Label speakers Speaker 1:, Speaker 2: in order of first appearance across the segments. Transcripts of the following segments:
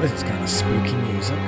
Speaker 1: This is kind of spooky music.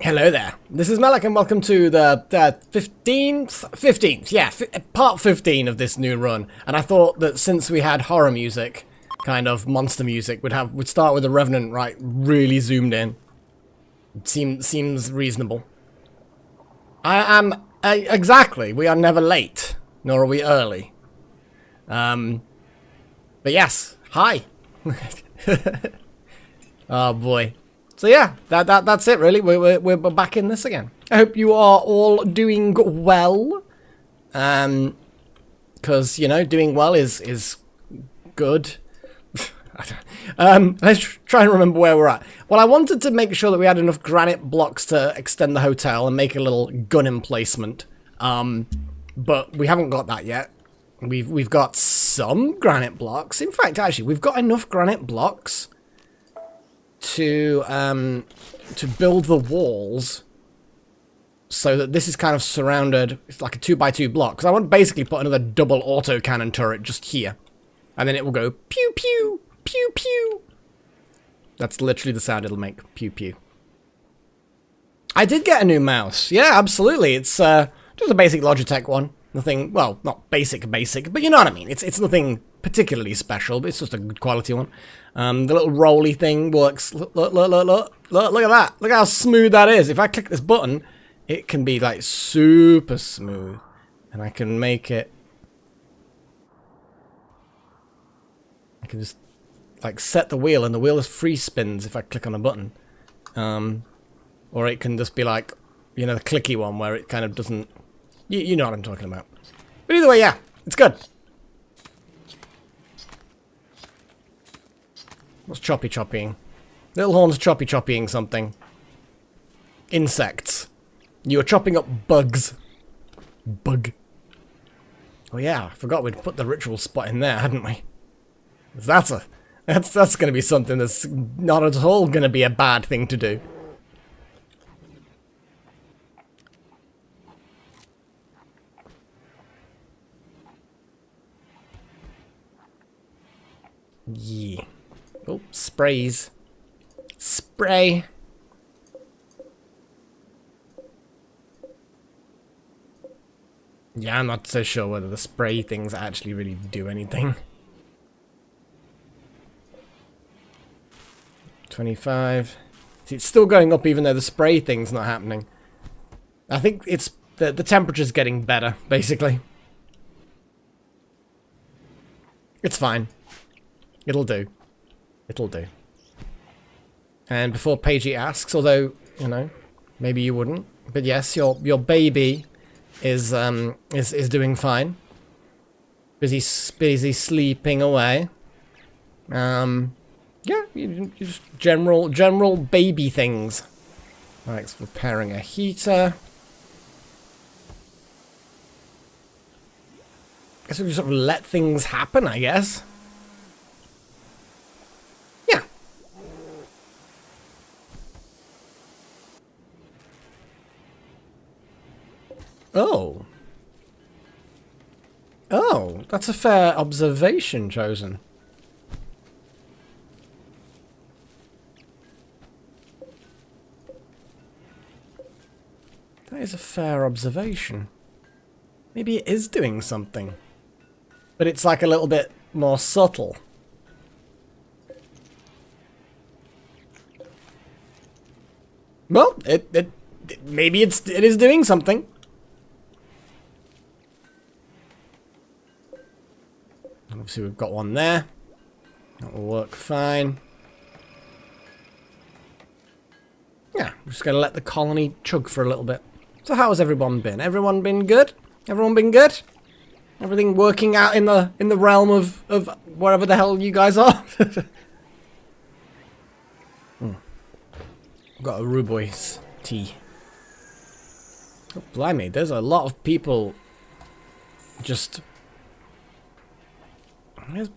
Speaker 1: Hello there, this is Malik and welcome to the 15th, yeah, part 15 of this new run. And I thought that since we had horror music, kind of monster music, we'd start with the Revenant, right, really zoomed in. Seems reasonable. Exactly, we are never late, nor are we early. But yes, hi. Oh boy. So yeah, that's it really. We're back in this again. I hope you are all doing well. Because you know, doing well is good. Let's try and remember where we're at. Well, I wanted to make sure that we had enough granite blocks to extend the hotel and make a little gun emplacement. But we haven't got that yet. We've got some granite blocks. In fact, actually, we've got enough granite blocks to build the walls so that this is kind of surrounded. It's like a 2x2 block, because I want to basically put another double autocannon turret just here, and then it will go pew pew pew pew. That's literally the sound it'll make, pew pew. I did get a new mouse. Yeah, absolutely. It's just a basic Logitech one. Nothing, well, not basic, but you know what I mean. It's nothing particularly special, but it's just a good quality one. The little rolly thing works. Look at that. Look how smooth that is. If I click this button, it can be like super smooth. And I can make it. I can just like set the wheel, and the wheel is free spins if I click on a button. Or it can just be like, you know, the clicky one where it kind of doesn't. You know what I'm talking about. But either way, yeah, it's good. What's choppying? Little horns choppying something. Insects. You are chopping up bugs. Bug. Oh yeah, I forgot we'd put the ritual spot in there, hadn't we? That's gonna be something that's not at all gonna be a bad thing to do. Yeah. Oh, sprays. Spray. Yeah, I'm not so sure whether the spray things actually really do anything. 25. See, it's still going up even though the spray thing's not happening. I think it's the temperature's getting better, basically. It's fine. It'll do. It'll do. And before Paigey asks, although, you know, maybe you wouldn't, but yes, your baby is doing fine. Busy sleeping away. Yeah, just general baby things. Like it's repairing a heater. Guess we just sort of let things happen, I guess. Oh. Oh, that's a fair observation, Chosen. That is a fair observation. Maybe it is doing something. But it's like a little bit more subtle. Well, maybe it is doing something. Obviously, we've got one there. That will work fine. Yeah, we're just going to let the colony chug for a little bit. So how has everyone been? Everyone been good? Everyone been good? Everything working out in the realm of wherever the hell you guys are? Got a Rubois tea. Oh, blimey, there's a lot of people just... What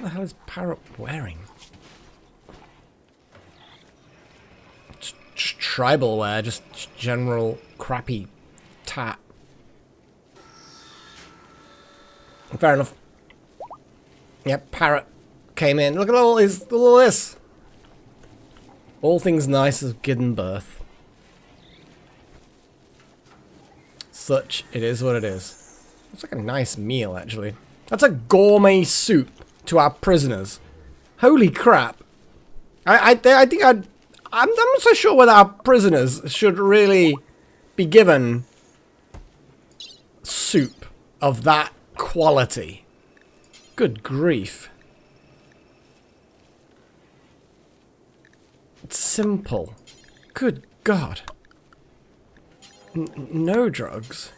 Speaker 1: the hell is Parrot wearing? Just tribal wear, just general crappy tat. Fair enough. Yep, Parrot came in. Look at all this. All things nice have given birth. Such it is what it is. It's like a nice meal, actually. That's a gourmet soup to our prisoners. Holy crap! I think I'm not so sure whether our prisoners should really be given soup of that quality. Good grief. It's simple. Good God. No drugs.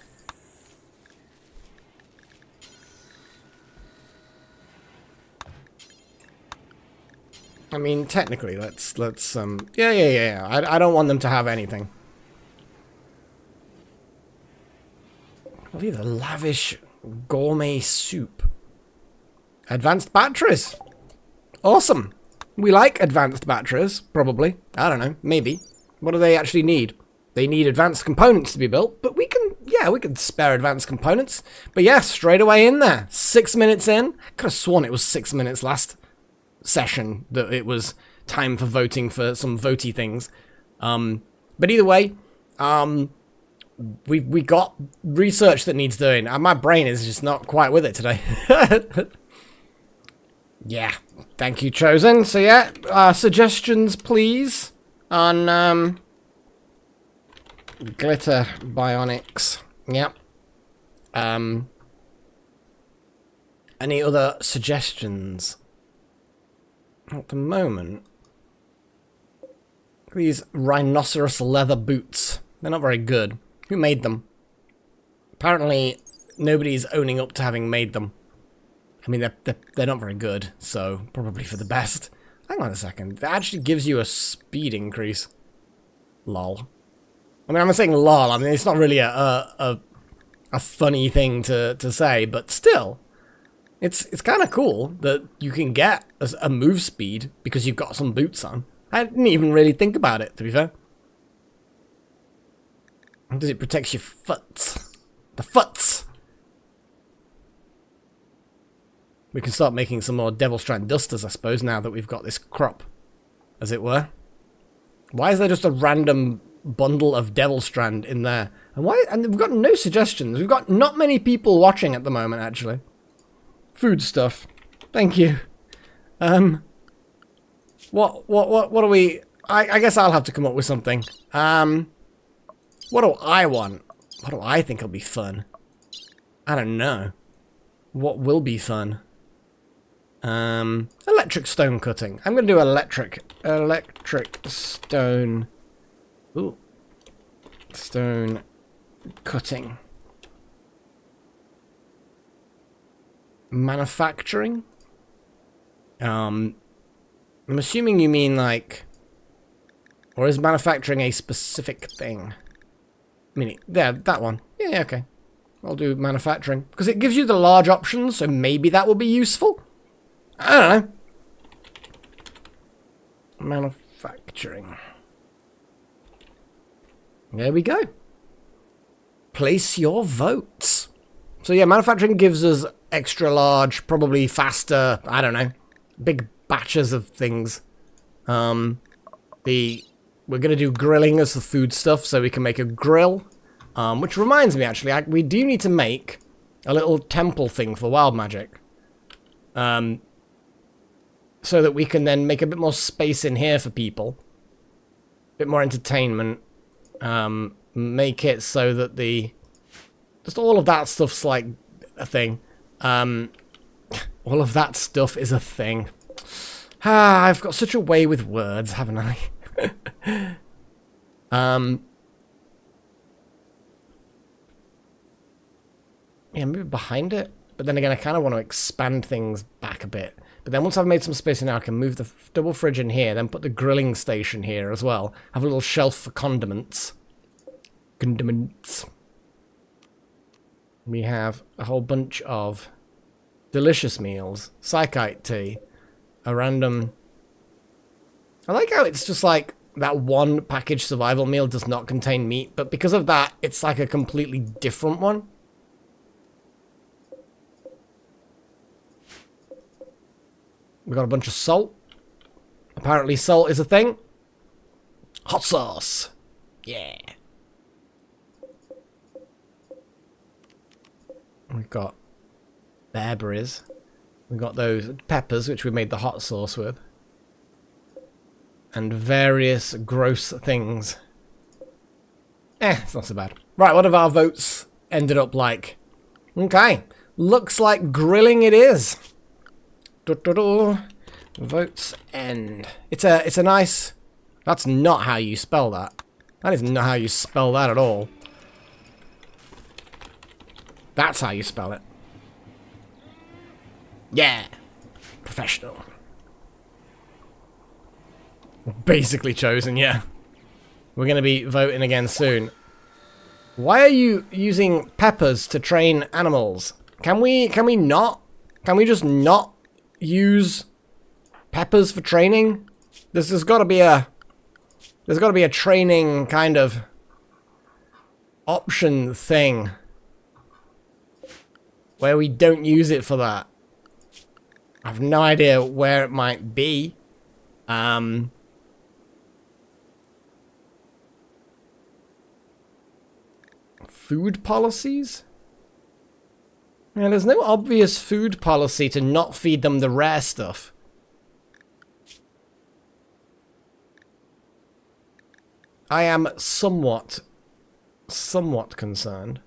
Speaker 1: I mean, technically, let's yeah. I don't want them to have anything. Look at the lavish gourmet soup. Advanced batteries. Awesome. We like advanced batteries, probably. I don't know, maybe. What do they actually need? They need advanced components to be built, but we can spare advanced components. But yeah, straight away in there. 6 minutes in. Could have sworn it was 6 minutes last session that it was time for voting for some votey things. But either way, we got research that needs doing. My brain is just not quite with it today. Yeah, thank you, Chosen. So yeah, suggestions please on glitter bionics. Yep. Any other suggestions? At the moment, these rhinoceros leather boots. They're not very good. Who made them? Apparently, nobody's owning up to having made them. I mean, they're not very good, so probably for the best. Hang on a second. That actually gives you a speed increase. Lol. I mean, I'm not saying lol. I mean, it's not really a funny thing to say, but still. It's kind of cool that you can get a move speed because you've got some boots on. I didn't even really think about it, to be fair. Does it protect your foots? The foots! We can start making some more Devil Strand dusters, I suppose, now that we've got this crop, as it were. Why is there just a random bundle of Devil Strand in there? And why? And we've got no suggestions. We've got not many people watching at the moment, actually. Food stuff. Thank you. What are we... I guess I'll have to come up with something. What do I want? What do I think will be fun? I don't know. What will be fun? Electric stone cutting. I'm gonna do electric stone. Ooh. Stone cutting. Manufacturing? I'm assuming you mean like... Or is manufacturing a specific thing? I mean, yeah, that one. Yeah, okay. I'll do manufacturing. Because it gives you the large options, so maybe that will be useful. I don't know. Manufacturing. There we go. Place your votes. So yeah, manufacturing gives us extra large, probably faster, I don't know, big batches of things. We're going to do grilling as the food stuff, so we can make a grill. Which reminds me, actually, we do need to make a little temple thing for wild magic. So that we can then make a bit more space in here for people. bit more entertainment. Make it so that just all of that stuff's like a thing. All of that stuff is a thing. I've got such a way with words, haven't I? Yeah, maybe behind it. But then again, I kind of want to expand things back a bit. But then once I've made some space in there, I can move the double fridge in here, then put the grilling station here as well. Have a little shelf for condiments. Condiments. We have a whole bunch of delicious meals. Psychite tea. A random... I like how it's just like that one packaged survival meal does not contain meat, but because of that, it's like a completely different one. We got a bunch of salt. Apparently salt is a thing. Hot sauce. Yeah. We've got bearberries. We've got those peppers, which we made the hot sauce with. And various gross things. It's not so bad. Right, what have our votes ended up like? Okay. Looks like grilling it is. Votes end. It's a nice... That's not how you spell that. That is not how you spell that at all. That's how you spell it. Yeah. Professional. Basically chosen, yeah. We're going to be voting again soon. Why are you using peppers to train animals? Can we not? Can we just not use peppers for training? There's got to be a training kind of option thing where we don't use it for that. I have no idea where it might be. Food policies? Yeah, there's no obvious food policy to not feed them the rare stuff. I am somewhat concerned.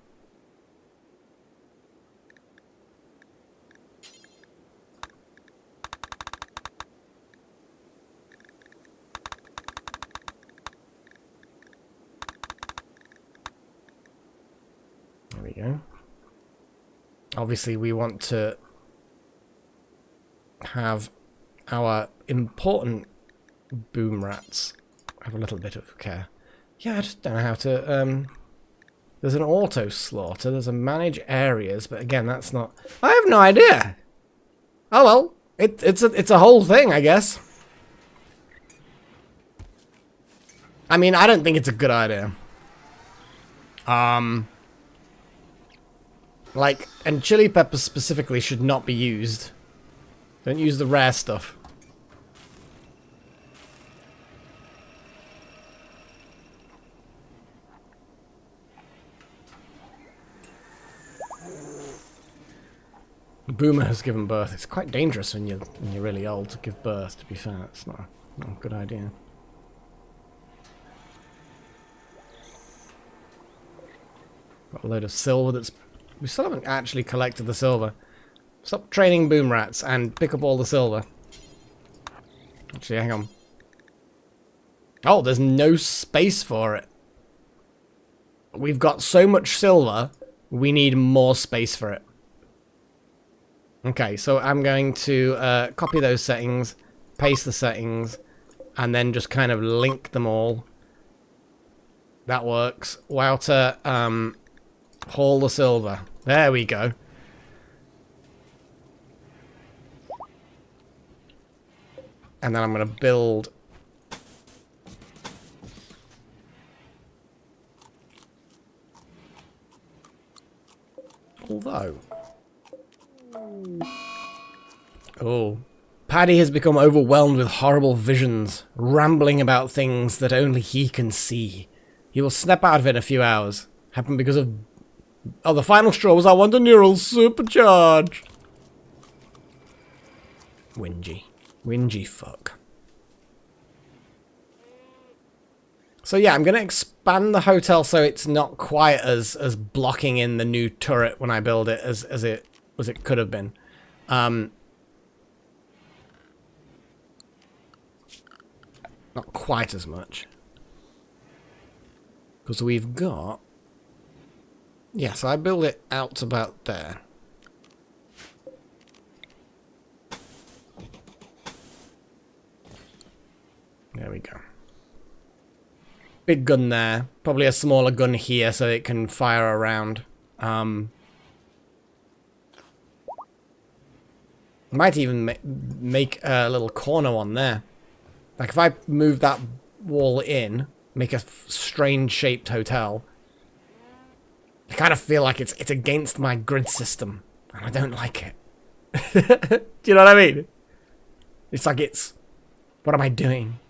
Speaker 1: There we go. Obviously, we want to have our important boom rats have a little bit of care. Yeah, I just don't know how to... There's an auto slaughter. There's a manage areas, but again, that's not... I have no idea. Oh well, it's a whole thing, I guess. I mean, I don't think it's a good idea. Like, and chili peppers specifically should not be used. Don't use the rare stuff. Boomer has given birth. It's quite dangerous when you're really old to give birth, to be fair. It's not a good idea. Got a load of silver that's... We still haven't actually collected the silver. Stop training boom rats and pick up all the silver. Actually, hang on. Oh, there's no space for it. We've got so much silver, we need more space for it. Okay, so I'm going to copy those settings, paste the settings, and then just kind of link them all. That works. Wouter, haul the silver. There we go. And then I'm going to build... Although... Oh. Paddy has become overwhelmed with horrible visions, rambling about things that only he can see. He will snap out of it in a few hours. Happened because of... Oh, the final straw was I want a neural supercharge. Whingy. Whingy fuck. So yeah, I'm going to expand the hotel so it's not quite as blocking in the new turret when I build it as it could have been. Not quite as much. Because we've got... Yeah, so I build it out to about there. There we go. Big gun there. Probably a smaller gun here so it can fire around. Might even make a little corner one there. Like if I move that wall in, make a strange shaped hotel, I kind of feel like it's against my grid system, and I don't like it. Do you know what I mean? It's like what am I doing?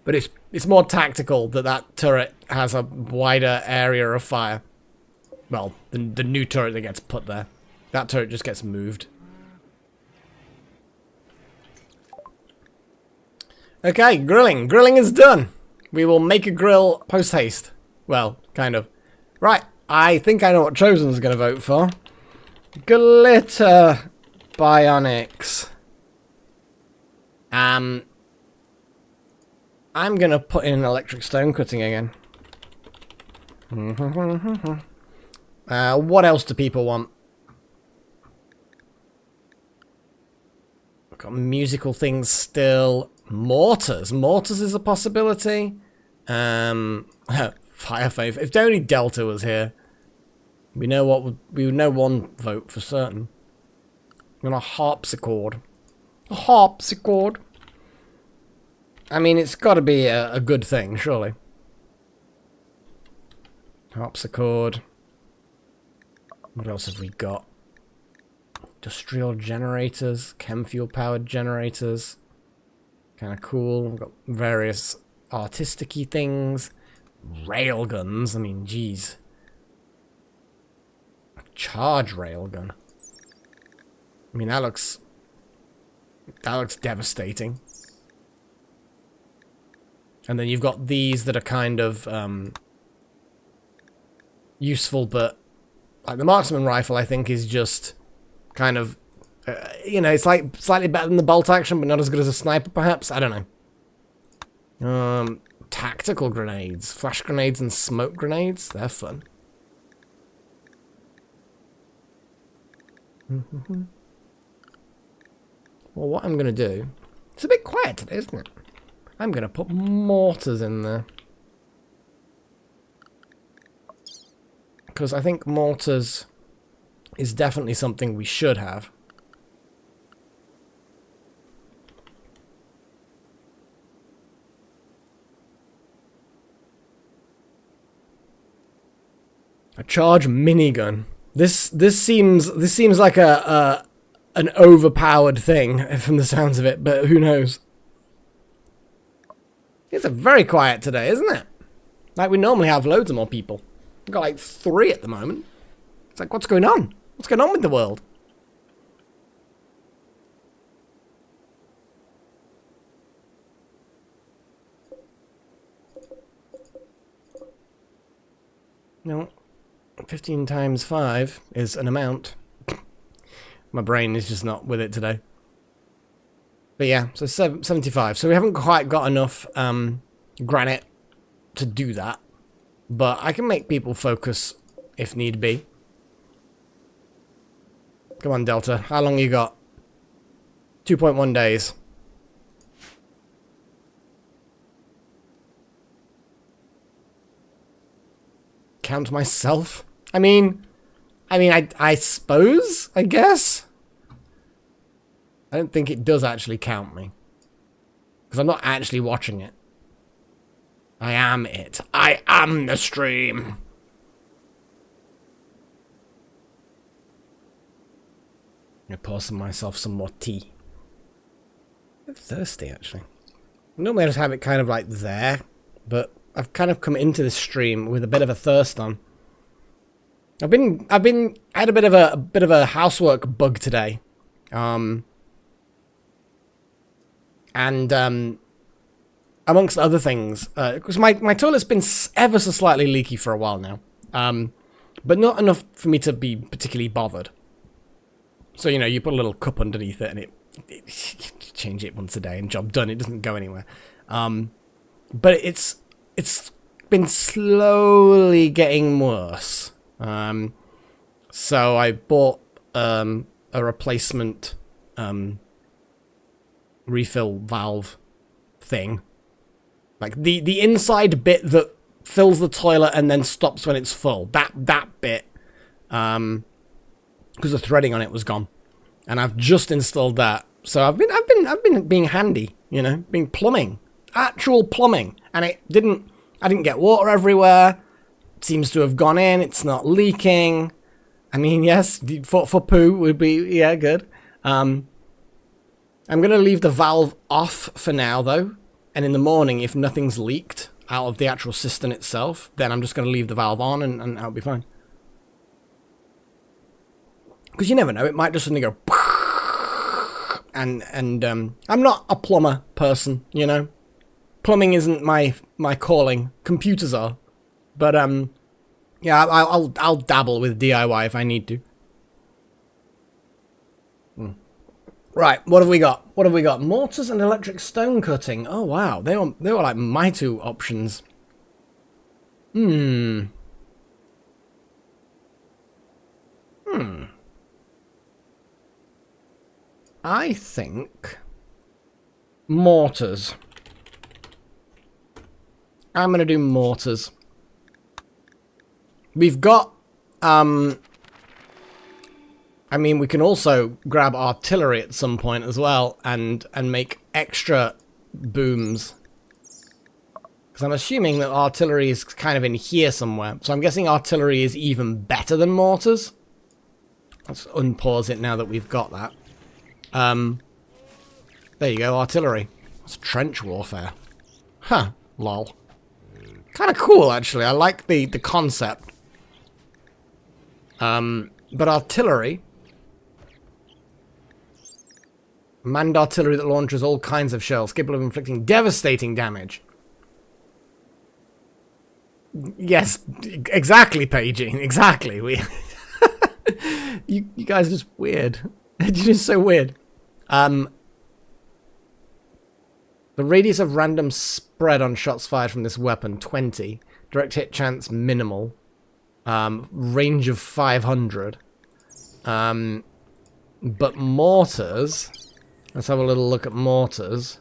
Speaker 1: But it's more tactical that turret has a wider area of fire. Well, the new turret that gets put there. That turret just gets moved. Okay, grilling. Grilling is done. We will make a grill post-haste. Well, kind of. Right, I think I know what Chosen's going to vote for. Glitter Bionics. I'm going to put in electric stone cutting again. What else do people want? I've got musical things still. Mortars. Mortars is a possibility. Fire faith. If only Delta was here, we would know one vote for certain. And a harpsichord. A harpsichord. I mean, it's got to be a good thing, surely. Harpsichord. What else have we got? Industrial generators, chem fuel powered generators. Kind of cool. We've got various artistic-y things. Railguns. I mean, geez. A charge railgun. I mean, that looks devastating. And then you've got these that are kind of useful, but like the marksman rifle, I think, is just kind of, you know, it's like slightly better than the bolt action, but not as good as a sniper, perhaps. I don't know. Tactical grenades, flash grenades, and smoke grenades. They're fun. Well, what I'm gonna do? It's a bit quiet today, isn't it? I'm going to put mortars in there. Because I think mortars is definitely something we should have. A charge minigun. This seems like an overpowered thing from the sounds of it, but who knows? It's very quiet today, isn't it? Like, we normally have loads of more people. We've got like 3 at the moment. It's like, what's going on? What's going on with the world? No. 15 times 5 is an amount. My brain is just not with it today. But yeah, so 75. So we haven't quite got enough granite to do that. But I can make people focus if need be. Come on, Delta. How long you got? 2.1 days. Count myself? I mean, I suppose, I guess. I don't think it does actually count me. Because I'm not actually watching it. I am it. I am the stream. I'm going to pour myself some more tea. I'm thirsty, actually. Normally I just have it kind of like there. But I've kind of come into this stream with a bit of a thirst on. I had a bit of a housework bug today. amongst other things, because my toilet's been ever so slightly leaky for a while now, but not enough for me to be particularly bothered. So, you know, you put a little cup underneath it and it change it once a day and job done. It doesn't go anywhere. But it's been slowly getting worse. So I bought a replacement refill valve thing. Like the inside bit that fills the toilet and then stops when it's full. That bit. Because the threading on it was gone. And I've just installed that. So I've been being handy, you know, being plumbing. Actual plumbing. And I didn't get water everywhere. It seems to have gone in. It's not leaking. I mean, yes, for poo would be, yeah, good. I'm going to leave the valve off for now, though. And in the morning, if nothing's leaked out of the actual cistern itself, then I'm just going to leave the valve on and I'll be fine. Because you never know, it might just suddenly go... And I'm not a plumber person, you know. Plumbing isn't my calling. Computers are. But, yeah, I'll dabble with DIY if I need to. Right, what have we got? What have we got? Mortars and electric stone cutting. Oh, wow. They were like my two options. I think mortars. I'm going to do mortars. We've got, I mean, we can also grab artillery at some point as well and make extra booms. Because I'm assuming that artillery is kind of in here somewhere. So I'm guessing artillery is even better than mortars. Let's unpause it now that we've got that. There you go, artillery. It's trench warfare. Huh, lol. Kind of cool, actually. I like the concept. But artillery... Manned artillery that launches all kinds of shells, capable of inflicting devastating damage. Yes, exactly, Paigey. Exactly. You guys are just weird. You're just so weird. The radius of random spread on shots fired from this weapon, 20. Direct hit chance, minimal. Range of 500. But mortars... Let's have a little look at mortars.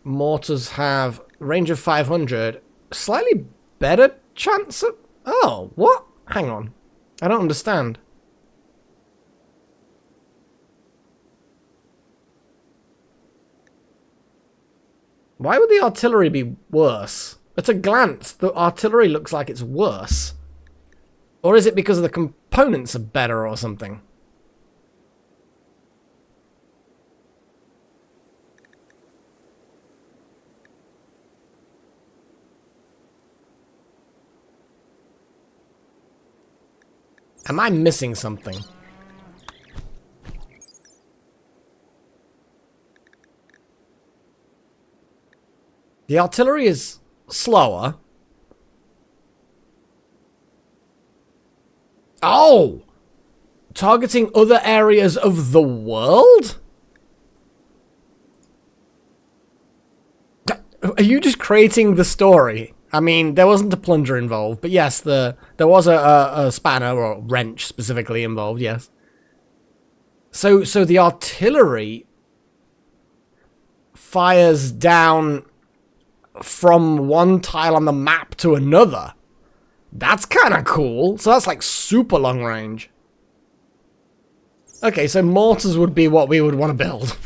Speaker 1: Mortars have range of 500. Slightly better chance of... Oh, what? Hang on. I don't understand. Why would the artillery be worse? At a glance, the artillery looks like it's worse. Or is it because the components are better or something? Am I missing something? The artillery is slower. Oh! Targeting other areas of the world? Are you just creating the story? I mean, there wasn't a plunger involved, but yes, there was a spanner or a wrench specifically involved, yes. So the artillery fires down from one tile on the map to another. That's kind of cool. So that's like super long range. Okay, so mortars would be what we would want to build.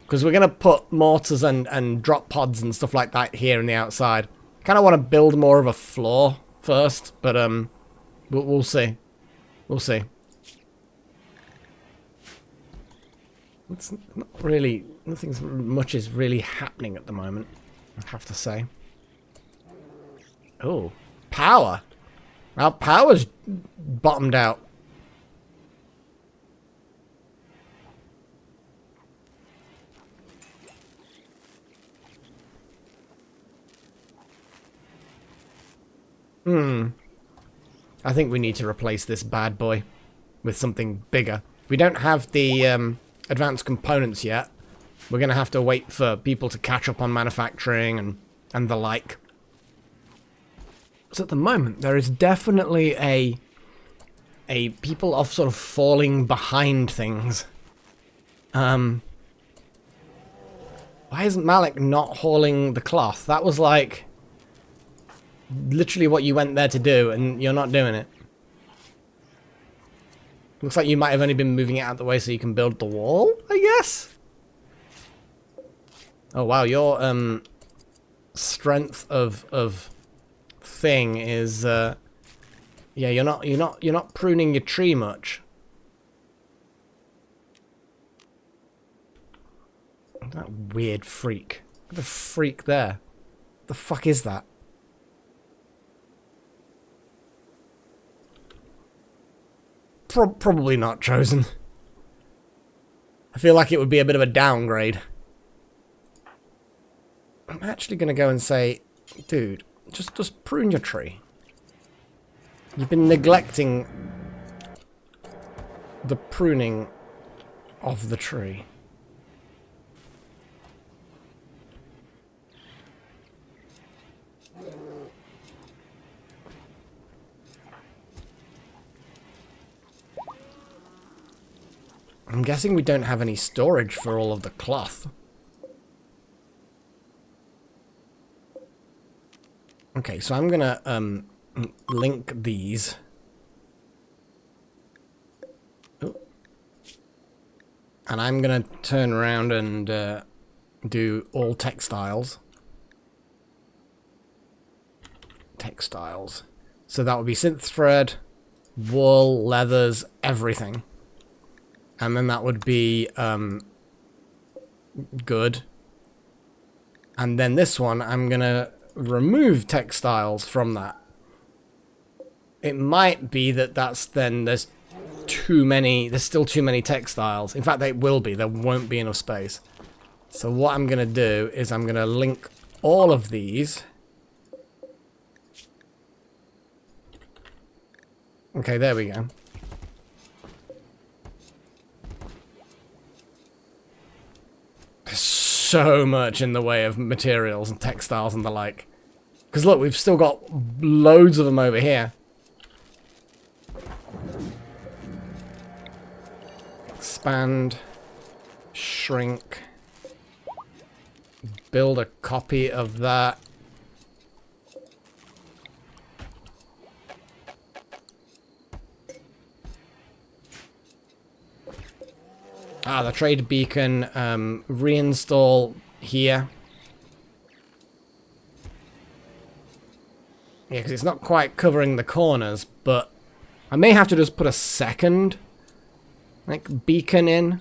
Speaker 1: Because we're going to put mortars and drop pods and stuff like that here in the outside. Kind of want to build more of a floor first, but we'll see. We'll see. It's not really... Nothing much is really happening at the moment, I have to say. Oh, power. Our power's bottomed out. I think we need to replace this bad boy with something bigger. We don't have the advanced components yet. We're going to have to wait for people to catch up on manufacturing and the like. So at the moment, there is definitely a people are sort of falling behind things. Why isn't Malik not hauling the cloth? That was like literally what you went there to do, and you're not doing it. Looks like you might have only been moving it out the way so you can build the wall, I guess? Oh wow, your strength of thing is yeah, you're not pruning your tree much. That weird freak. Look at the freak there. The fuck is that? Probably not chosen. I feel like it would be a bit of a downgrade. I'm actually going to go and say, dude, just prune your tree. You've been neglecting the pruning of the tree. I'm guessing we don't have any storage for all of the cloth. Okay, so I'm gonna link these. Ooh. And I'm gonna turn around and do all textiles. Textiles. So that would be synth thread, wool, leathers, everything. And then that would be good. And then this one, I'm gonna remove textiles from that. It might be that there's too many, there's still too many textiles. In fact, there will be, there won't be enough space. So what I'm gonna do is I'm gonna link all of these. Okay, there we go. So much in the way of materials and textiles and the like. Because look, we've still got loads of them over here. Expand. Shrink. Build a copy of that. Ah, the trade beacon, reinstall here. Yeah, because it's not quite covering the corners, but I may have to just put a second, like, beacon in.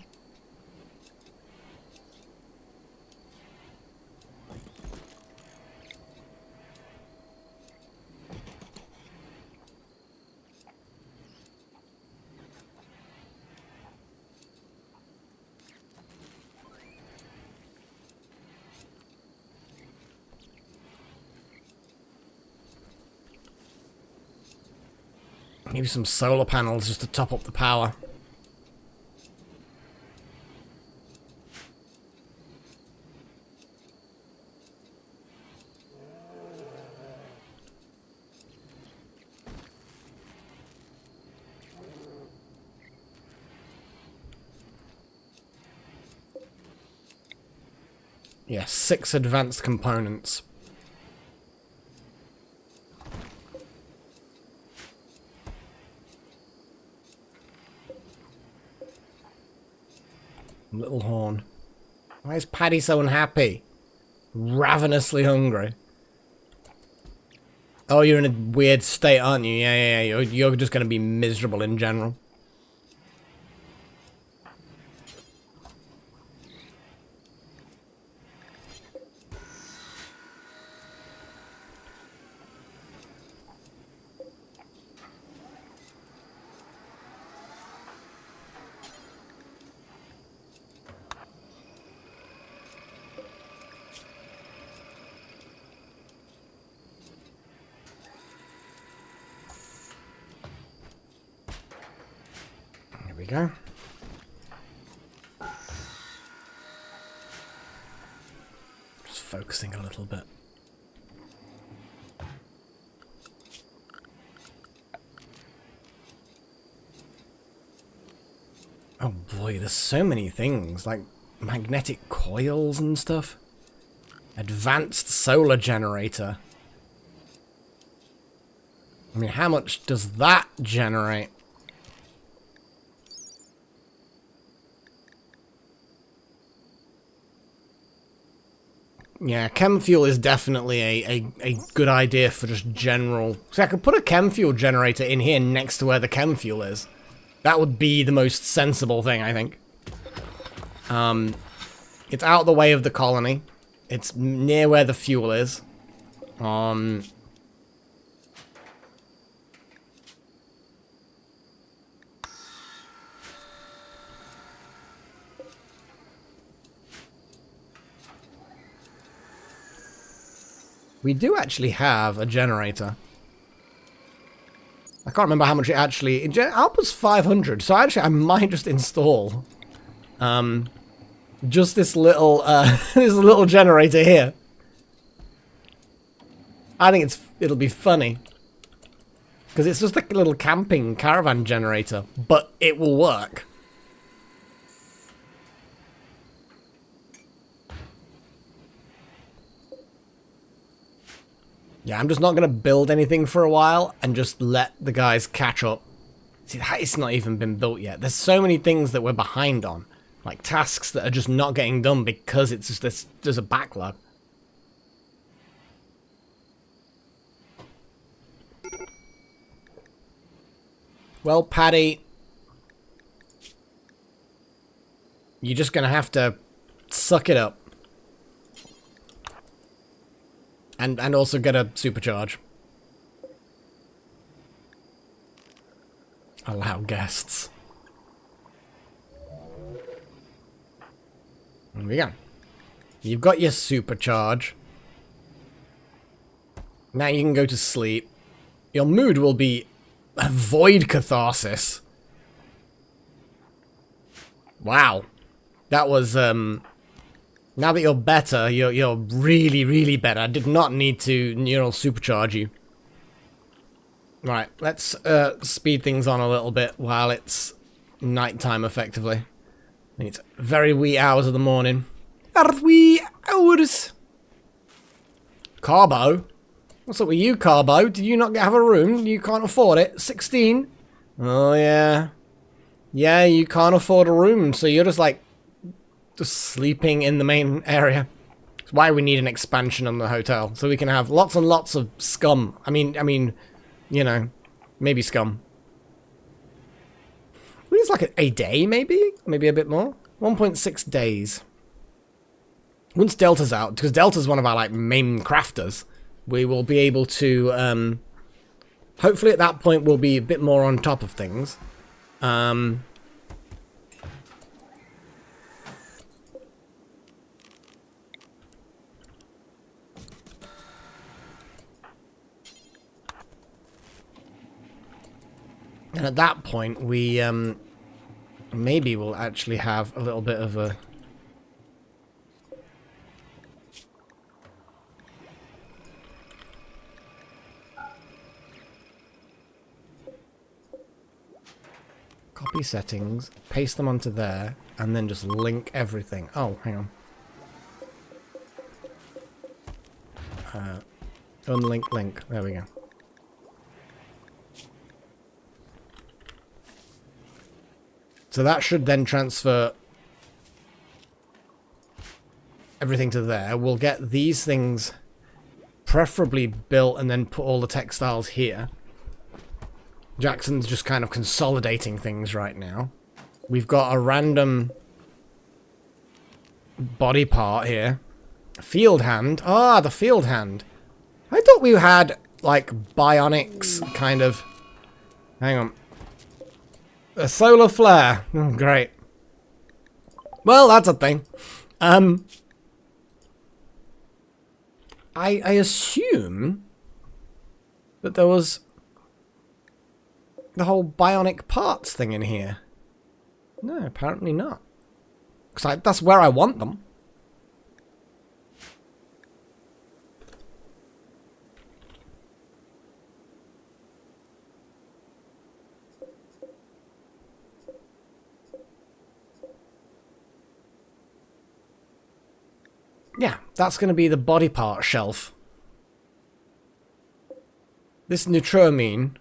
Speaker 1: Maybe some solar panels just to top up the power. Yeah, 6 advanced components. Little horn. Why is Paddy so unhappy? Ravenously hungry. Oh, you're in a weird state, aren't you? Yeah. You're just going to be miserable in general. There we go. Just focusing a little bit. Oh boy, there's so many things, like magnetic coils and stuff. Advanced solar generator. I mean, how much does that generate? Yeah, chem fuel is definitely a good idea for just general... See, I could put a chem fuel generator in here next to where the chem fuel is. That would be the most sensible thing, I think. It's out of the way of the colony. It's near where the fuel is. We do actually have a generator. I can't remember how much it actually... Output's 500, so actually I might just install just this little this little generator here. I think it'll be funny. Because it's just like a little camping caravan generator, but it will work. Yeah, I'm just not going to build anything for a while and just let the guys catch up. See, it's not even been built yet. There's so many things that we're behind on. Like tasks that are just not getting done because it's just there's a backlog. Well, Paddy, you're just going to have to suck it up. And also get a supercharge. Allow guests. There we go. You've got your supercharge. Now you can go to sleep. Your mood will be void catharsis. Wow. That was, now that you're better, you're really, really better. I did not need to neural supercharge you. Right, let's speed things on a little bit while it's nighttime, effectively. It's very wee hours of the morning. Wee hours! Carbo? What's up with you, Carbo? Did you not have a room? You can't afford it? 16? Oh, yeah. Yeah, you can't afford a room, so you're just like... just sleeping in the main area. That's why we need an expansion on the hotel, so we can have lots and lots of scum. I mean, you know, maybe scum. I think it's like a day, maybe a bit more. 1.6 days. Once Delta's out, because Delta's one of our like main crafters, we will be able to. Hopefully, at that point, we'll be a bit more on top of things. And at that point, we maybe we'll actually have a little bit of a... Copy settings, paste them onto there, and then just link everything. Oh, hang on. Unlink link. There we go. So that should then transfer everything to there. We'll get these things preferably built and then put all the textiles here. Jackson's just kind of consolidating things right now. We've got a random body part here. Field hand. Ah, the field hand. I thought we had, like, bionics kind of... Hang on. A solar flare. Oh, great. Well, that's a thing. I assume that there was the whole bionic parts thing in here. No, apparently not. Because that's where I want them. Yeah, that's going to be the body part shelf. This neutramine,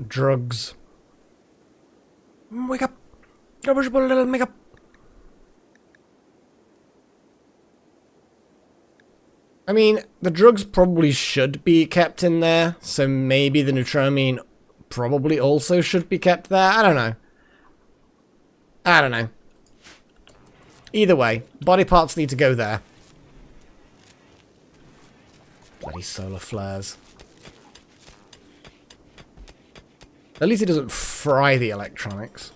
Speaker 1: drugs. Wake up! Little wake up! I mean, the drugs probably should be kept in there, so maybe the neutramine probably also should be kept there. I don't know. I don't know. Either way, body parts need to go there. Bloody solar flares. At least it doesn't fry the electronics.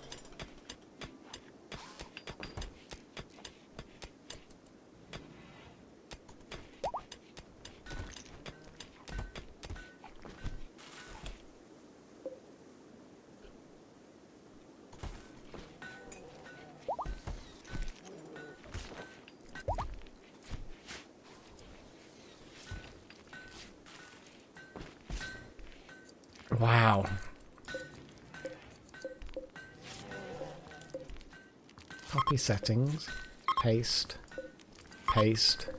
Speaker 1: Wow. Copy settings. Paste. Paste.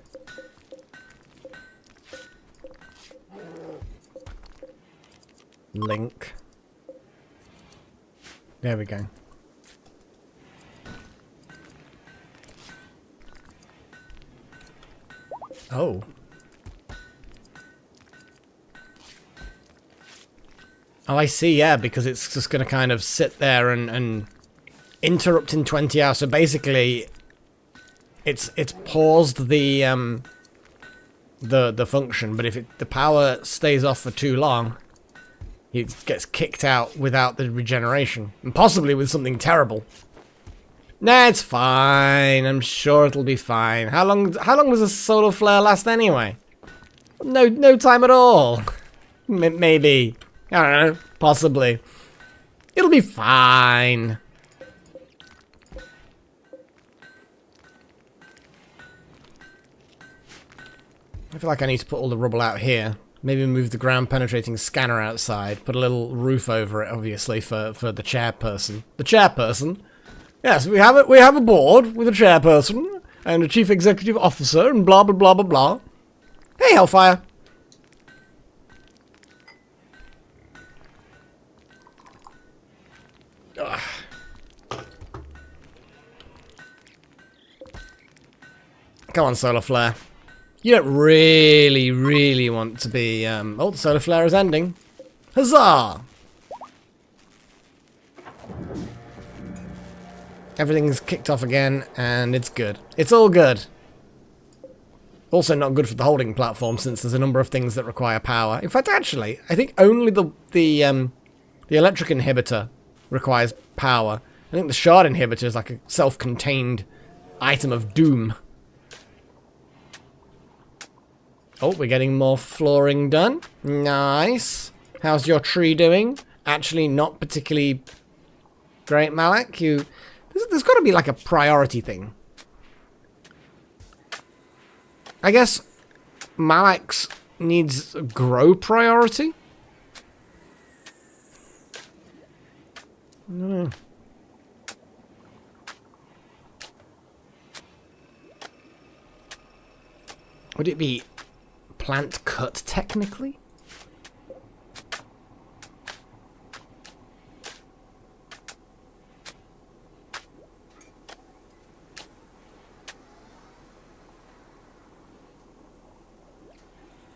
Speaker 1: Link. There we go. Oh. Oh, I see, yeah, because it's just going to kind of sit there and interrupt in 20 hours. So basically, it's paused the function, but if the power stays off for too long, it gets kicked out without the regeneration, and possibly with something terrible. Nah, it's fine. I'm sure it'll be fine. How long does a solar flare last anyway? No time at all. Maybe. I don't know. Possibly. It'll be fine. I feel like I need to put all the rubble out here. Maybe move the ground-penetrating scanner outside. Put a little roof over it, obviously, for the chairperson. The chairperson? Yes, we have a board with a chairperson and a chief executive officer and blah blah blah blah blah. Hey, Hellfire. Ugh. Come on, solar flare. You don't really want to be. Oh, the solar flare is ending. Huzzah! Everything's kicked off again, and it's good. It's all good. Also not good for the holding platform, since there's a number of things that require power. In fact, actually, I think only the electric inhibitor requires power. I think the shard inhibitor is like a self-contained item of doom. Oh, we're getting more flooring done. Nice. How's your tree doing? Actually, not particularly great, Malak. There's got to be like a priority thing. I guess Malak's needs grow priority. Would it be plant cut technically?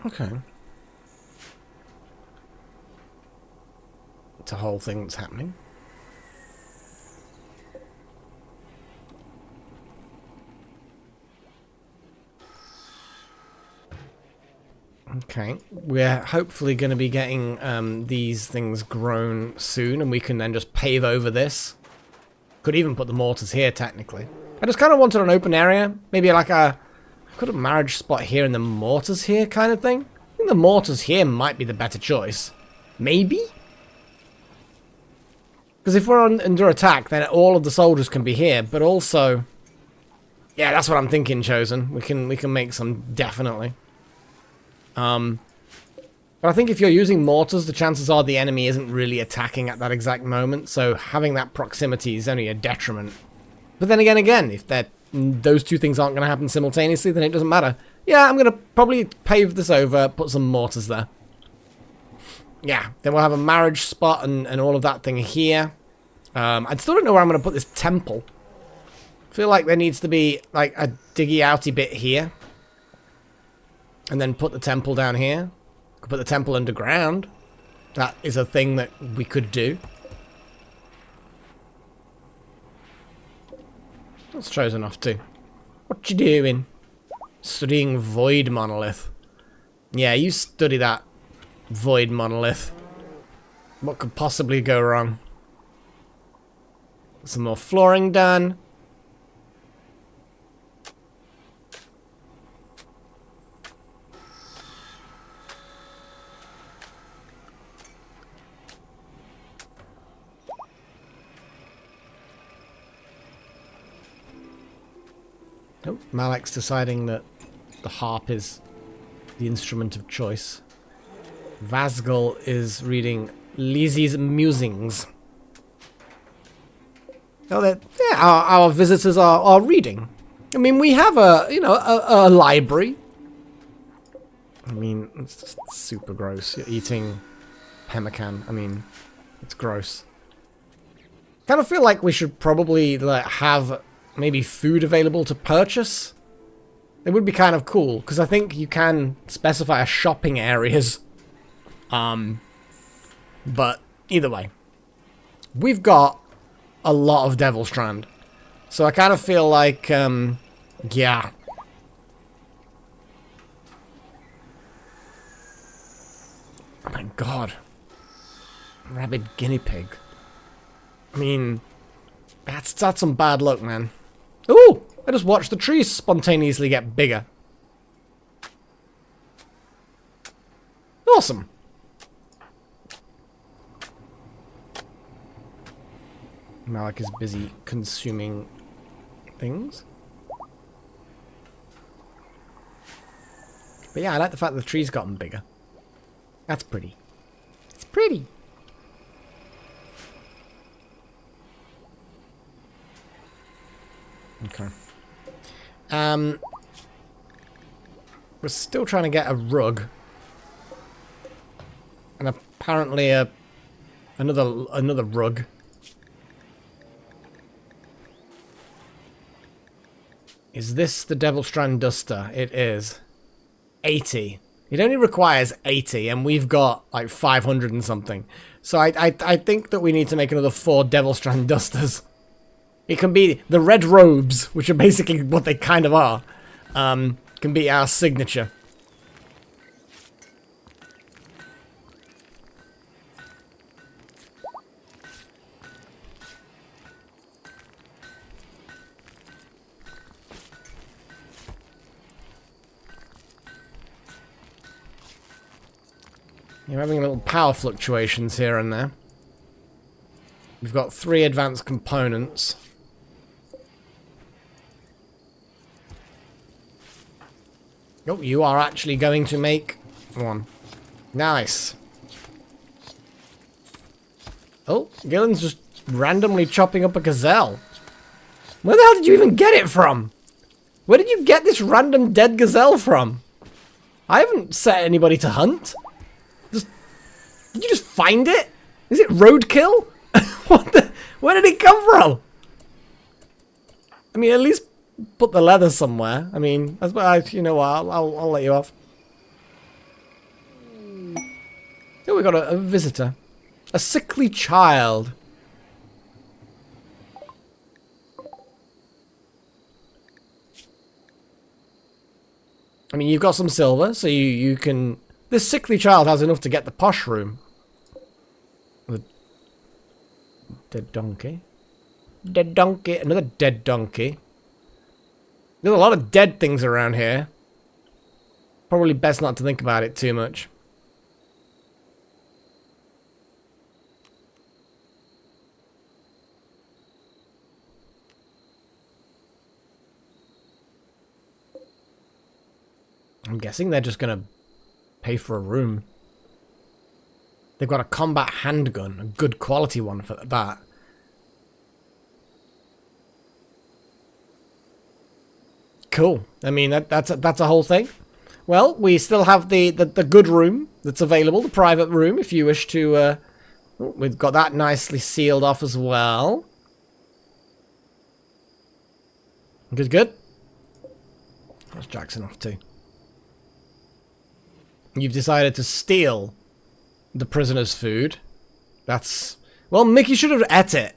Speaker 1: Okay. It's a whole thing that's happening. Okay, we're hopefully going to be getting these things grown soon, and we can then just pave over this. Could even put the mortars here, technically. I just kind of wanted an open area, maybe like a marriage spot here and the mortars here kind of thing. I think the mortars here might be the better choice. Maybe? Because if we're under attack, then all of the soldiers can be here, but also... Yeah, that's what I'm thinking, Chosen. We can make some, definitely. But I think if you're using mortars, the chances are the enemy isn't really attacking at that exact moment, so having that proximity is only a detriment. But then again, if those two things aren't going to happen simultaneously, then it doesn't matter. Yeah, I'm going to probably pave this over, put some mortars there. Yeah, then we'll have a marriage spot and all of that thing here. I still don't know where I'm going to put this temple. I feel like there needs to be like a diggy-outy bit here. And then put the temple down here. Could put the temple underground. That is a thing that we could do. That's Chosen off too. What you doing? Studying Void Monolith. Yeah, you study that Void Monolith. What could possibly go wrong? Some more flooring done. Oh, Malek's deciding that the harp is the instrument of choice. Vasgal is reading Lizzie's Musings. Oh, yeah, our visitors are reading. I mean, we have a library. I mean, it's just super gross. You're eating pemmican. I mean, it's gross. Kind of feel like we should probably have maybe food available to purchase. It would be kind of cool, because I think you can specify a shopping areas. But either way, we've got a lot of Devil Strand. So I kind of feel like, yeah. Oh my god. Rabid guinea pig. I mean, that's some bad luck, man. Ooh! I just watched the trees spontaneously get bigger. Awesome. Malek is busy consuming things. But yeah, I like the fact that the trees gotten bigger. That's pretty. It's pretty. Okay. We're still trying to get a rug. And apparently another rug. Is this the Devil Strand Duster? It is. 80. It only requires 80, and we've got like 500 and something. So I think that we need to make another 4 Devil Strand Dusters. It can be the red robes, which are basically what they kind of are. Can be our signature. You're having little power fluctuations here and there. We've got 3 advanced components. Oh, you are actually going to make one. Nice. Oh, Gillen's just randomly chopping up a gazelle. Where the hell did you even get it from? Where did you get this random dead gazelle from? I haven't set anybody to hunt. Did you just find it? Is it roadkill? What the? Where did it come from? I mean, at least put the leather somewhere. I mean, you know what? I'll let you off. Oh, we got a visitor. A sickly child. I mean, you've got some silver, so you can This sickly child has enough to get the posh room. The dead donkey. Dead donkey. Another dead donkey. There's a lot of dead things around here. Probably best not to think about it too much. I'm guessing they're just gonna pay for a room. They've got a combat handgun, a good quality one for that. Cool. I mean, that's a whole thing. Well, we still have the good room that's available, the private room, if you wish to... we've got that nicely sealed off as well. Good, good. What's Jackson off to? You've decided to steal the prisoner's food. That's... Well, Mickey should have ate it.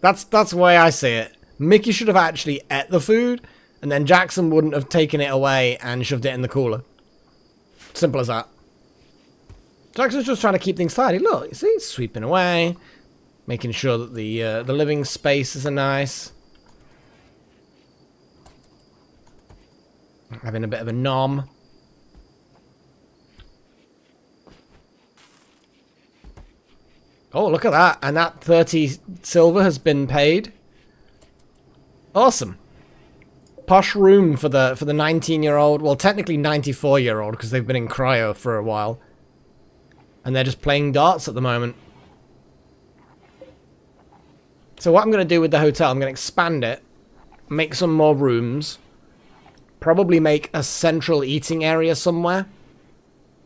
Speaker 1: That's the way I see it. Mickey should have actually ate the food, and then Jackson wouldn't have taken it away and shoved it in the cooler. Simple as that. Jackson's just trying to keep things tidy. Look, you see, he's sweeping away, making sure that the living spaces are nice. Having a bit of a nom. Oh, look at that. And that 30 silver has been paid. Awesome. Posh room for the 19-year-old. Well, technically 94-year-old because they've been in cryo for a while. And they're just playing darts at the moment. So what I'm going to do with the hotel, I'm going to expand it. Make some more rooms. Probably make a central eating area somewhere.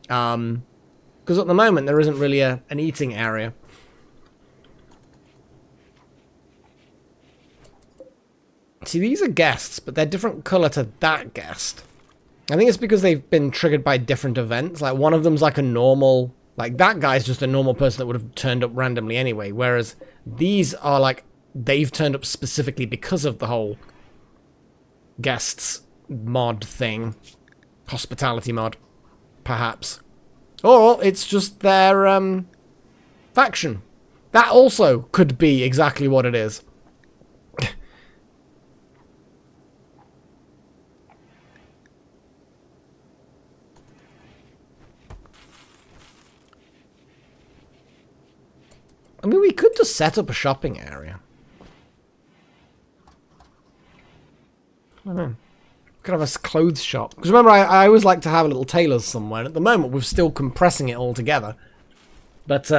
Speaker 1: Because at the moment there isn't really an eating area. See, these are guests, but they're different colour to that guest. I think it's because they've been triggered by different events. Like, one of them's like a normal... Like, that guy's just a normal person that would have turned up randomly anyway. Whereas, these are like... They've turned up specifically because of the whole... guests mod thing. Hospitality mod. Perhaps. Or, it's just their, faction. That also could be exactly what it is. I mean, we could just set up a shopping area. I don't know. We could have a clothes shop. Because remember, I always like to have a little tailor's somewhere. And at the moment, we're still compressing it all together. But,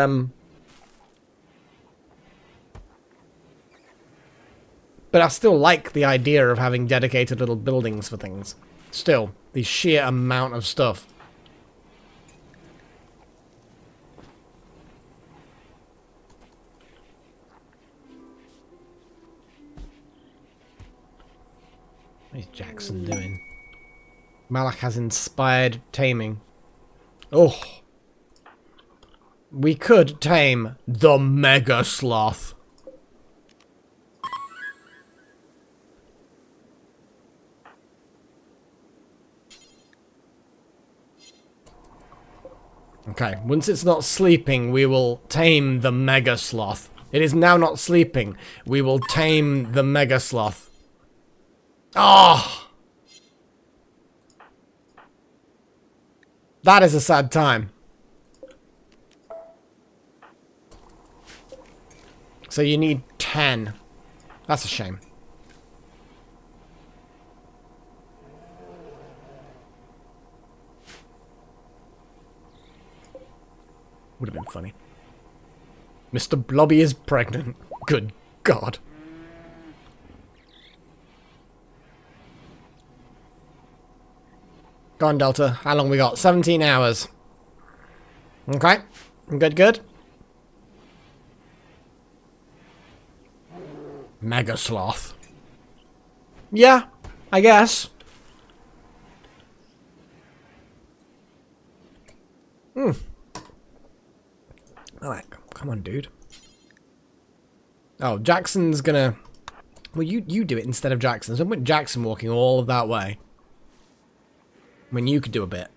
Speaker 1: But I still like the idea of having dedicated little buildings for things. Still, the sheer amount of stuff. What is Jackson doing? Malak has inspired taming. Oh. We could tame the Mega Sloth. Okay, once it's not sleeping, we will tame the Mega Sloth. It is now not sleeping. We will tame the Mega Sloth. Oh! That is a sad time. So you need 10. That's a shame. Would have been funny. Mr. Blobby is pregnant. Good God. Go on, Delta. How long we got? 17 hours. Okay. Good, good. Mega Sloth. Yeah, I guess. Alright, come on, dude. Oh, Jackson's gonna... Well, you do it instead of Jackson. So I want Jackson walking all of that way. When you could do a bit.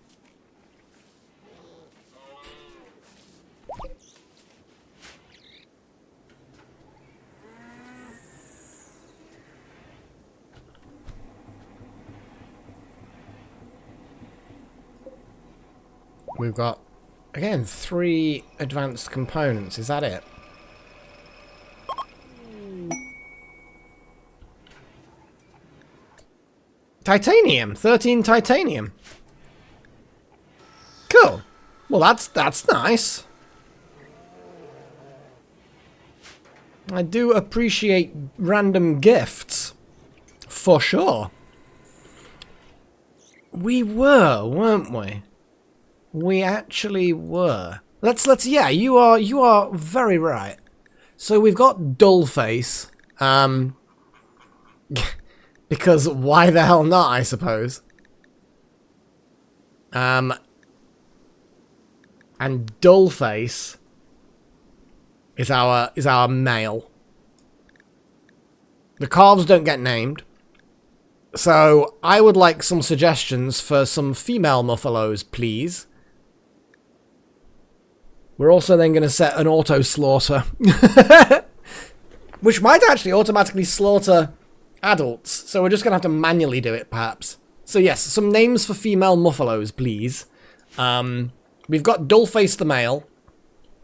Speaker 1: we've got, again, 3 advanced components. Is that it? Titanium. 13 titanium. Cool. Well, that's nice. I do appreciate random gifts. For sure. We were, weren't we? We actually were. Yeah, you are very right. So we've got Dullface. Because why the hell not, I suppose. And Dullface is our male. The calves don't get named. So I would like some suggestions for some female muffalos, please. We're also then going to set an auto slaughter. Which might actually automatically slaughter adults. So we're just going to have to manually do it, perhaps. So yes, some names for female muffalos, please. We've got Dullface the male.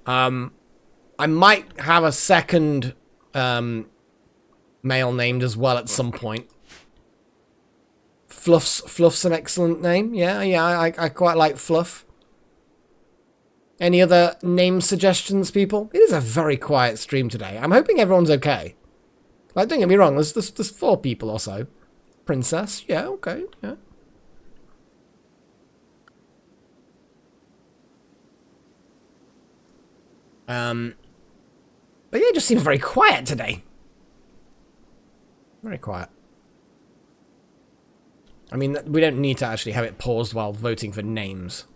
Speaker 1: I might have a second male named as well at some point. Fluff's an excellent name. Yeah, I quite like Fluff. Any other name suggestions, people? It is a very quiet stream today. I'm hoping everyone's okay. Like, don't get me wrong, there's 4 people or so. Princess, yeah, okay, yeah. But yeah, it just seems very quiet today. Very quiet. I mean, we don't need to actually have it paused while voting for names.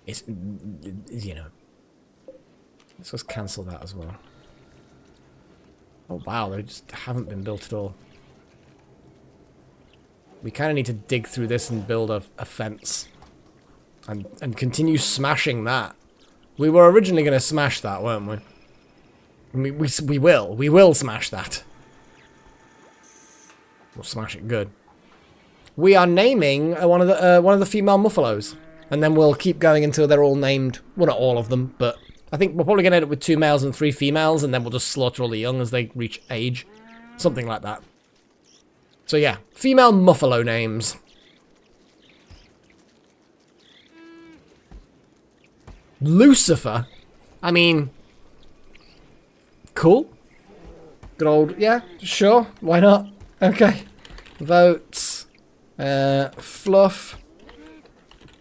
Speaker 1: It's, you know. Let's just cancel that as well. Oh wow, they just haven't been built at all. We kind of need to dig through this and build a fence. And continue smashing that. We were originally going to smash that, weren't we? We will smash that. We'll smash it good. We are naming one of the female muffalos, and then we'll keep going until they're all named. Well, not all of them, but I think we're probably going to end up with 2 males and 3 females, and then we'll just slaughter all the young as they reach age, something like that. So yeah, female muffalo names. Lucifer. I mean, cool. Good old, yeah, sure, why not? Okay. Votes. Fluff.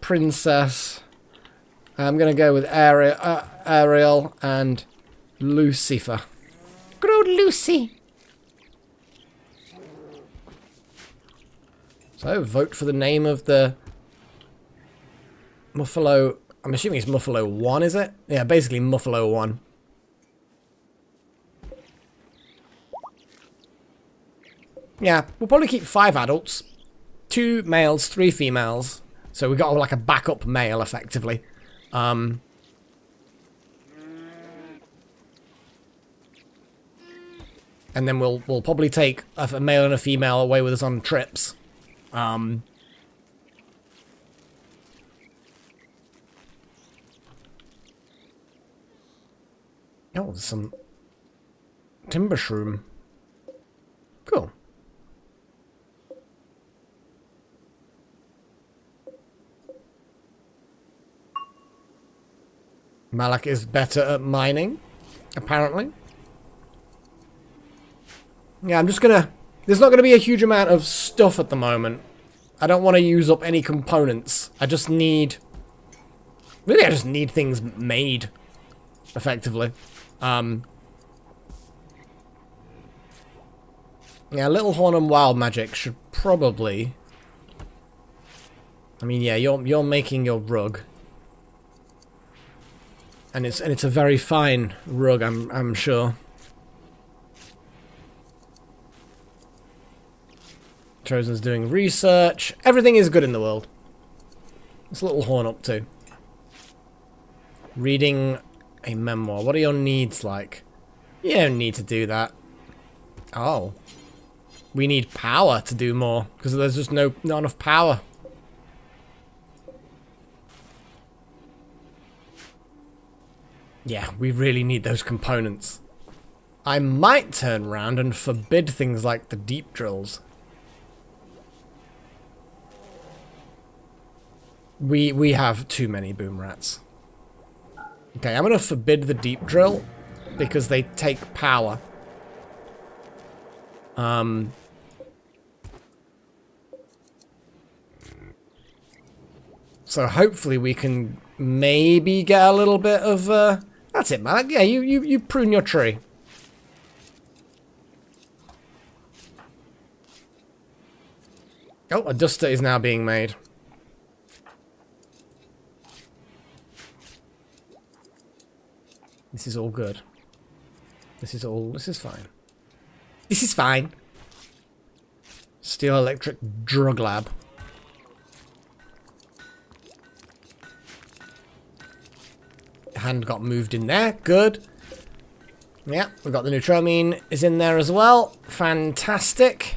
Speaker 1: Princess. I'm gonna go with Ariel and Lucifer. Good old Lucy. So, vote for the name of the Muffalo. I'm assuming it's Muffalo 1, is it? Yeah, basically Muffalo 1. Yeah, we'll probably keep 5 adults. 2 males, 3 females. So we got like a backup male, effectively. And then we'll probably take a male and a female away with us on trips. Oh, there's some timber shroom. Cool. Malak is better at mining, apparently. Yeah, I'm just gonna... There's not gonna be a huge amount of stuff at the moment. I don't want to use up any components. I just need... Really, I just need things made, effectively. Yeah, Little Horn and Wild Magic should probably... I mean, yeah, you're making your rug. And it's a very fine rug, I'm sure. Chosen's doing research. Everything is good in the world. What's Little Horn up to? Reading a memoir. What are your needs like? You don't need to do that. Oh. We need power to do more, because there's just not enough power. Yeah, we really need those components. I might turn around and forbid things like the deep drills. We have too many boom rats. Okay, I'm gonna forbid the deep drill because they take power. So hopefully we can maybe get a little bit of that's it, man. Yeah, you prune your tree. Oh, a duster is now being made. This is all good. This is fine. This is fine. Steel electric drug lab. Hand got moved in there. Good. Yeah, we've got the neutramine is in there as well. Fantastic.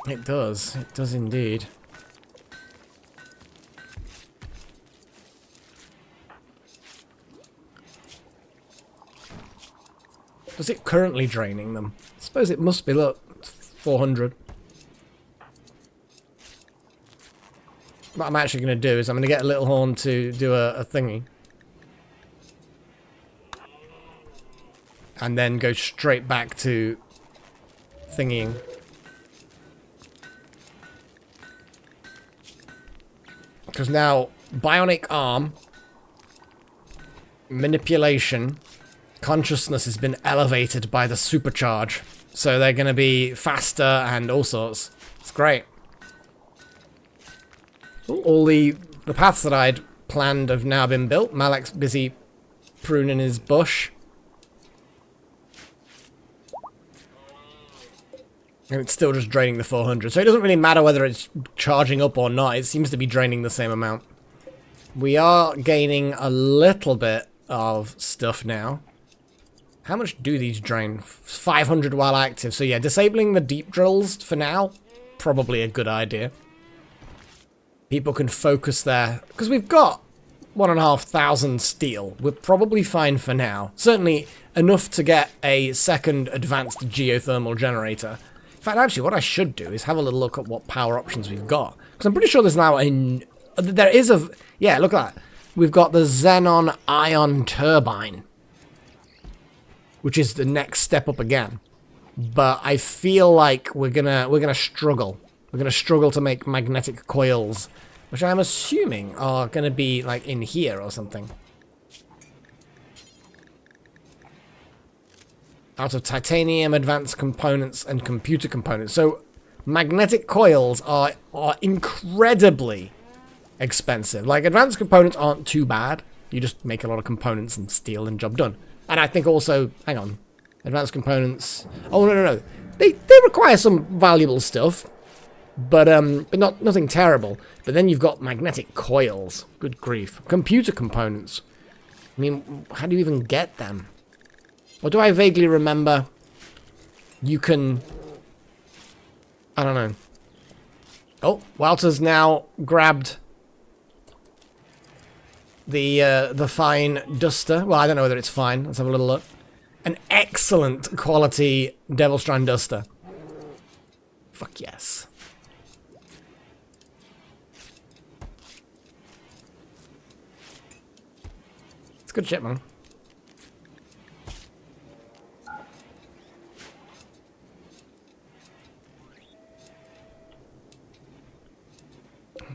Speaker 1: It does. It does indeed. Is it currently draining them? I suppose it must be. Look, 400. What I'm actually going to do is I'm going to get a little horn to do a thingy. And then go straight back to thingying. Because now, bionic arm, manipulation, consciousness has been elevated by the supercharge. So they're going to be faster and all sorts. It's great. All the paths that I'd planned have now been built. Malek's busy pruning his bush. And it's still just draining the 400. So it doesn't really matter whether it's charging up or not. It seems to be draining the same amount. We are gaining a little bit of stuff now. How much do these drain? 500 while active. So yeah, disabling the deep drills for now, probably a good idea. People can focus there. Because we've got 1,500 steel. We're probably fine for now. Certainly enough to get a second advanced geothermal generator. In fact, actually, what I should do is have a little look at what power options we've got. Because I'm pretty sure there's now a... There is a... Yeah, look at that. We've got the Xenon Ion Turbine. Which is the next step up again. But I feel like we're gonna struggle. We're gonna struggle to make magnetic coils, which I'm assuming are gonna be like in here or something. Out of titanium, advanced components, and computer components. So magnetic coils are incredibly expensive. Like advanced components aren't too bad. You just make a lot of components and steel and job done. And I think also, hang on, advanced components. Oh no. They require some valuable stuff. But nothing terrible. But then you've got magnetic coils. Good grief. Computer components. I mean, how do you even get them? Or do I vaguely remember you can... I don't know. Oh, Walter's now grabbed the fine duster. Well, I don't know whether it's fine. Let's have a little look. An excellent quality Devilstrand duster. Fuck yes. Good shit, man.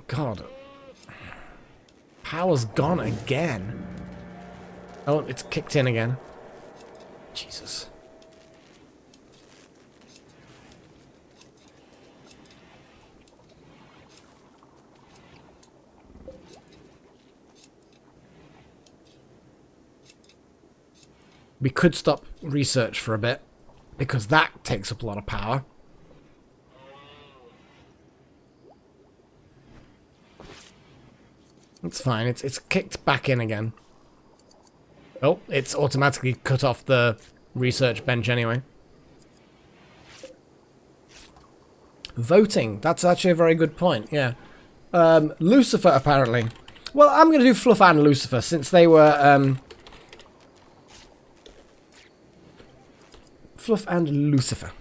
Speaker 1: God. Power's gone again. Oh, it's kicked in again. Jesus. We could stop research for a bit, because that takes up a lot of power. It's fine, it's kicked back in again. Oh, it's automatically cut off the research bench anyway. Voting, that's actually a very good point, yeah. Lucifer, apparently. Well, I'm going to do Fluff and Lucifer, since they were... Fluff and Lucifer.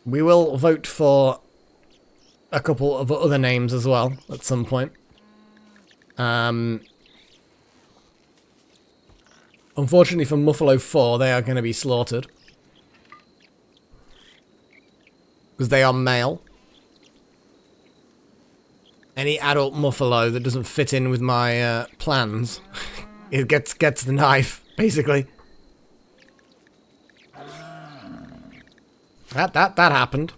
Speaker 1: We will vote for a couple of other names as well at some point. Unfortunately for Muffalo 4, they are going to be slaughtered. Because they are male. Any adult Muffalo that doesn't fit in with my plans, it gets the knife, basically. That happened.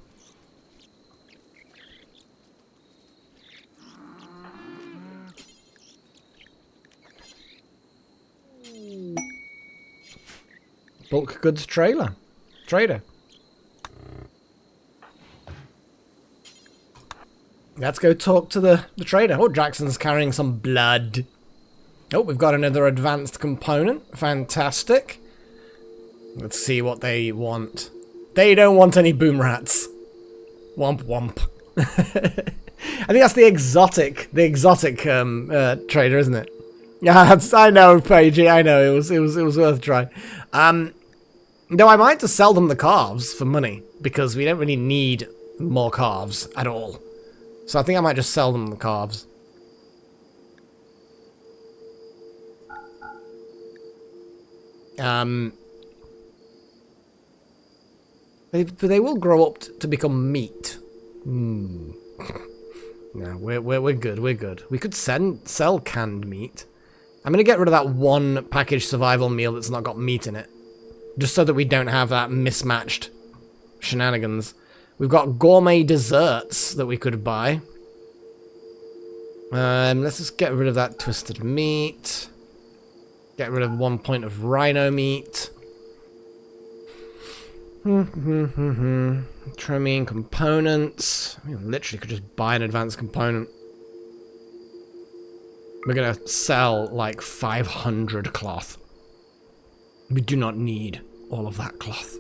Speaker 1: Bulk goods trader. Let's go talk to the trader. Oh, Jackson's carrying some blood. Oh, we've got another advanced component. Fantastic. Let's see what they want. They don't want any boom rats. Womp womp. I think that's the exotic trader, isn't it? Yeah, I know, Paigey. I know it was worth a try. Though I might just sell them the calves for money because we don't really need more calves at all. So I think I might just sell them the calves. They will grow up to become meat. No, we're good. We're good. We could sell canned meat. I'm gonna get rid of that one packaged survival meal that's not got meat in it, just so that we don't have that mismatched shenanigans. We've got gourmet desserts that we could buy. Let's just get rid of that twisted meat. Get rid of 1 point of rhino meat. Trimming components. We literally could just buy an advanced component. We're gonna sell like 500 cloth. We do not need all of that cloth.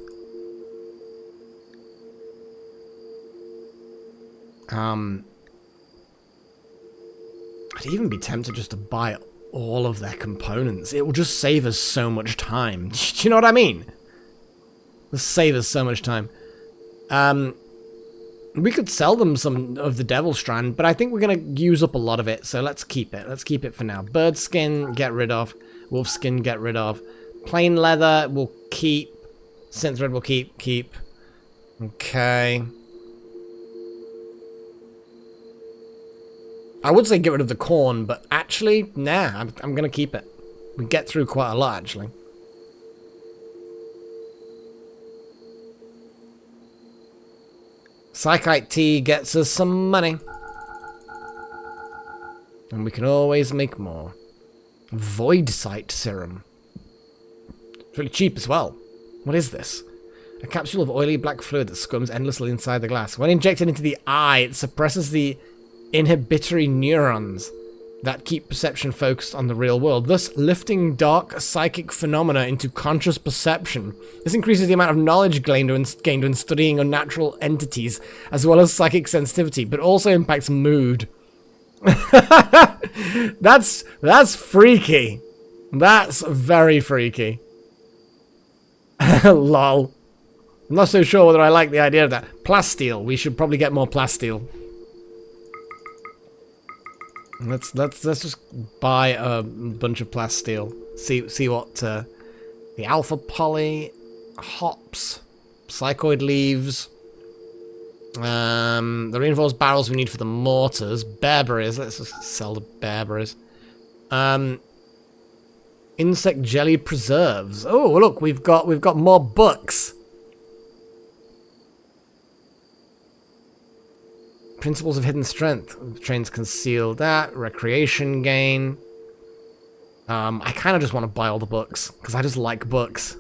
Speaker 1: I'd even be tempted just to buy all of their components. It will just save us so much time. Do you know what I mean? It'll save us so much time. We could sell them some of the Devil Strand, but I think we're going to use up a lot of it, so let's keep it. Let's keep it for now. Bird skin, get rid of. Wolf skin, get rid of. Plain leather, we'll keep. Synth thread, we'll keep. Okay. I would say get rid of the corn, but actually, nah, I'm going to keep it. We get through quite a lot, actually. Psychite tea gets us some money. And we can always make more. Void sight serum. It's really cheap as well. What is this? A capsule of oily black fluid that scrums endlessly inside the glass. When injected into the eye, it suppresses the inhibitory neurons that keep perception focused on the real world, thus lifting dark psychic phenomena into conscious perception. This increases the amount of knowledge gained when studying unnatural entities, as well as psychic sensitivity, but also impacts mood. That's freaky. That's very freaky. Lol. I'm not so sure whether I like the idea of that. Plasteel. We should probably get more plasteel. Let's just buy a bunch of plasteel. See what the alpha poly, hops, psychoid leaves, the reinforced barrels we need for the mortars, bearberries. Let's just sell the bearberries. Insect jelly preserves. Oh, look, we've got more books. Principles of hidden strength. Trains conceal that. Recreation gain. I kind of just want to buy all the books, because I just like books.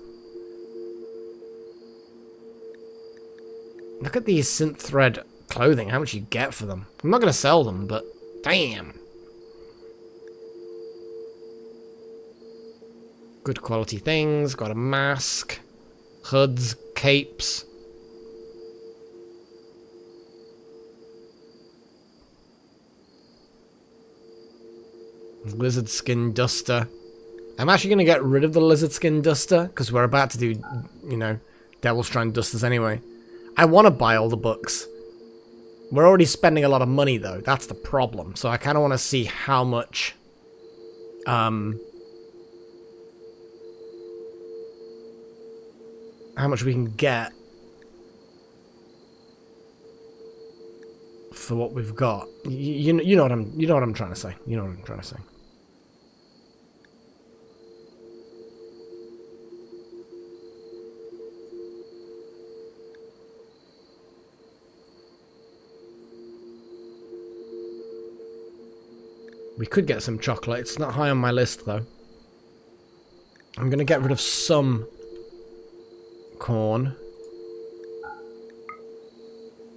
Speaker 1: Look at these synth thread clothing, how much you get for them. I'm not going to sell them, but damn. Good quality things, got a mask, hoods, capes. Lizard skin duster. I'm actually going to get rid of the lizard skin duster, because we're about to do, you know, devil strand dusters anyway. I want to buy all the books. We're already spending a lot of money, though. That's the problem. So I kind of want to see how much... how much we can get for what we've got. You know what I'm trying to say. You know what I'm trying to say. We could get some chocolate. It's not high on my list, though. I'm going to get rid of some corn.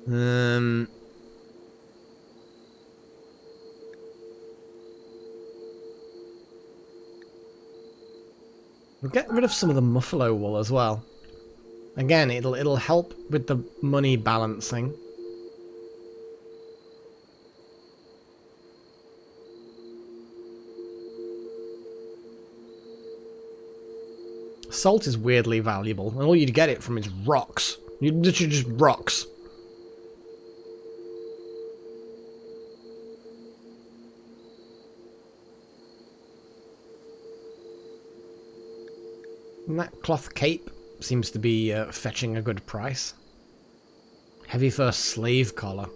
Speaker 1: We'll get rid of some of the muffalo wool as well. Again, it'll help with the money balancing. Salt is weirdly valuable, and all you'd get it from is rocks. You literally just rocks. And that cloth cape seems to be fetching a good price. Heavy fur slave collar.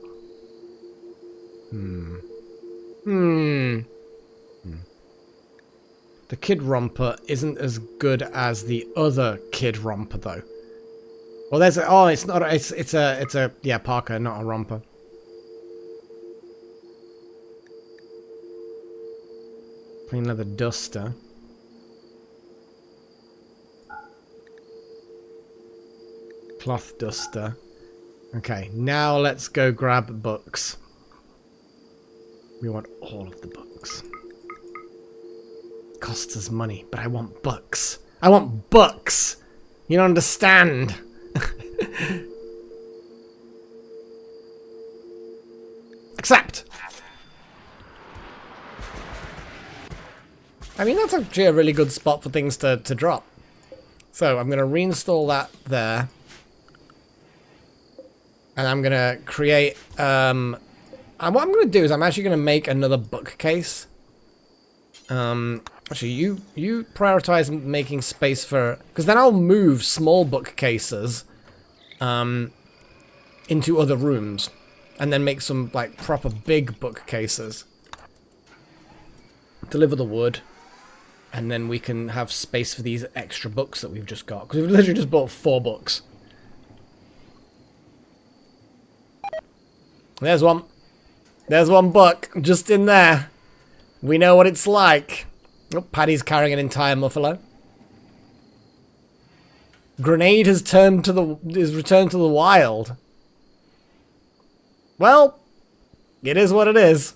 Speaker 1: The kid romper isn't as good as the other kid romper, though. Well, there's a... Oh, it's not... It's a... Yeah, Parker, not a romper. Plain leather duster. Cloth duster. Okay, now let's go grab books. We want all of the books. Costs us money, but I want books. I want books! You don't understand. Accept! I mean, that's actually a really good spot for things to drop. So, I'm going to reinstall that there. And I'm going to create... and what I'm going to do is I'm actually going to make another bookcase. Actually, you prioritize making space for... Because then I'll move small bookcases into other rooms. And then make some, like, proper big bookcases. Deliver the wood. And then we can have space for these extra books that we've just got. Because we've literally just bought 4 books. There's one. There's one book just in there. We know what it's like. Oh, Paddy's carrying an entire muffalo. Grenade has returned to the wild. Well, it is what it is.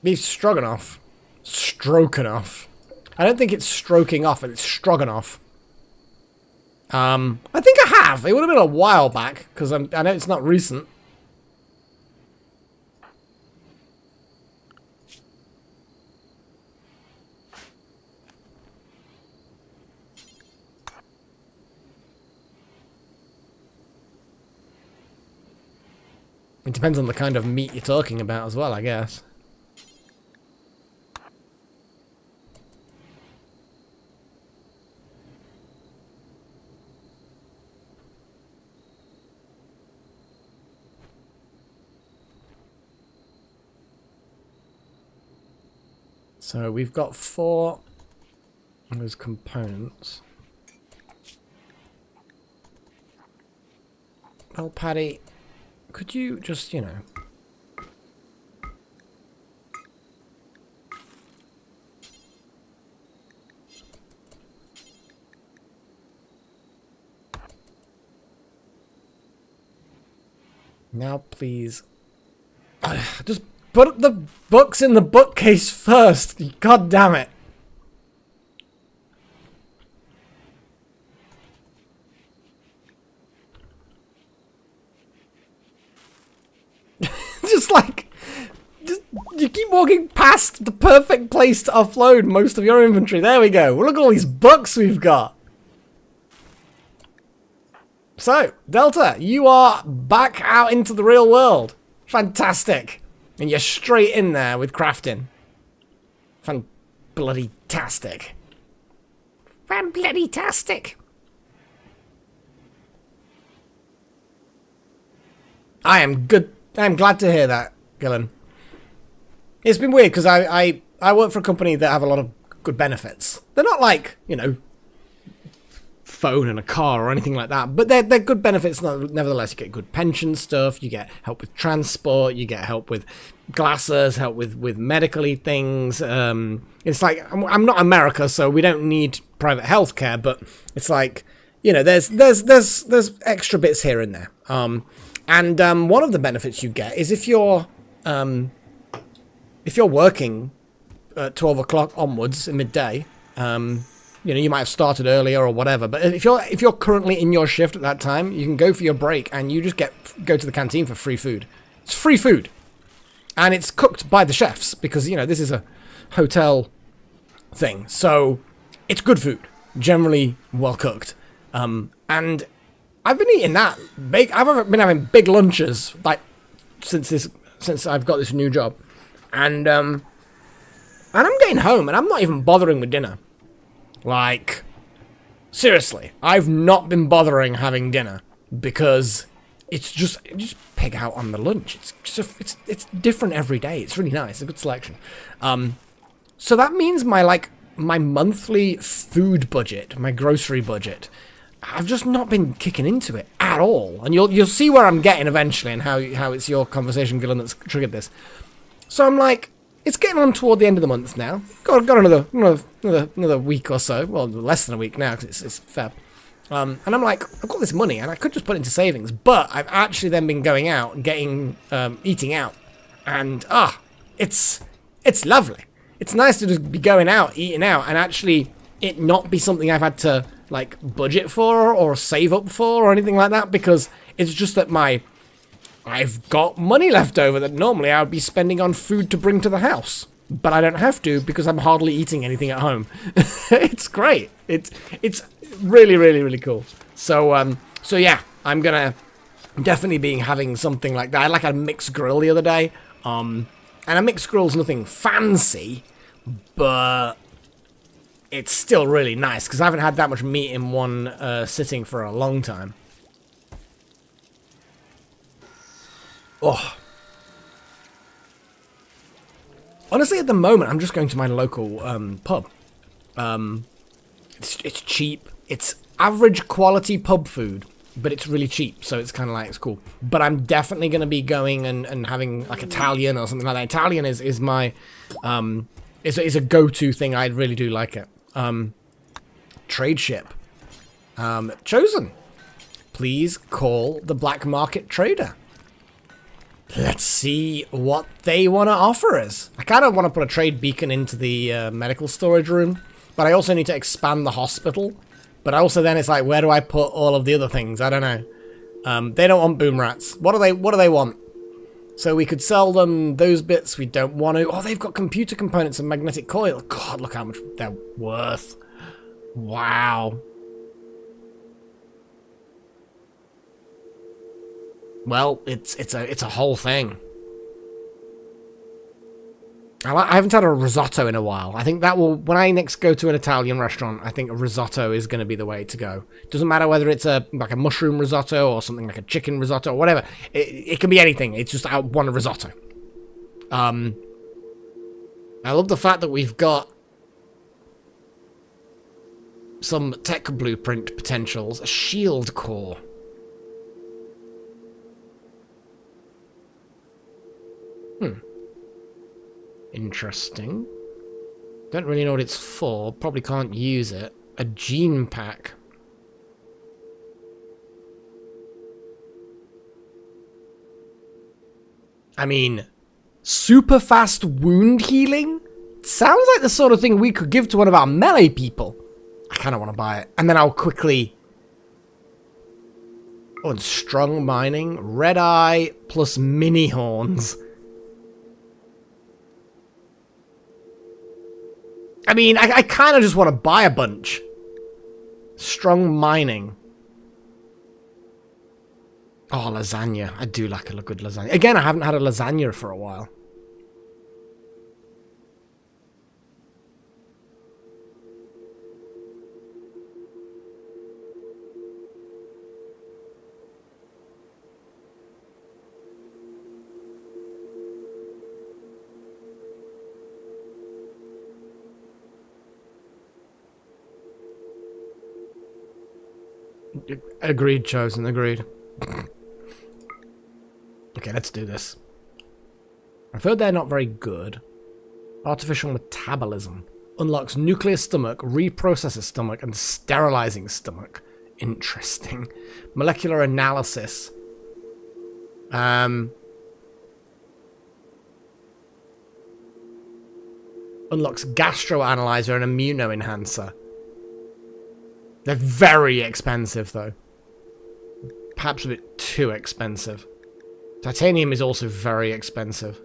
Speaker 1: Beef stroganoff. Stroganoff. I don't think it's stroking off, it's stroganoff. I think I have. It would have been a while back, because I know it's not recent. It depends on the kind of meat you're talking about as well, I guess. So we've got 4 of those components. Well, Paddy, could you just, you know... Now, please. Just put the books in the bookcase first. God damn it. Just like... you keep walking past the perfect place to offload most of your inventory. There we go. Look at all these books we've got. So, Delta, you are back out into the real world. Fantastic. And you're straight in there with crafting. Fan-bloody-tastic. Fan-bloody-tastic. I am good. I'm glad to hear that, Gillen. It's been weird, because I work for a company that have a lot of good benefits. They're not like, you know, phone and a car or anything like that, but they're good benefits nevertheless. You get good pension stuff, you get help with transport, you get help with glasses, help with medically things. It's like, I'm not America, so we don't need private healthcare, but it's like, you know, there's extra bits here and there. And one of the benefits you get is if you're working at 12 o'clock onwards in midday, you know, you might have started earlier or whatever, but if you're currently in your shift at that time, you can go for your break and you just go to the canteen for free food. It's free food. And it's cooked by the chefs because, you know, this is a hotel thing. So it's good food, generally well cooked. And I've been eating that big. I've been having big lunches like since I've got this new job. And I'm getting home and I'm not even bothering with dinner. Like, seriously, I've not been bothering having dinner because it's just pig out on the lunch. It's different every day. It's really nice. It's a good selection. So that means my monthly food budget, my grocery budget, I've just not been kicking into it at all. And you'll see where I'm getting eventually and how it's your conversation, Gillen, that's triggered this. So I'm like, it's getting on toward the end of the month now. Got another week or so. Well, less than a week now because it's Feb. And I'm like, I've got this money and I could just put it into savings, but I've actually then been going out and eating out, and it's lovely. It's nice to just be going out, eating out, and actually it not be something I've had to like budget for or save up for or anything like that, because it's just that I've got money left over that normally I would be spending on food to bring to the house. But I don't have to because I'm hardly eating anything at home. It's great. It's really, really, really cool. So yeah, I'm gonna definitely be having something like that. I had a mixed grill the other day. And a mixed grill's nothing fancy, but it's still really nice because I haven't had that much meat in one sitting for a long time. Oh. Honestly, at the moment, I'm just going to my local pub. It's cheap. It's average quality pub food, but it's really cheap, so it's kind of like, it's cool. But I'm definitely going to be going and having like Italian or something like that. Italian is my, is a go-to thing. I really do like it. Trade ship. Chosen. Please call the black market trader. Let's see what they want to offer us. I kind of want to put a trade beacon into the medical storage room, but I also need to expand the hospital. But also then it's like, where do I put all of the other things? I don't know. They don't want boom rats. What do they want? So we could sell them those bits we don't want to. Oh, they've got computer components and magnetic coil. God, look how much they're worth. Wow. Well, it's a whole thing. I haven't had a risotto in a while. I think that will, when I next go to an Italian restaurant, I think a risotto is going to be the way to go. Doesn't matter whether it's like a mushroom risotto or something like a chicken risotto or whatever. It can be anything. It's just I want a risotto. And I love the fact that we've got some tech blueprint potentials. A shield core. Interesting. Don't really know what it's for. Probably can't use it. A gene pack. I mean, super fast wound healing? Sounds like the sort of thing we could give to one of our melee people. I kind of want to buy it. And then I'll quickly... Oh, and strong mining. Red eye plus mini horns. I mean, I kind of just want to buy a bunch. Strong mining. Oh, lasagna. I do like a good lasagna. Again, I haven't had a lasagna for a while. Agreed, Chosen. Agreed. Okay, let's do this. I've heard they're not very good. Artificial metabolism. Unlocks nuclear stomach, reprocessor stomach, and sterilizing stomach. Interesting. Molecular analysis. Unlocks gastroanalyzer and immunoenhancer. They're very expensive, though. Perhaps a bit too expensive. Titanium is also very expensive.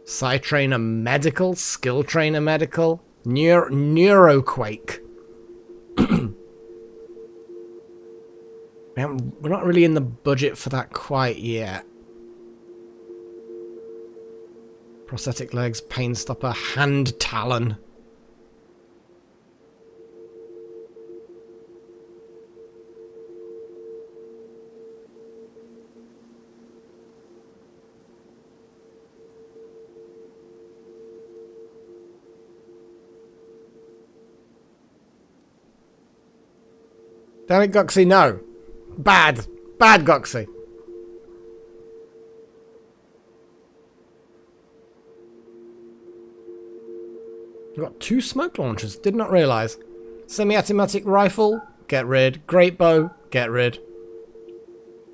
Speaker 1: Psi Trainer Medical, Skill Trainer Medical, Neuroquake. We're not really in the budget for that quite yet. Prosthetic legs, pain stopper, hand talon. Damn it, Goxie, no. Bad. Bad, Goxie. We've got 2 smoke launchers. Did not realise. Semi-automatic rifle. Get rid. Great bow. Get rid.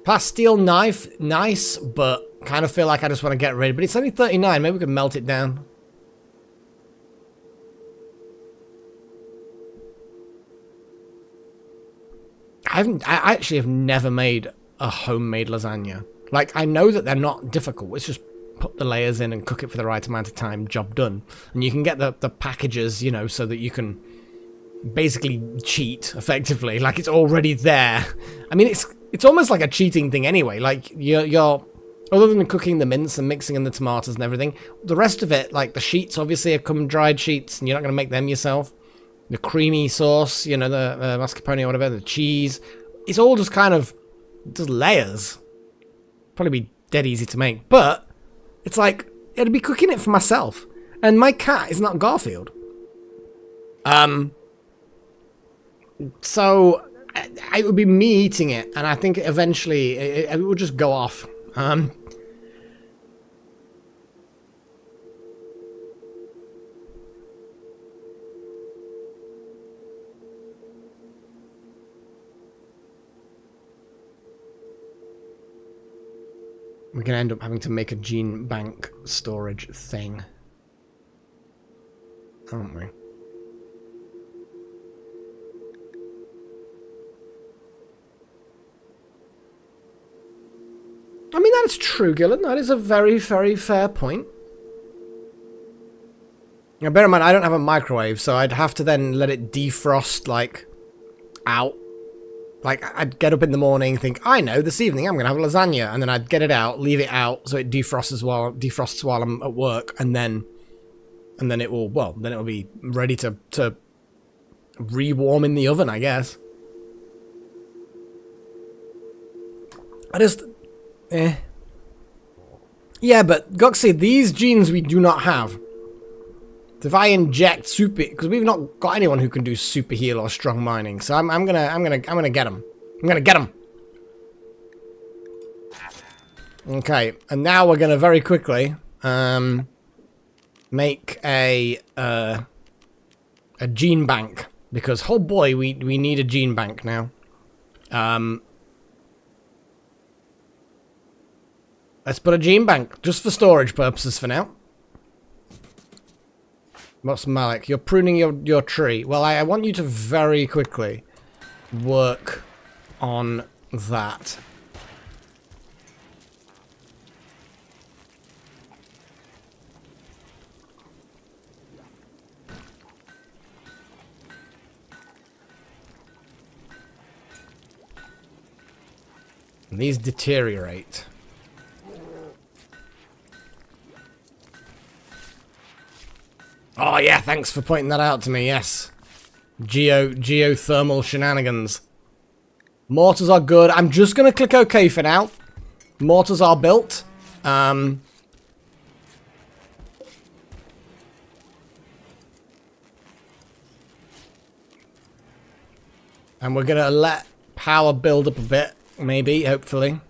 Speaker 1: Plasteel knife. Nice, but kind of feel like I just want to get rid. But it's only 39. Maybe we can melt it down. I actually have never made a homemade lasagna. Like, I know that they're not difficult. It's just put the layers in and cook it for the right amount of time. Job done. And you can get the packages, you know, so that you can basically cheat, effectively. Like, it's already there. I mean, it's almost like a cheating thing anyway. Like, you're other than cooking the mince and mixing in the tomatoes and everything, the rest of it, like the sheets, obviously, have come dried sheets, and you're not going to make them yourself. The creamy sauce, you know, the mascarpone or whatever, the cheese. It's all just kind of just layers. Probably be dead easy to make. But it's like, I'd be cooking it for myself. And my cat is not Garfield. So it would be me eating it. And I think eventually it would just go off. We're going to end up having to make a gene bank storage thing. Aren't we? I mean, that is true, Gillen. That is a very, very fair point. Now, bear in mind, I don't have a microwave, so I'd have to then let it defrost, like, out. Like, I'd get up in the morning, think, I know, this evening I'm going to have a lasagna. And then I'd get it out, leave it out, so it defrosts while I'm at work. And then it will, well, then it will be ready to re-warm in the oven, I guess. I just... Yeah, but Goxie, these genes we do not have. So if I inject super... Because we've not got anyone who can do super heal or strong mining. So I'm gonna get them. I'm gonna get them. Okay, and now we're gonna very quickly make a gene bank, because oh boy, we need a gene bank now. Let's put a gene bank just for storage purposes for now. What's Malik? You're pruning your tree. Well, I want you to very quickly work on that. And these deteriorate. Oh yeah, thanks for pointing that out to me, yes. Geothermal shenanigans. Mortars are good. I'm just gonna click OK for now. Mortars are built. And we're gonna let power build up a bit. Maybe, hopefully.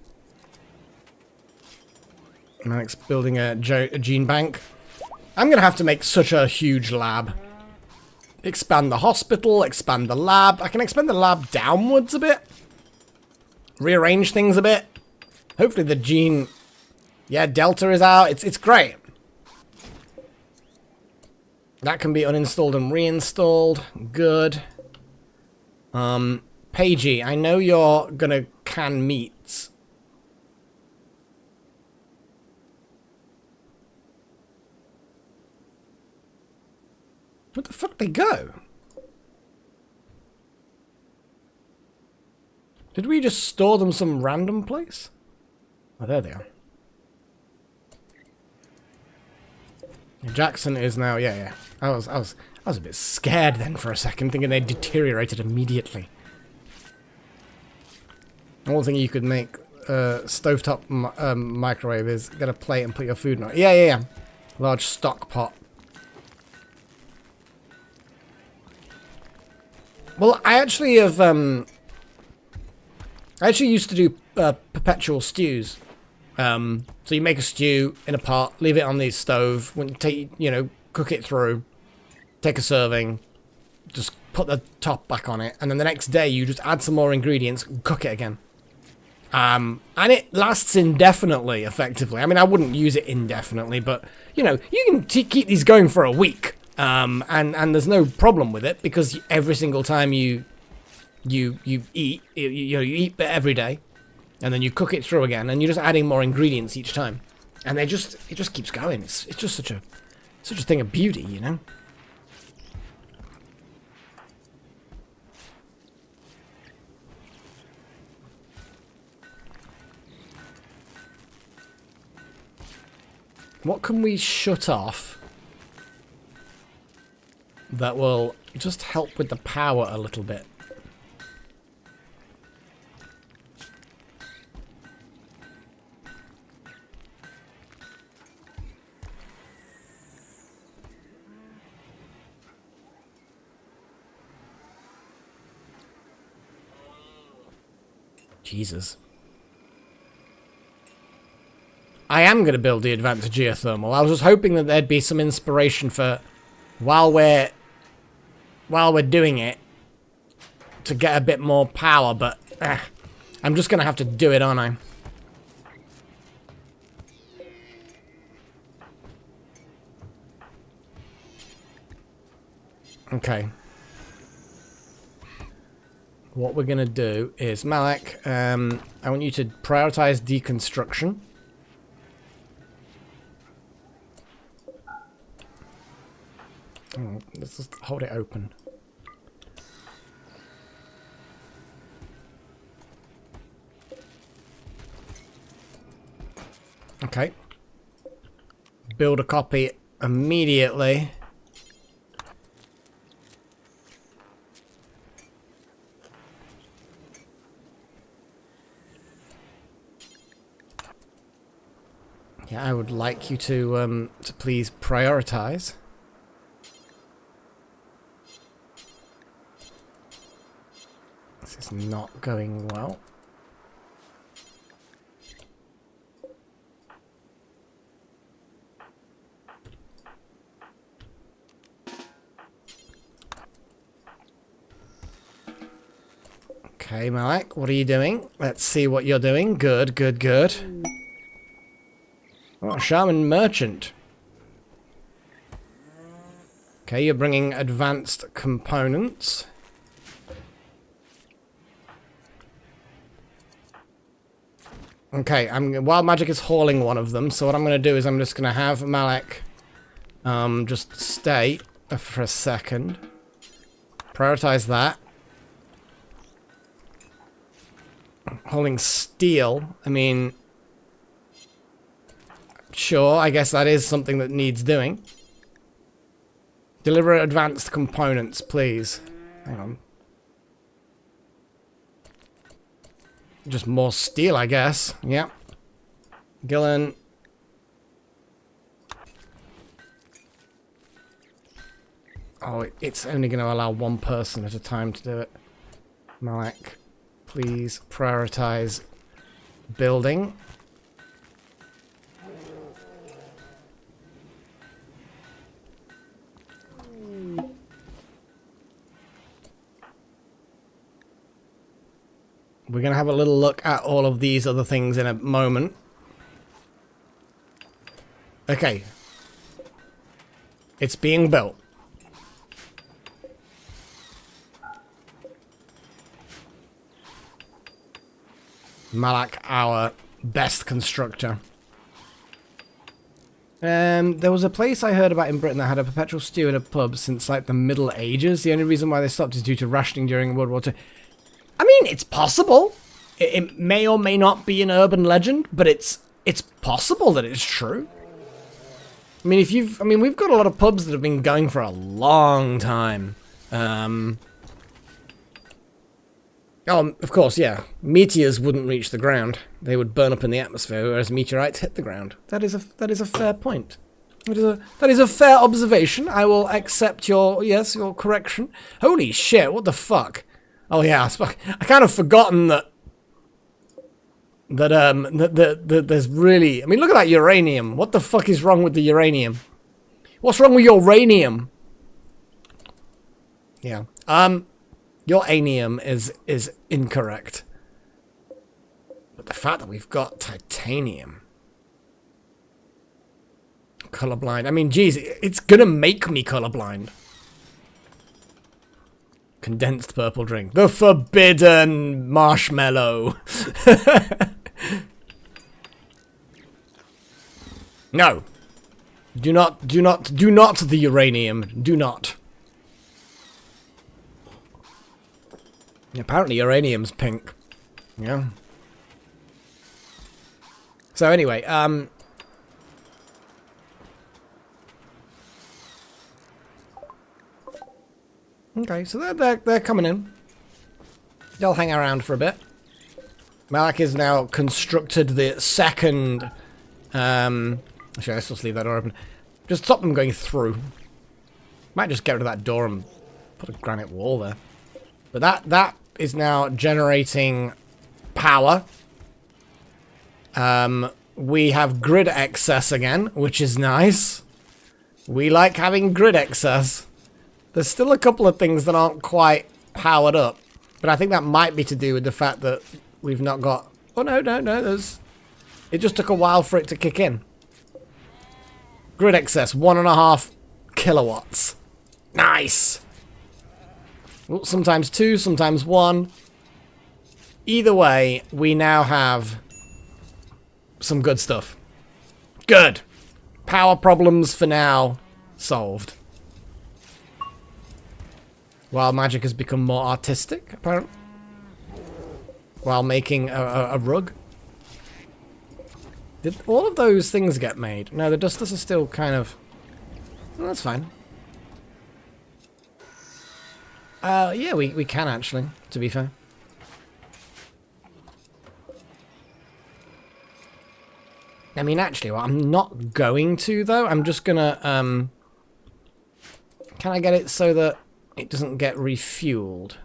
Speaker 1: Malik's building a gene bank. I'm going to have to make such a huge lab. Expand the hospital, expand the lab. I can expand the lab downwards a bit. Rearrange things a bit. Hopefully the gene... Yeah, Delta is out. It's great. That can be uninstalled and reinstalled. Good. Pagey, I know you're gonna can meats. Where the fuck did they go? Did we just store them some random place? Oh, there they are. Jackson is now, yeah. I was a bit scared then for a second, thinking they deteriorated immediately. One thing you could make stovetop microwave is get a plate and put your food in it. Yeah. Large stock pot. Well, I actually have. I actually used to do perpetual stews. So you make a stew in a pot, leave it on the stove. When you take, cook it through, take a serving, just put the top back on it, and then the next day you just add some more ingredients, cook it again. And it lasts indefinitely, effectively. I mean, I wouldn't use it indefinitely, but, you can keep these going for a week. And there's no problem with it, because every single time you eat, you eat every day, and then you cook it through again, and you're just adding more ingredients each time. And it just keeps going. It's just such a thing of beauty, What can we shut off that will just help with the power a little bit? Jesus. I am going to build the advanced geothermal. I was just hoping that there'd be some inspiration for while we're doing it to get a bit more power, but I'm just going to have to do it, aren't I? Okay. What we're going to do is, Malik, I want you to prioritize deconstruction. Oh, let's just hold it open. Okay. Build a copy immediately. Yeah, I would like you to please prioritize. This is not going well. Okay, Malak, what are you doing? Let's see what you're doing. Good, good, good. Oh, Shaman Merchant. Okay, you're bringing advanced components. Okay, Wild Magic is hauling one of them, so what I'm going to do is I'm just going to have Malak just stay for a second. Prioritize that. Hauling steel, I mean... Sure, I guess that is something that needs doing. Deliver advanced components, please. Hang on. Just more steel, I guess. Yep. Gillen. Oh, it's only going to allow one person at a time to do it. Malak, please prioritize building. We're going to have a little look at all of these other things in a moment. Okay. It's being built. Malak, our best constructor. There was a place I heard about in Britain that had a perpetual stew in a pub since like the Middle Ages. The only reason why they stopped is due to rationing during World War II. I mean, it's possible. It may or may not be an urban legend, but it's possible that it's true. I mean, we've got a lot of pubs that have been going for a long time. Oh, of course, yeah. Meteors wouldn't reach the ground; they would burn up in the atmosphere, whereas meteorites hit the ground. That is a fair point. That is a fair observation. I will accept your correction. Holy shit! What the fuck? Oh yeah, I kind of forgotten that there's really... I mean, look at that uranium. What the fuck is wrong with the uranium? What's wrong with uranium? Yeah. Your anium is incorrect. But the fact that we've got titanium. Colorblind. I mean, geez, it's gonna make me colorblind. Condensed purple drink. The forbidden marshmallow. No. Do not the uranium. Do not. Apparently uranium's pink. Yeah. So anyway, okay, so they're coming in. They'll hang around for a bit. Malak is now constructed the second... actually, let's just leave that door open. Just stop them going through. Might just get rid of that door and put a granite wall there. But that is now generating power. We have grid excess again, which is nice. We like having grid excess. There's still a couple of things that aren't quite powered up. But I think that might be to do with the fact that we've not got... Oh, no, there's... It just took a while for it to kick in. Grid excess, 1.5 kilowatts. Nice! Well, sometimes 2, sometimes 1. Either way, we now have some good stuff. Good! Power problems for now solved. Wild Magic has become more artistic, apparently. While making a rug. Did all of those things get made? No, the dusters are still kind of... Well, that's fine. Yeah, we can actually, to be fair. I mean, actually, well, I'm not going to, though. I'm just gonna, can I get it so that it doesn't get refueled?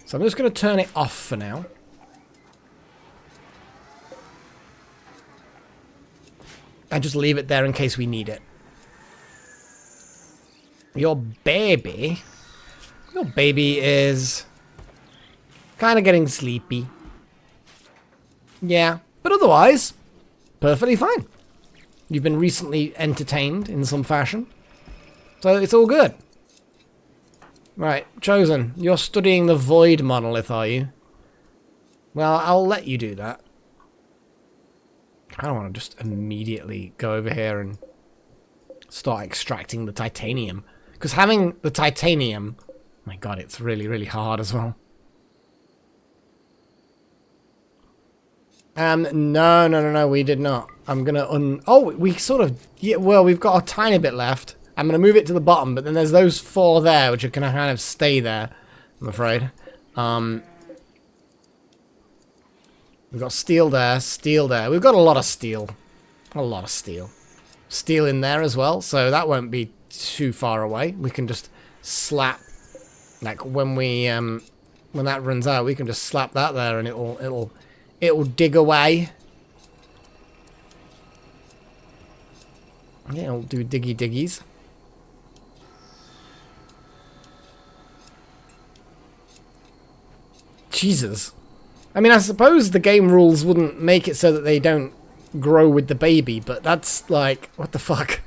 Speaker 1: So I'm just gonna turn it off for now. And just leave it there in case we need it. Your baby is kind of getting sleepy. Yeah, but otherwise, perfectly fine. You've been recently entertained in some fashion, so it's all good. Right, Chosen, you're studying the Void monolith, are you? Well, I'll let you do that. I don't want to just immediately go over here and start extracting the titanium. Because having the titanium... Oh my god, it's really, really hard as well. No, we did not. I'm gonna Oh, we sort of... Yeah, well, we've got a tiny bit left. I'm gonna move it to the bottom, but then there's those 4 there, which are gonna kind of stay there, I'm afraid. We've got steel there, steel there. We've got a lot of steel. A lot of steel. Steel in there as well, so that won't be too far away. We can just slap, like when we when that runs out, we can just slap that there and it'll dig away. Yeah, it'll do diggy diggies. Jesus. I mean, I suppose the game rules wouldn't make it so that they don't grow with the baby, but that's like, what the fuck?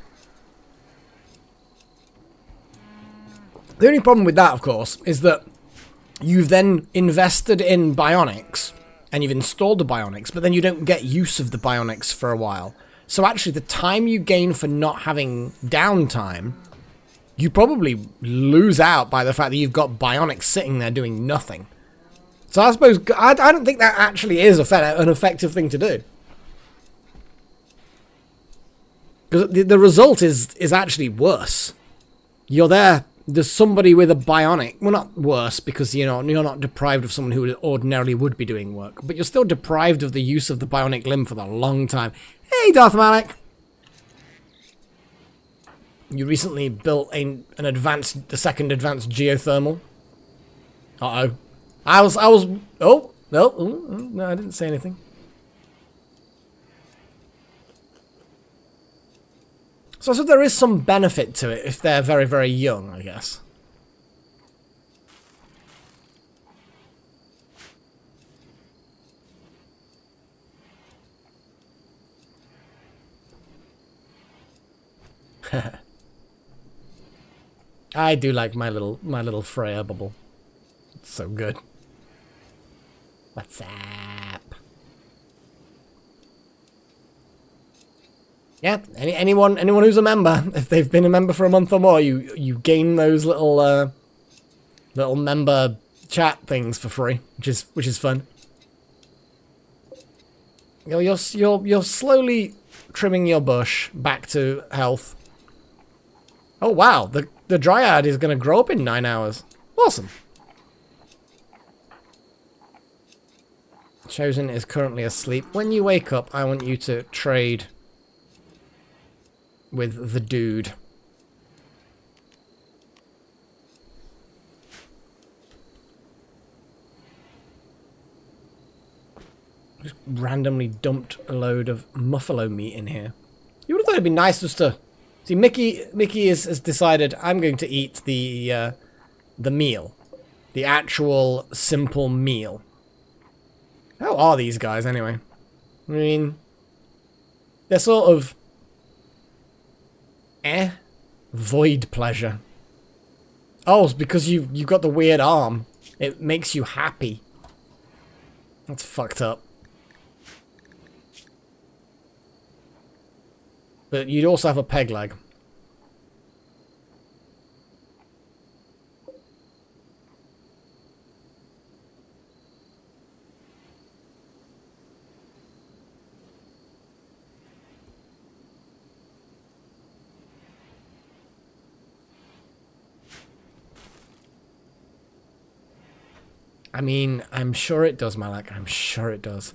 Speaker 1: The only problem with that, of course, is that you've then invested in bionics, and you've installed the bionics, but then you don't get use of the bionics for a while. So actually, the time you gain for not having downtime, you probably lose out by the fact that you've got bionics sitting there doing nothing. So I suppose, I don't think that actually is an effective thing to do. Because the result is actually worse. You're there, there's somebody with a bionic. Well, not worse, because you're not deprived of someone who ordinarily would be doing work. But you're still deprived of the use of the bionic limb for a long time. Hey, Darth Malik! You recently built the second advanced geothermal. Uh-oh. Oh, no, I didn't say anything. So there is some benefit to it if they're very, very young, I guess. I do like my little Freya bubble. It's so good. What's up? Yeah, anyone who's a member, if they've been a member for a month or more, you gain those little member chat things for free, which is fun. You're slowly trimming your bush back to health. Oh wow, the dryad is gonna grow up in 9 hours. Awesome. Chosen is currently asleep. When you wake up, I want you to trade with the dude. Just randomly dumped a load of buffalo meat in here. You would have thought it'd be nice just to... See, Mickey has decided I'm going to eat the meal. The actual simple meal. How are these guys, anyway? I mean... They're sort of... Void pleasure. Oh, it's because you've got the weird arm. It makes you happy. That's fucked up. But you'd also have a peg leg. I mean, I'm sure it does, Malak. I'm sure it does.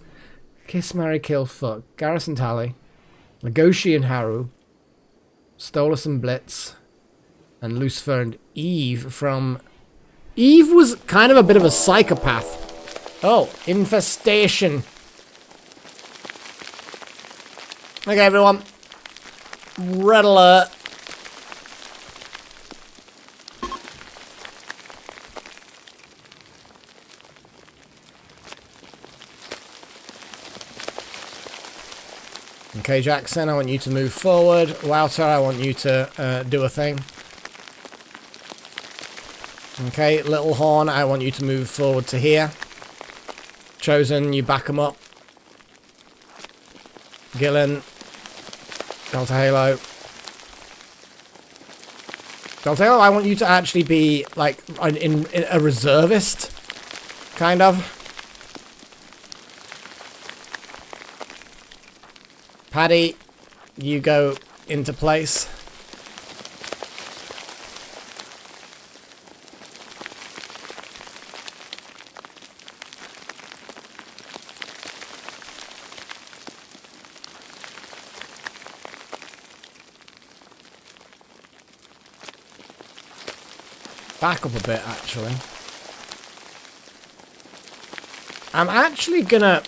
Speaker 1: Kiss, marry, kill, fuck. Garrus and Tally. Legoshi and Haru. Stolas and Blitz. And Lucifer and Eve from... Eve was kind of a bit of a psychopath. Oh, infestation. Okay, everyone. Red alert. Okay, Jackson, I want you to move forward. Wouter, I want you to do a thing. Okay, Little Horn, I want you to move forward to here. Chosen, you back them up. Gillen. Delta Halo. Delta Halo, I want you to actually be, like, in a reservist. Kind of. Paddy, you go into place. Back up a bit, actually. I'm actually gonna...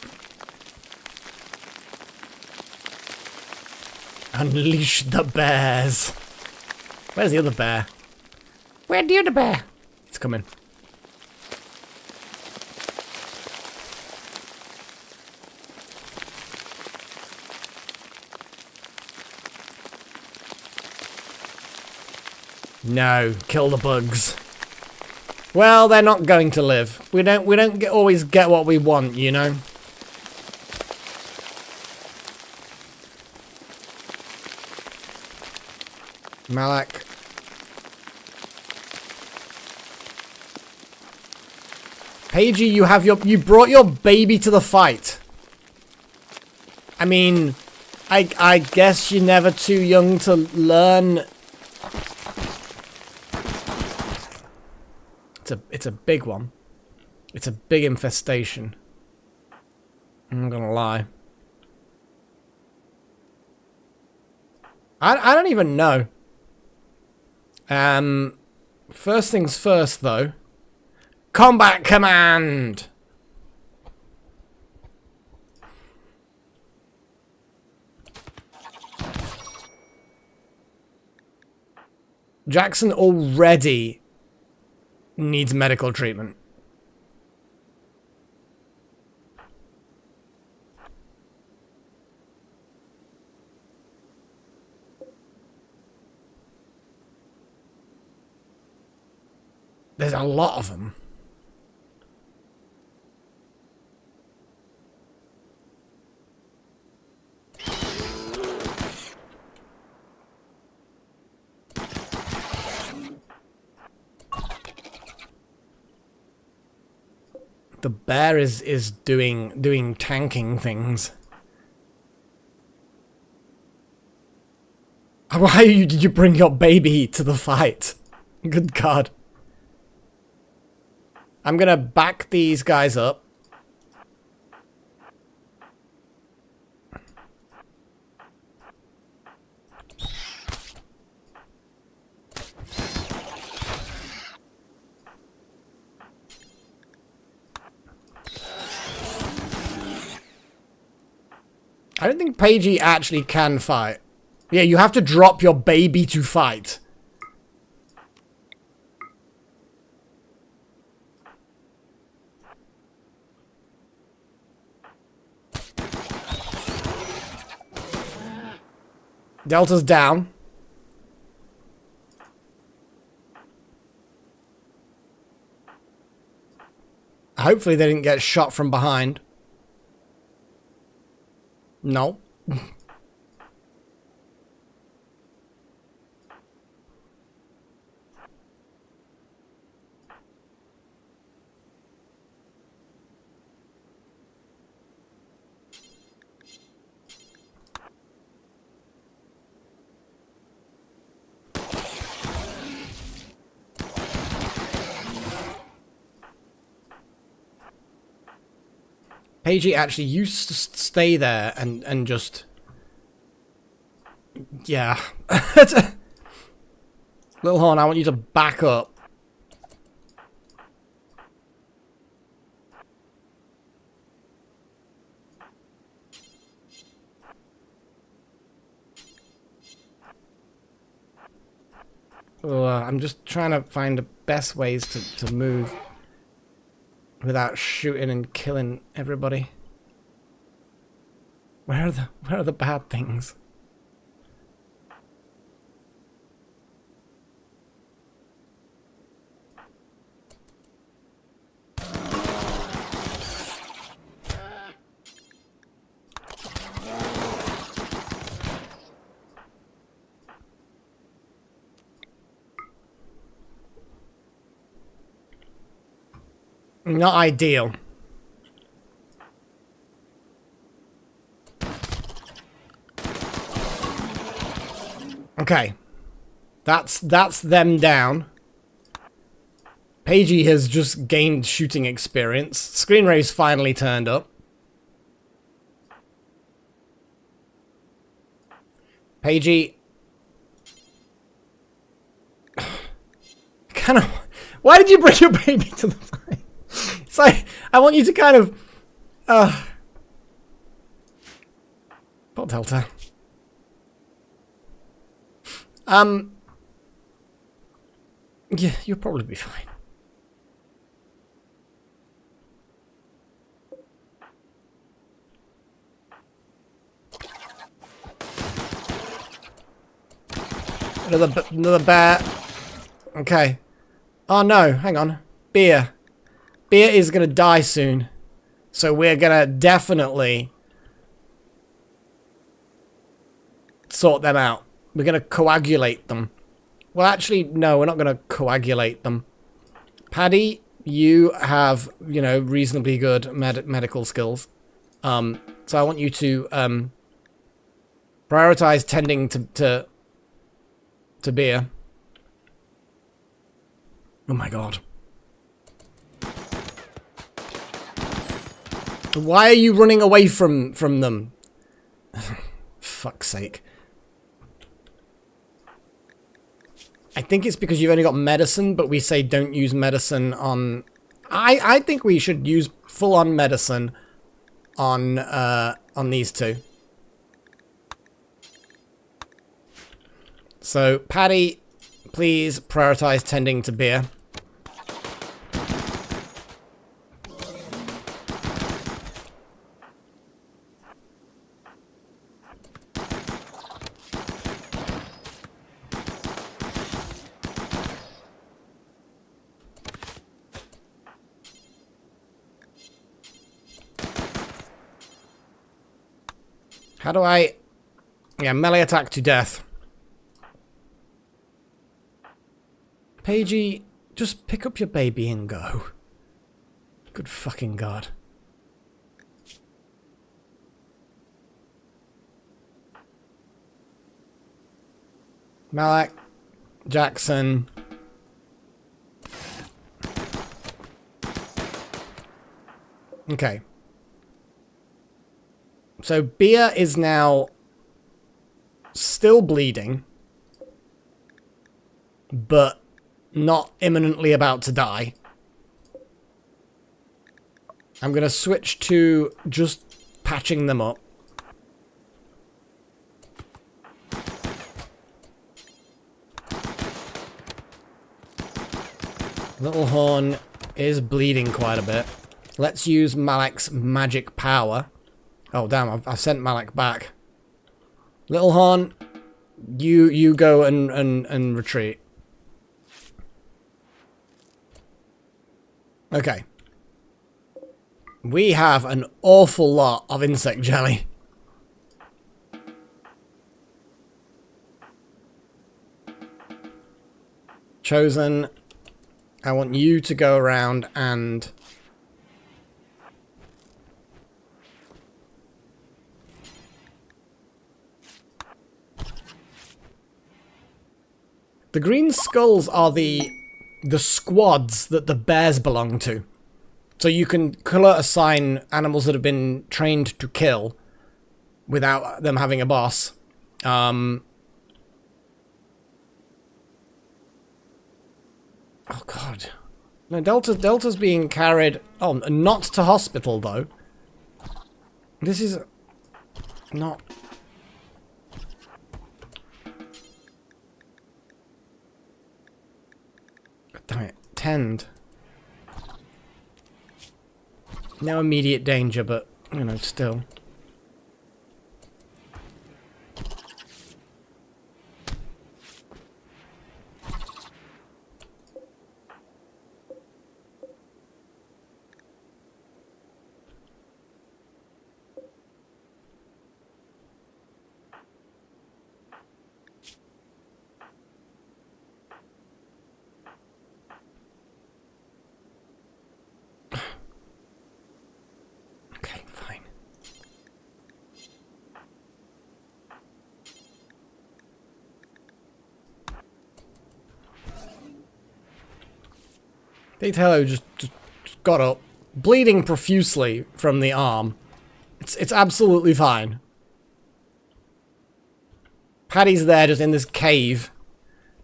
Speaker 1: unleash the bears. Where's the other bear? Where's the other bear? It's coming. No, kill the bugs. Well, they're not going to live. We don't always get what we want, you know. Malak. Paigey, you brought your baby to the fight. I mean, I guess you're never too young to learn. It's a big one. It's a big infestation. I'm not gonna lie. I don't even know. First things first, though. Combat command! Jackson already needs medical treatment. There's a lot of them. The bear is doing tanking things. Why did you bring your baby to the fight? Good God. I'm gonna back these guys up. I don't think Paigey actually can fight. Yeah, you have to drop your baby to fight. Delta's down. Hopefully they didn't get shot from behind. No. Pagey, actually, you stay there and just... Yeah. Little Horn, I want you to back up. I'm just trying to find the best ways to move without shooting and killing everybody. Where are the bad things? Not ideal. Okay. That's them down. Pagey has just gained shooting experience. Screen Ray's finally turned up. Pagey. Kind of. Why did you bring your baby to the fight? It's like, I want you to kind of... Poor Delta. Yeah, you'll probably be fine. Another bear. Okay. Oh no, hang on. Beer. Beer is gonna die soon. So we're gonna definitely sort them out. We're gonna coagulate them. Well, actually, no, we're not gonna coagulate them. Paddy, you have, you know, reasonably good medical skills. So I want you to prioritize tending to Beer. Oh my god. Why are you running away from them? Fuck's sake. I think it's because you've only got medicine, but we say don't use medicine on... I think we should use full-on medicine on these two. So, Paddy, please prioritize tending to Beer. How do I... Yeah, melee attack to death. Pagey, just pick up your baby and go. Good fucking god. Malak, Jackson. Okay. So Beer is now still bleeding, but not imminently about to die. I'm going to switch to just patching them up. Little Horn is bleeding quite a bit. Let's use Malak's magic power. Oh damn, I've sent Malak back. Little Horn, you go and retreat. Okay. We have an awful lot of insect jelly. Chosen, I want you to go around and... The green skulls are the squads that the bears belong to. So you can color assign animals that have been trained to kill without them having a boss. Oh god. No, Delta's being carried... Oh, not to hospital, though. This is... not... Damn it. Tend. No immediate danger, but, you know, still. Okay, fine. Detailo just got up, bleeding profusely from the arm. It's absolutely fine. Paddy's there just in this cave,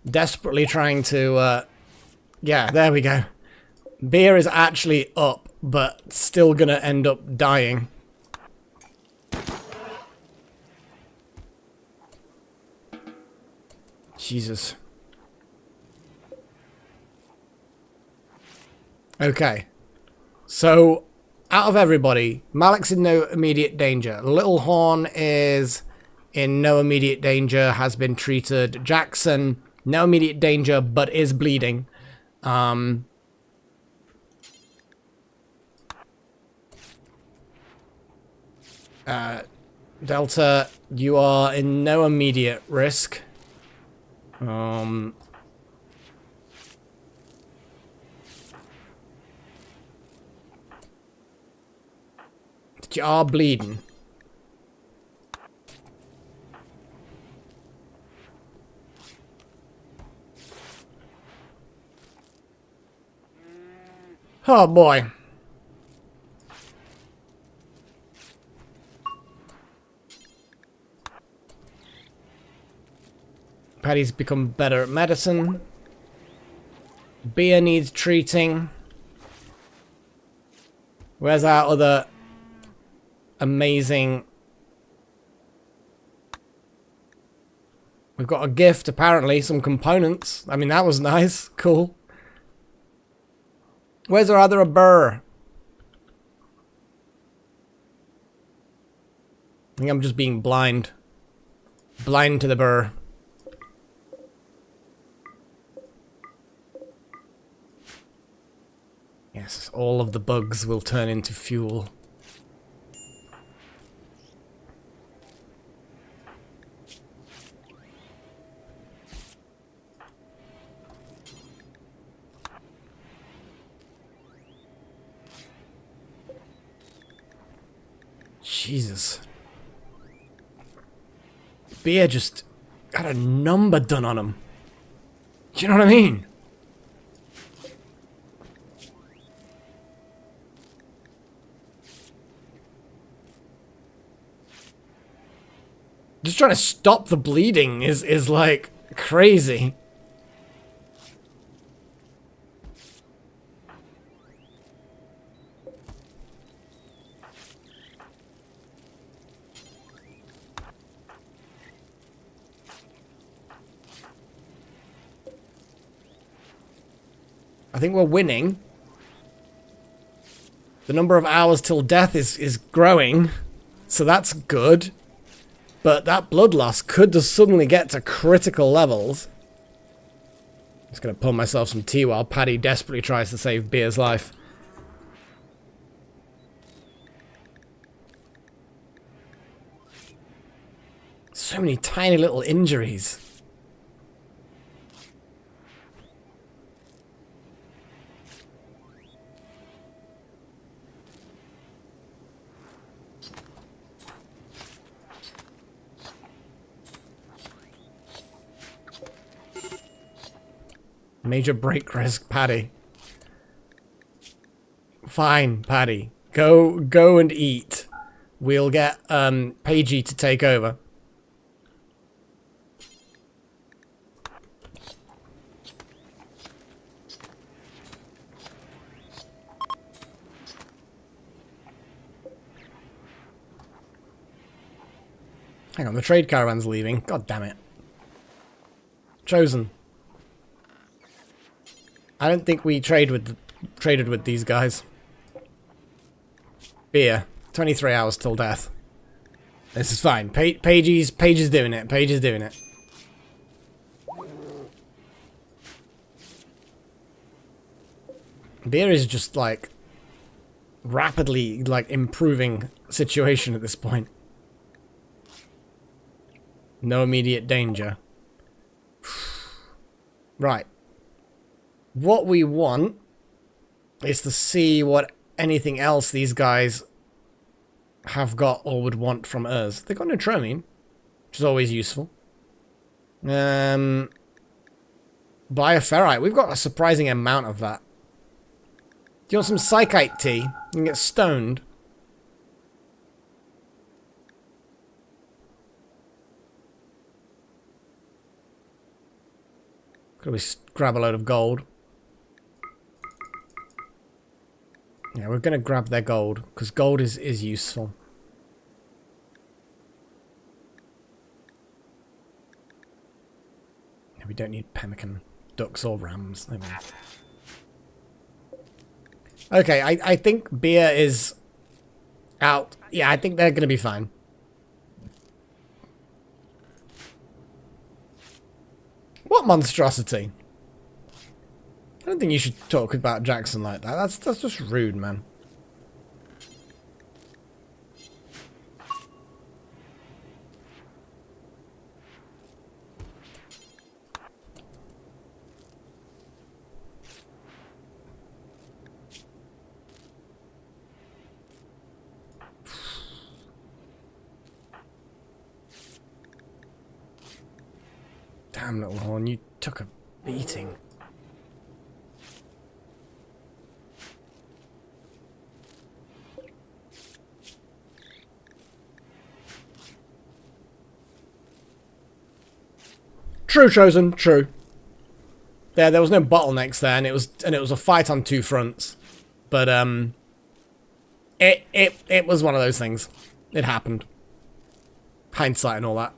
Speaker 1: desperately trying to, yeah, there we go. Beer is actually up, but still gonna end up dying. Jesus. Okay. So, out of everybody, Malik's in no immediate danger. Little Horn is in no immediate danger, has been treated. Jackson, no immediate danger, but is bleeding. Delta, you are in no immediate risk. You are bleeding. Oh boy. Paddy's become better at medicine. Beer needs treating. Where's our other amazing... We've got a gift, apparently, some components. I mean, that was nice. Cool. Where's our other burr? I think I'm just being blind. Blind to the burr. Yes, all of the bugs will turn into fuel. Jesus. Beer just got a number done on him. Do you know what I mean? Just trying to stop the bleeding is like crazy. I think we're winning. The number of hours till death is growing, so that's good. But that blood loss could just suddenly get to critical levels. Just gonna pour myself some tea while Paddy desperately tries to save Beer's life. So many tiny little injuries. Major break risk, Paddy. Fine, Paddy. Go and eat. We'll get Pagey to take over. Hang on, the trade caravan's leaving. God damn it. Chosen. I don't think we traded with these guys. Beer. 23 hours till death. This is fine. Paige is doing it. Paige is doing it. Beer is just like rapidly like improving situation at this point. No immediate danger. Right. What we want is to see what anything else these guys have got or would want from us. They've got no tromine, which is always useful. Bioferrite. We've got a surprising amount of that. Do you want some psychite tea? You can get stoned. Could we grab a load of gold? Yeah, we're going to grab their gold, because gold is useful. Yeah, we don't need pemmican ducks or rams. Okay, I think beer is out. Yeah, I think they're going to be fine. What monstrosity? I don't think you should talk about Jackson like that. That's just rude, man. Damn, little horn, you took a beating. True, Chosen, true. Yeah, there was no bottlenecks there, and it was a fight on two fronts. But it was one of those things. It happened. Hindsight and all that.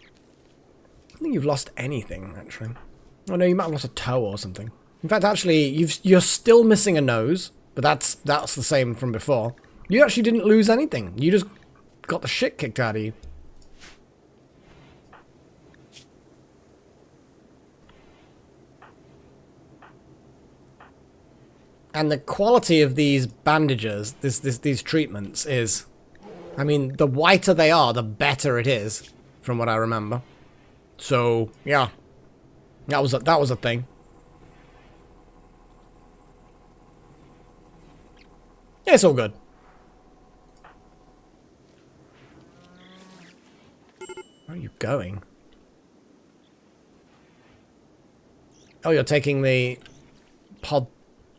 Speaker 1: I don't think you've lost anything, actually. Oh no, you might have lost a toe or something. In fact, actually, you're still missing a nose, but that's the same from before. You actually didn't lose anything. You just got the shit kicked out of you. And the quality of these bandages, these treatments is, I mean, the whiter they are, the better it is, from what I remember. So yeah, that was a thing. Yeah, it's all good. Where are you going? Oh, you're taking the pod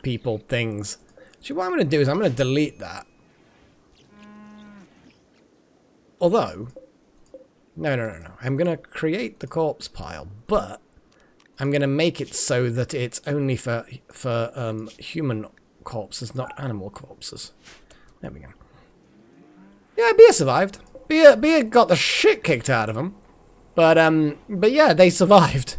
Speaker 1: people things. So what I'm going to do is I'm going to delete that. Although, no. I'm going to create the corpse pile, but I'm going to make it so that it's only for human corpses, not animal corpses. There we go. Yeah, Beer survived. Beer got the shit kicked out of him, but yeah, they survived.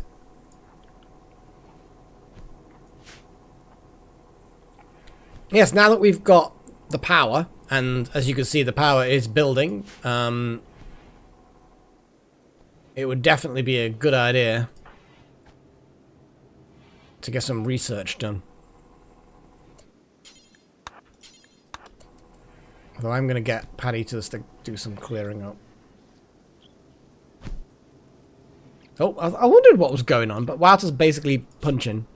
Speaker 1: Yes, now that we've got the power, and as you can see, the power is building, it would definitely be a good idea to get some research done. Although I'm going to get Paddy to do some clearing up. Oh, I wondered what was going on, but Wouter's basically punching.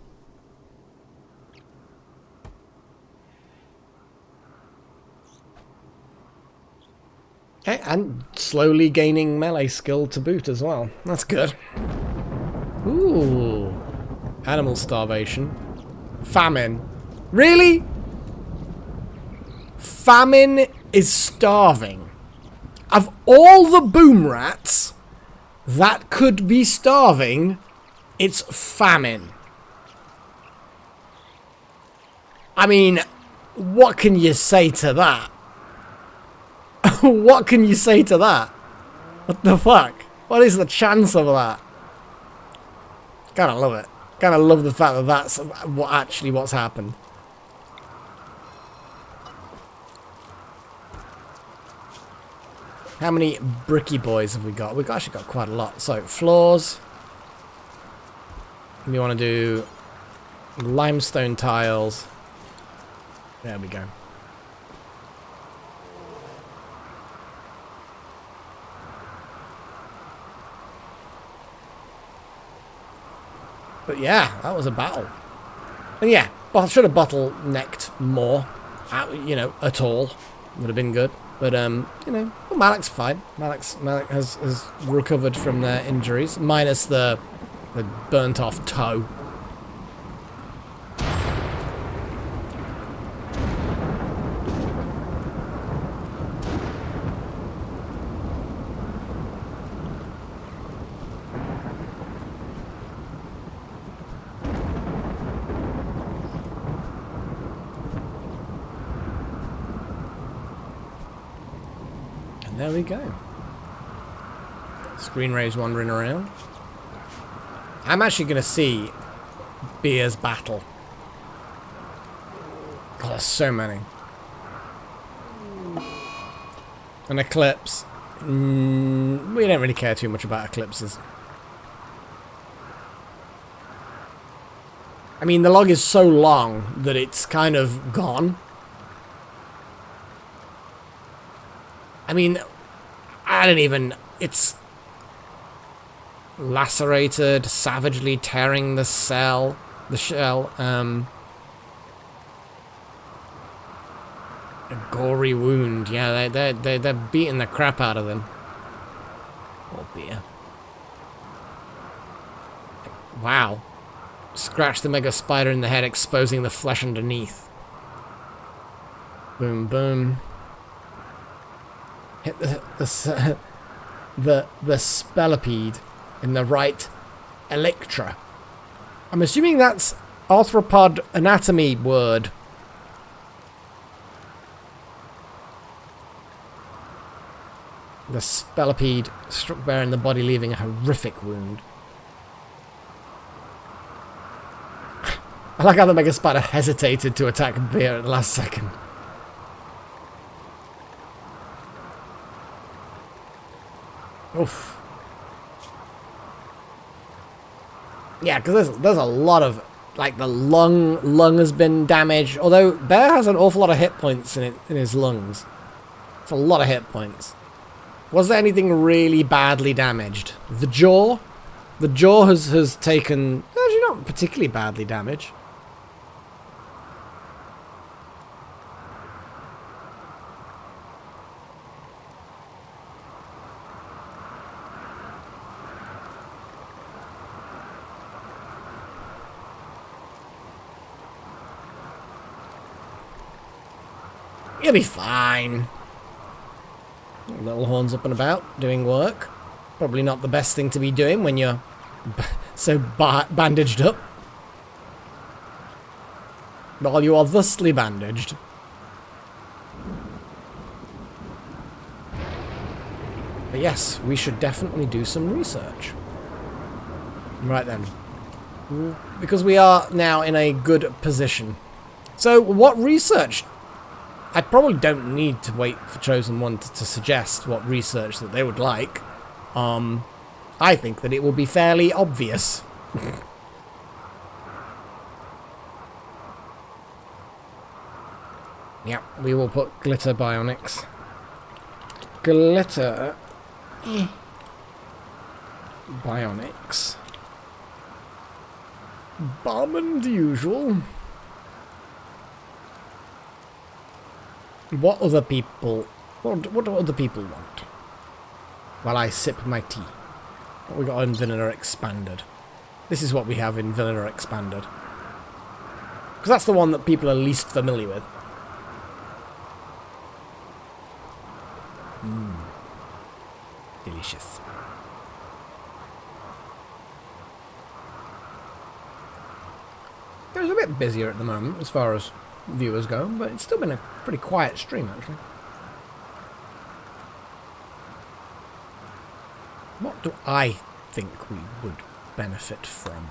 Speaker 1: Okay, and slowly gaining melee skill to boot as well. That's good. Ooh. Animal starvation. Famine. Really? Famine is starving. Of all the boom rats that could be starving, it's famine. I mean, what can you say to that? What can you say to that? What the fuck? What is the chance of that? Kinda love it. Kinda love the fact that that's what's happened. How many bricky boys have we got? We've actually got quite a lot. So, floors. We want to do limestone tiles. There we go. But yeah, that was a battle. And yeah, I should have bottlenecked more. You know, at all. Would have been good. But, you know, well, Malik's fine. Malik has recovered from their injuries. Minus the burnt off toe. There we go. Screen Ray's wandering around. I'm actually going to see Beer's battle. God, there's so many. An eclipse. We don't really care too much about eclipses. I mean, the log is so long that it's kind of gone. I mean, I don't even... It's lacerated, savagely tearing the shell. A gory wound. Yeah, they're beating the crap out of them. Oh dear. Wow. Scratch the mega spider in the head, exposing the flesh underneath. Boom, boom. Hit the spelipede in the right electra. I'm assuming that's arthropod anatomy word. The spelipede struck bare in the body, leaving a horrific wound. I like how the mega spider hesitated to attack Beer at the last second. Oof. Yeah, because there's a lot of, like, the lung has been damaged. Although Bear has an awful lot of hit points in his lungs. It's a lot of hit points. Was there anything really badly damaged? The jaw? The jaw has taken, actually not particularly badly damaged. You'll be fine. Little horns up and about, doing work. Probably not the best thing to be doing when you're so bandaged up. While you are thusly bandaged. But yes, we should definitely do some research. Right then. Because we are now in a good position. So, what research? I probably don't need to wait for Chosen One to suggest what research that they would like. I think that it will be fairly obvious. Yep, we will put glitter bionics. Glitter bionics. Bomb and usual. What other people... What do other people want? While I sip my tea. What we got in Vanilla Expanded. This is what we have in Vanilla Expanded. Because that's the one that people are least familiar with. Delicious. It was a bit busier at the moment as far as viewers go, but it's still been a pretty quiet stream, actually. What do I think we would benefit from?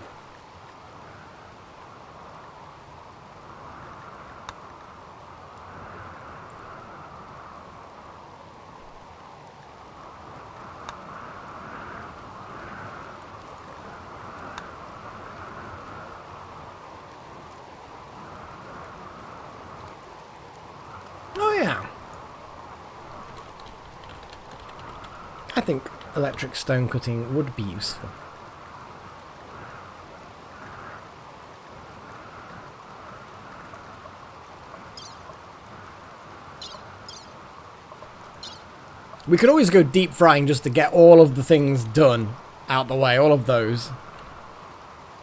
Speaker 1: Oh yeah. I think electric stone cutting would be useful. We could always go deep frying just to get all of the things done out the way, all of those.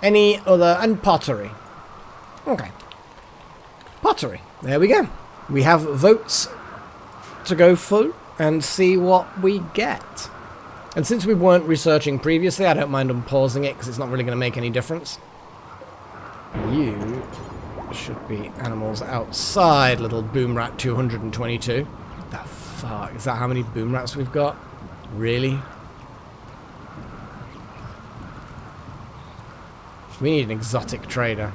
Speaker 1: Any other... and pottery. Okay. Pottery. There we go. We have votes to go through and see what we get. And since we weren't researching previously, I don't mind unpausing it because it's not really going to make any difference. You should be animals outside, little boom rat 222. The fuck? Is that how many boom rats we've got? Really? We need an exotic trader.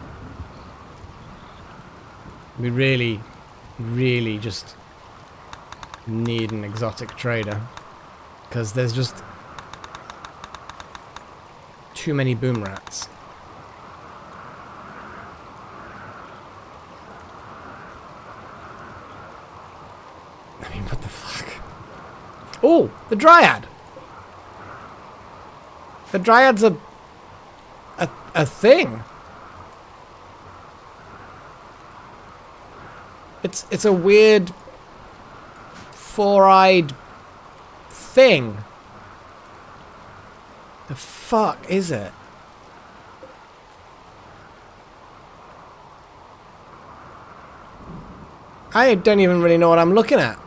Speaker 1: We really just need an exotic trader. Because there's just too many boom rats. I mean, what the fuck? Oh, the Dryad! The Dryad's a thing. It's a weird four-eyed thing. The fuck is it? I don't even really know what I'm looking at.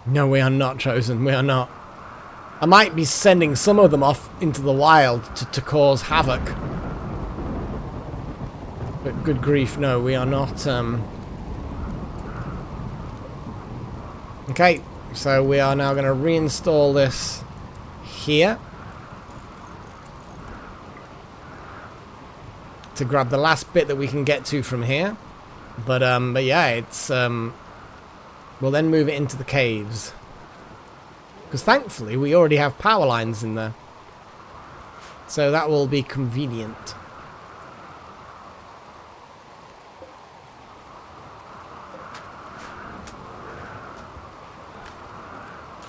Speaker 1: No, we are not chosen. We are not. I might be sending some of them off into the wild to cause havoc. But good grief, no, we are not. Okay, so we are now going to reinstall this here. To grab the last bit that we can get to from here. But yeah, it's... we'll then move it into the caves. Because thankfully, we already have power lines in there. So that will be convenient.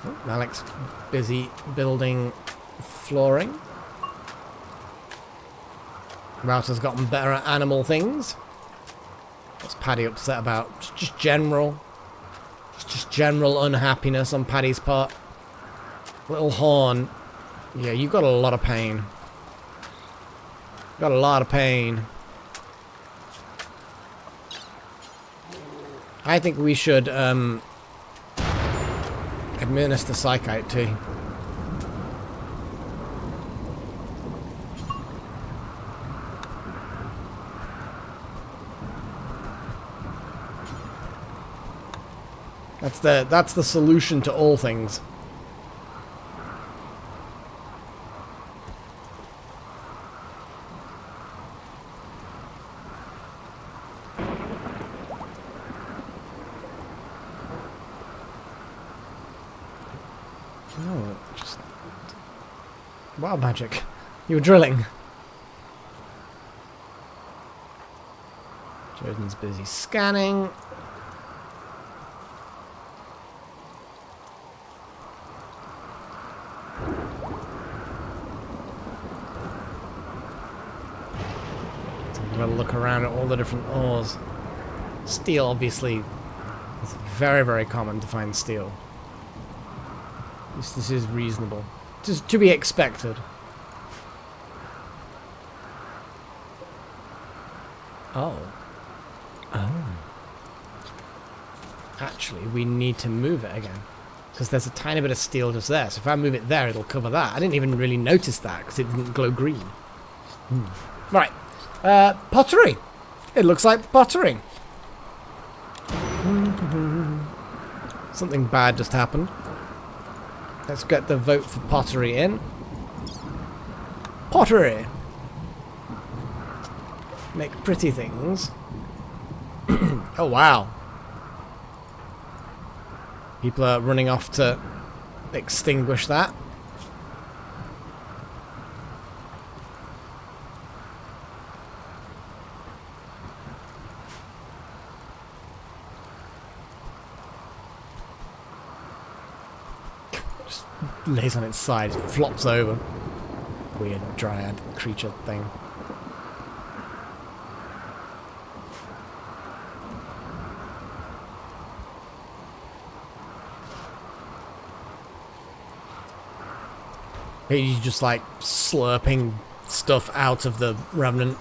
Speaker 1: Oh, Alex busy building flooring. Router's gotten better at animal things. What's Paddy upset about? Just general unhappiness on Paddy's part. Little Horn. Yeah, you've got a lot of pain. Got a lot of pain. I think we should administer Psychite tea. That's the solution to all things. Oh, just wild magic. You were drilling. Jordan's busy scanning. Have a look around at all the different ores. Steel, obviously, is very, very common to find steel. This is reasonable. Just to be expected. Oh. Oh. Actually, we need to move it again. Because there's a tiny bit of steel just there. So if I move it there, it'll cover that. I didn't even really notice that because it didn't glow green. Right. Pottery. It looks like pottery. Something bad just happened. Let's get the vote for pottery in. Pottery. Make pretty things. Oh, wow. People are running off to extinguish that. Just lays on its side, flops over. Weird dryad creature thing. He's just like slurping stuff out of the Revenant.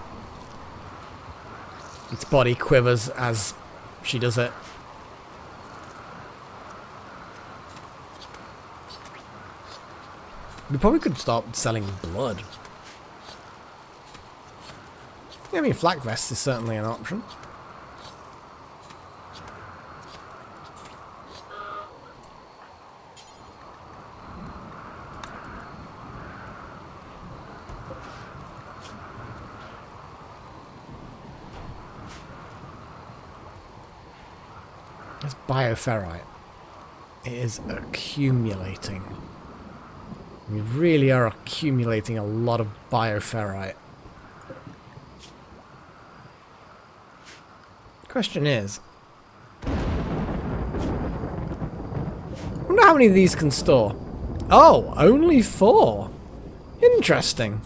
Speaker 1: Its body quivers as she does it. We probably could start selling blood. Yeah, I mean, flak vest is certainly an option. It's bioferrite. It is accumulating. We really are accumulating a lot of bioferrite. Question is, I wonder how many of these can store. Oh, only 4. Interesting.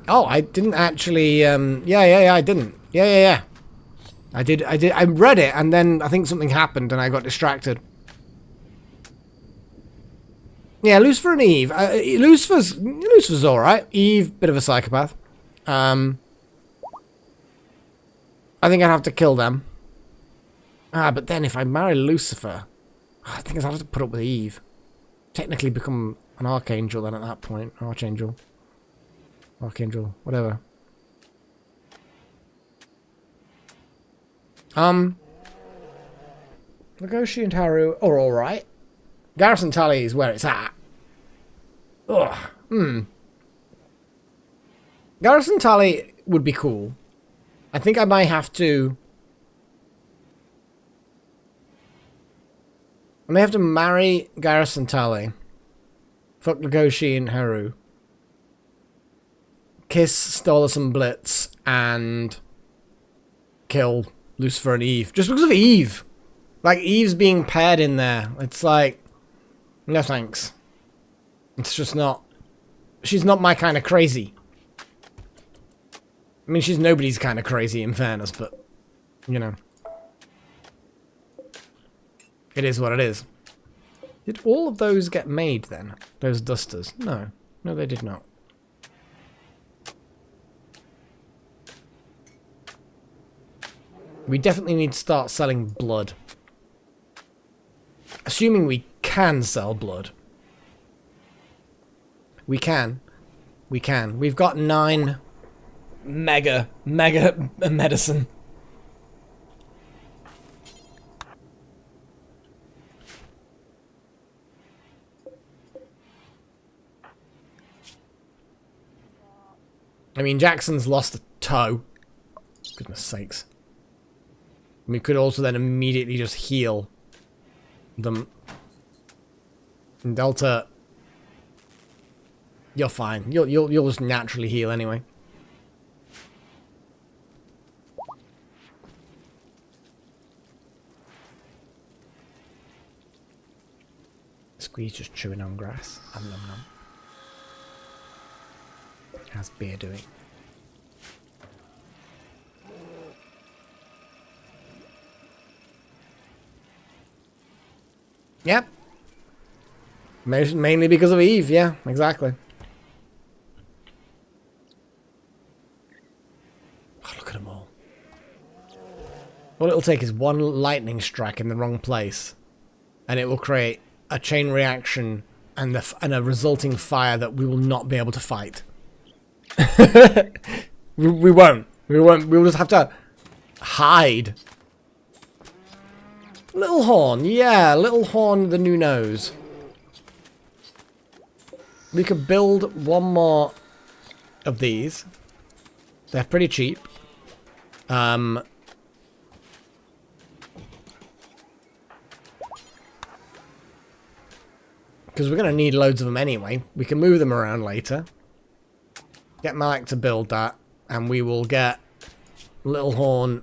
Speaker 1: Oh, I didn't actually, yeah, I didn't. Yeah. I did, I read it, and then I think something happened, and I got distracted. Yeah, Lucifer and Eve. Lucifer's alright. Eve, bit of a psychopath. I think I'd have to kill them. But then if I marry Lucifer, I think I'd have to put up with Eve. Technically become an archangel then at that point. Archangel, whatever. Legoshi and Haru are alright. Garrison Tally is where it's at. Ugh. Garrison Tally would be cool. I think I might have to... I may have to marry Garrison Tally. Fuck Legoshi and Haru. Kiss Stolas and Blitz. And... kill Lucifer and Eve. Just because of Eve. Like, Eve's being paired in there. It's like... no thanks. It's just not... she's not my kind of crazy. I mean, she's nobody's kind of crazy, in fairness, but... you know. It is what it is. Did all of those get made, then? Those dusters? No. No, they did not. We definitely need to start selling blood. Assuming we can sell blood. We can. We can. We've got 9 mega medicine. I mean, Jackson's lost a toe. Goodness sakes. We could also then immediately just heal them. And Delta, you're fine. You'll just naturally heal anyway. Squeeze just chewing on grass. Nom nom. How's Beer doing? Yep. Mainly because of Eve, yeah, exactly. Oh, look at them all. All it'll take is one lightning strike in the wrong place, and it will create a chain reaction and a resulting fire that we will not be able to fight. we won't. We won't. We'll just have to hide. Little Horn, yeah, Little Horn, the new nose. We could build one more of these. They're pretty cheap. Because we're going to need loads of them anyway. We can move them around later. Get Malik to build that. And we will get Little Horn.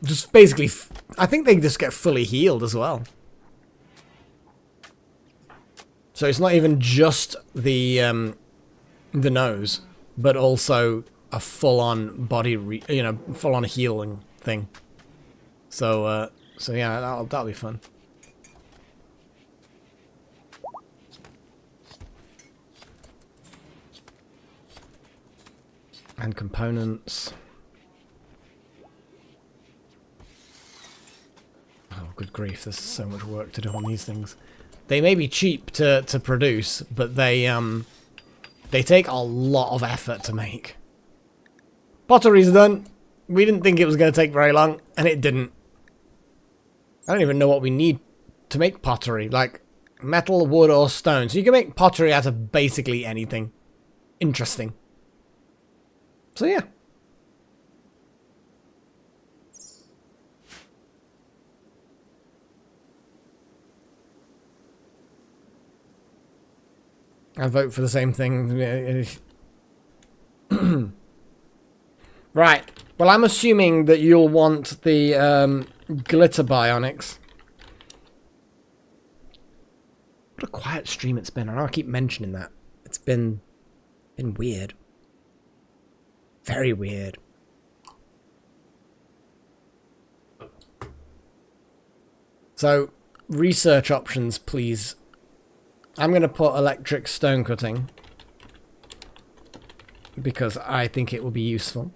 Speaker 1: Just basically, I think they just get fully healed as well. So it's not even just the nose, but also a full-on body, full-on healing thing. So yeah, that'll be fun. And components. Oh, good grief, there's so much work to do on these things. They may be cheap to produce, but they take a lot of effort to make. Pottery's done. We didn't think it was going to take very long, and it didn't. I don't even know what we need to make pottery. Like, metal, wood, or stone. So you can make pottery out of basically anything. Interesting. So yeah. I vote for the same thing. Right. Well, I'm assuming that you'll want the glitter bionics. What a quiet stream it's been. I know I keep mentioning that. It's been weird. Very weird. So, research options, please. I'm going to put electric stone cutting because I think it will be useful.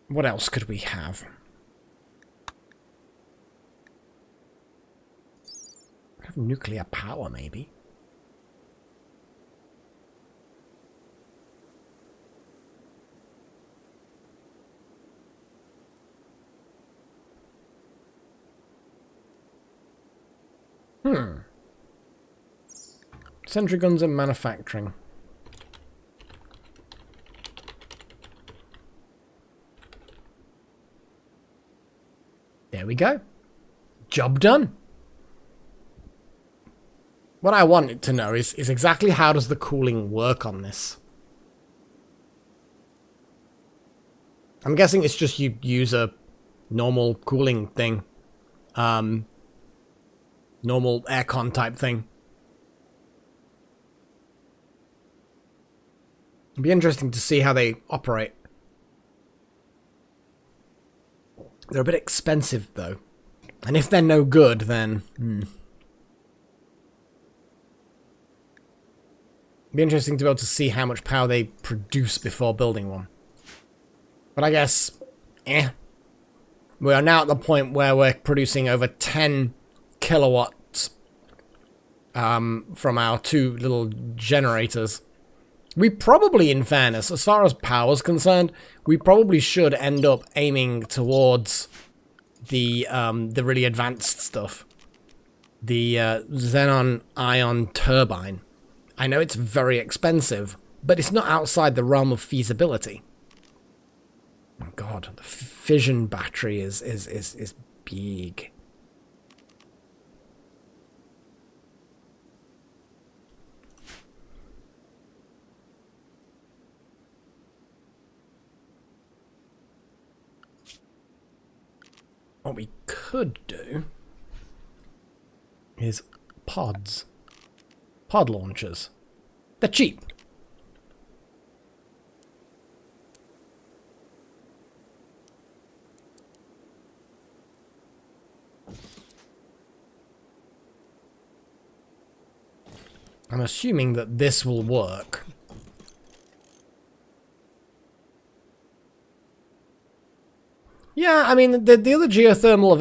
Speaker 1: What else could we have? Have nuclear power, maybe. Sentry guns and manufacturing. There we go. Job done. What I wanted to know is exactly how does the cooling work on this? I'm guessing it's just you use a normal cooling thing. Normal aircon type thing. It'd be interesting to see how they operate. They're a bit expensive, though. And if they're no good, then... It'd be interesting to be able to see how much power they produce before building one. But I guess... We are now at the point where we're producing over 10 kilowatts from our two little generators. We probably, in fairness, as far as power's concerned, we probably should end up aiming towards the really advanced stuff. The xenon ion turbine. I know it's very expensive, but it's not outside the realm of feasibility. Oh God, the fission battery is big. What we could do is pods. Pod launchers. They're cheap. I'm assuming that this will work. Yeah, I mean, the other geothermal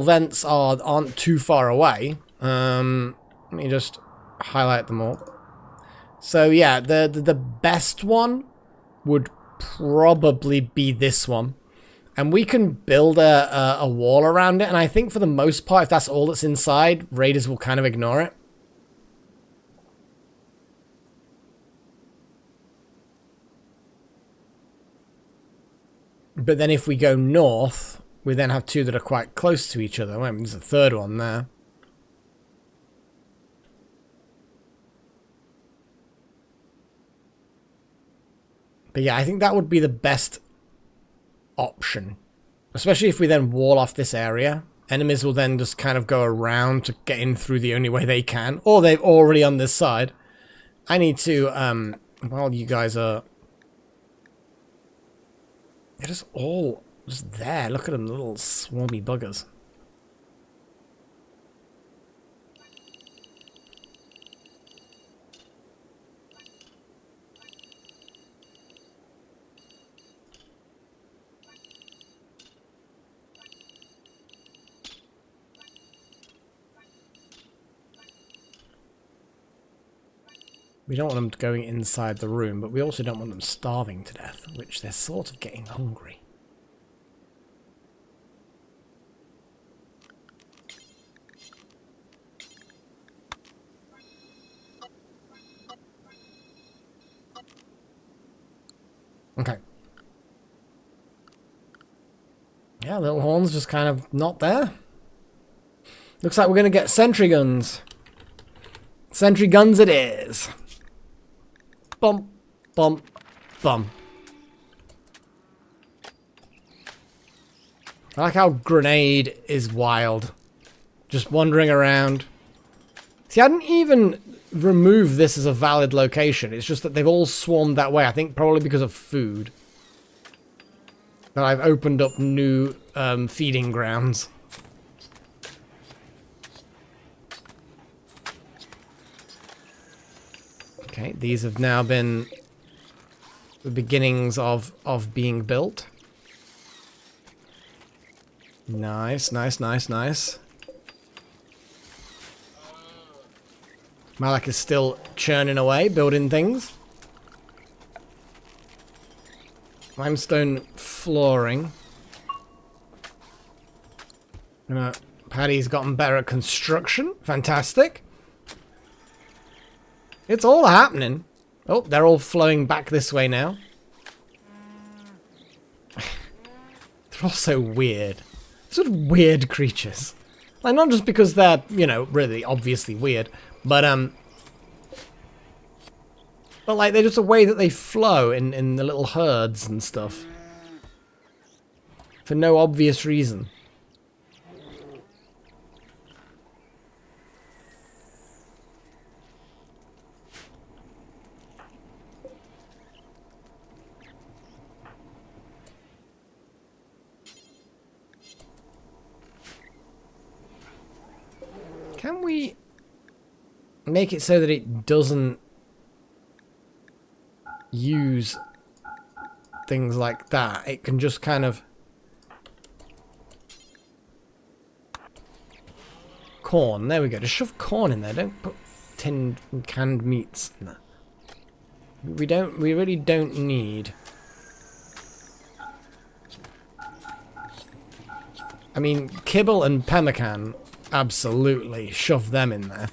Speaker 1: vents aren't too far away. Let me just highlight them all. So yeah, the best one would probably be this one. And we can build a wall around it, and I think for the most part, if that's all that's inside, raiders will kind of ignore it. But then if we go north, we then have two that are quite close to each other. Well, there's a third one there. But yeah, I think that would be the best option. Especially if we then wall off this area. Enemies will then just kind of go around to get in through the only way they can. Or they're already on this side. I need to, while you guys are... They're just all just there. Look at them, little swarmy buggers. We don't want them going inside the room, but we also don't want them starving to death, which they're sort of getting hungry. Okay. Yeah, little horn's just kind of not there. Looks like we're going to get sentry guns. Sentry guns it is. Bump, bump, bump. I like how Grenade is wild. Just wandering around. See, I didn't even remove this as a valid location. It's just that they've all swarmed that way. I think probably because of food. That I've opened up new feeding grounds. Okay, these have now been the beginnings of being built. Nice, nice, nice, nice. Malak is still churning away, building things. Limestone flooring. Paddy's gotten better at construction. Fantastic. It's all happening. Oh, they're all flowing back this way now. They're all so weird. Sort of weird creatures. Like, not just because they're, you know, really obviously weird, but like, they're just a way that they flow in the little herds and stuff. For no obvious reason. Can we make it so that it doesn't use things like that? It can just kind of... Corn, there we go. Just shove corn in there. Don't put tinned and canned meats in there. We really don't need... I mean, kibble and pemmican, absolutely. Shove them in there.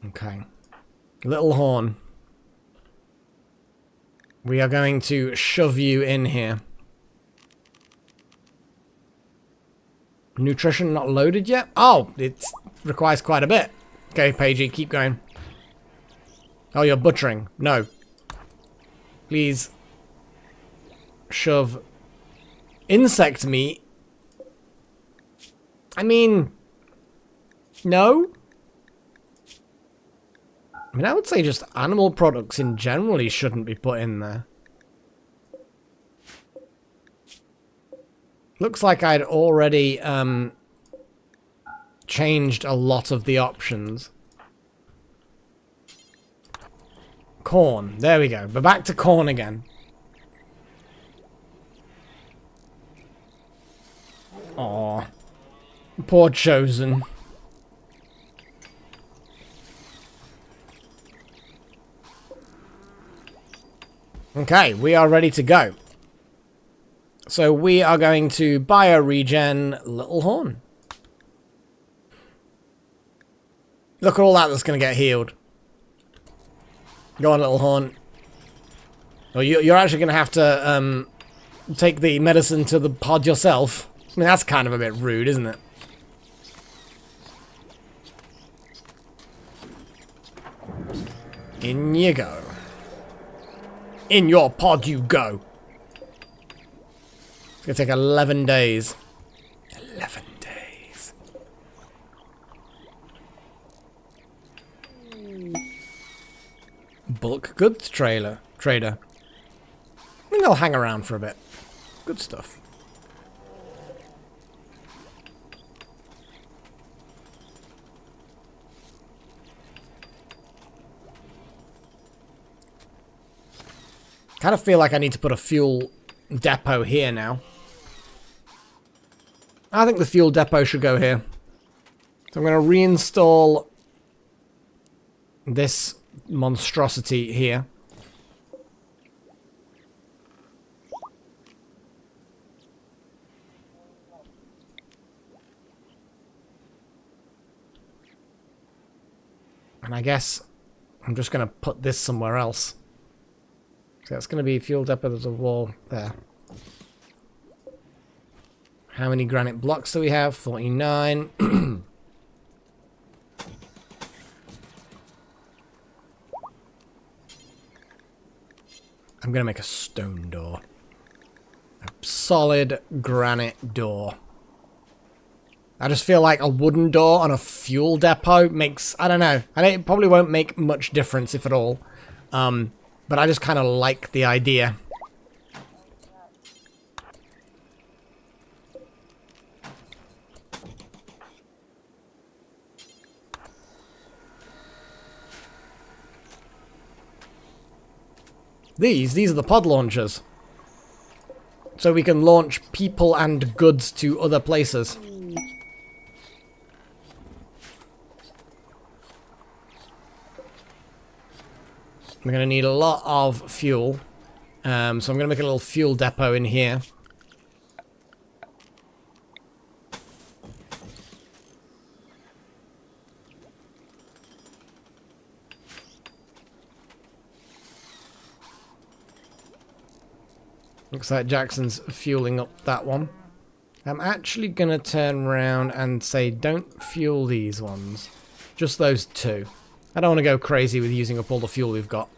Speaker 1: Okay. Little horn. We are going to shove you in here. Nutrition not loaded yet? Oh, it requires quite a bit. Okay, Pagey, keep going. Oh, you're butchering. No. Please shove insect meat. I mean, no. I mean, I would say just animal products in general shouldn't be put in there. Looks like I'd already changed a lot of the options. Corn. There we go. We're back to corn again. Aw. Poor Chosen. Okay, we are ready to go. So we are going to bio-regen Little Horn. Look at all that's going to get healed. Go on, Little Horn. Well, you're actually going to have to take the medicine to the pod yourself. I mean, that's kind of a bit rude, isn't it? In you go. In your pod you go. It's going to take 11 days. 11 days. Bulk goods trader. I think I'll hang around for a bit. Good stuff. Kind of feel like I need to put a fuel depot here now. I think the fuel depot should go here. So I'm going to reinstall this monstrosity here. And I guess I'm just going to put this somewhere else. So that's going to be fuel depot. There's a wall there. How many granite blocks do we have? 49. I'm going to make a stone door. A solid granite door. I just feel like a wooden door on a fuel depot makes... I don't know. It probably won't make much difference, if at all. But I just kind of like the idea. These are the pod launchers. So we can launch people and goods to other places. We're going to need a lot of fuel. So I'm going to make a little fuel depot in here. Looks like Jackson's fueling up that one. I'm actually going to turn around and say don't fuel these ones. Just those two. I don't want to go crazy with using up all the fuel we've got.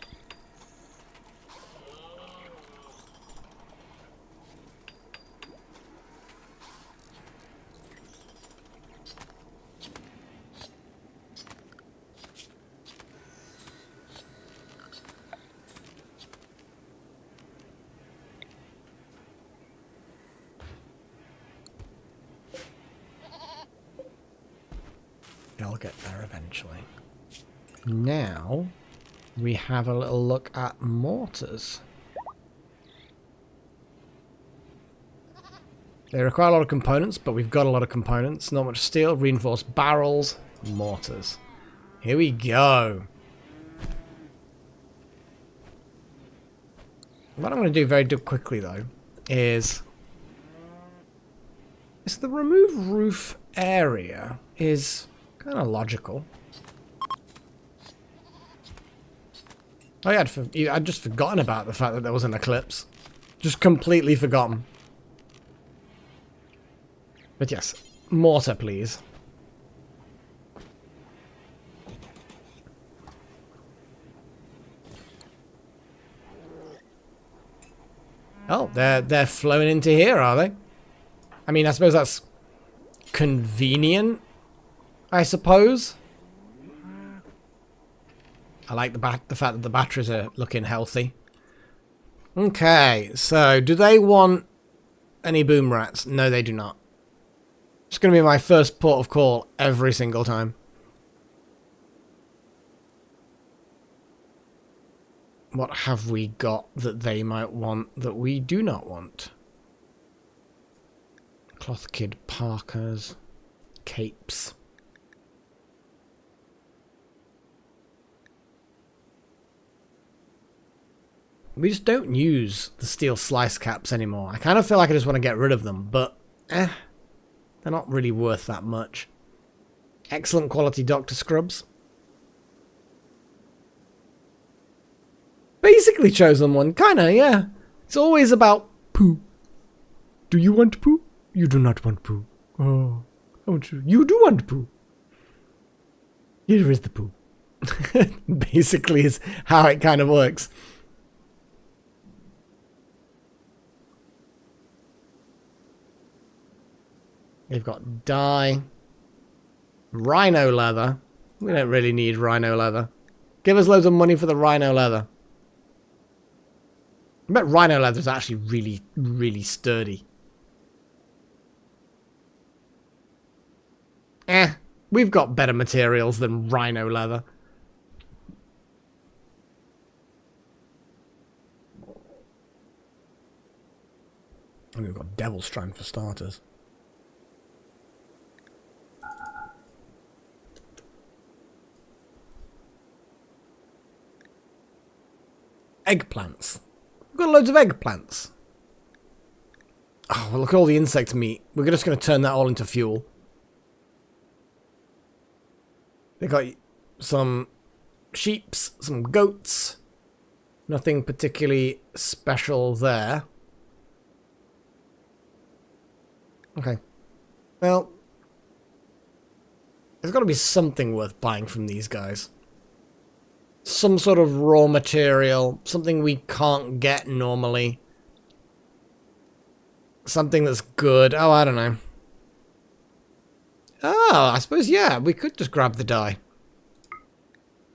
Speaker 1: I'll get there eventually. Now, we have a little look at mortars. They require a lot of components, but we've got a lot of components. Not much steel, reinforced barrels, mortars. Here we go. What I'm going to do very quickly, though, is the remove roof area is kind of logical. Oh yeah, I'd just forgotten about the fact that there was an eclipse. Just completely forgotten. But yes, mortar, please. Oh, they're flowing into here, are they? I mean, I suppose that's convenient, I suppose. I like the fact that the batteries are looking healthy. Okay, so do they want any boom rats? No, they do not. It's going to be my first port of call every single time. What have we got that they might want that we do not want? Cloth kid parkas, capes. We just don't use the steel slice caps anymore. I kind of feel like I just want to get rid of them, but they're not really worth that much. Excellent quality doctor scrubs. Basically chosen one, kinda, yeah. It's always about poo. Do you want poo? You do not want poo. Oh, don't you? You do want poo. Here is the poo. Basically is how it kind of works. They've got dye. Rhino leather. We don't really need rhino leather. Give us loads of money for the rhino leather. I bet rhino leather is actually really, really sturdy. We've got better materials than rhino leather. And we've got devil strand for starters. Eggplants. We've got loads of eggplants. Oh, well, look at all the insect meat. We're just going to turn that all into fuel. They got some sheeps, some goats. Nothing particularly special there. Okay. Well, there's got to be something worth buying from these guys. Some sort of raw material, something we can't get normally. Something that's good. Oh, I don't know. Oh, I suppose, yeah, we could just grab the dye.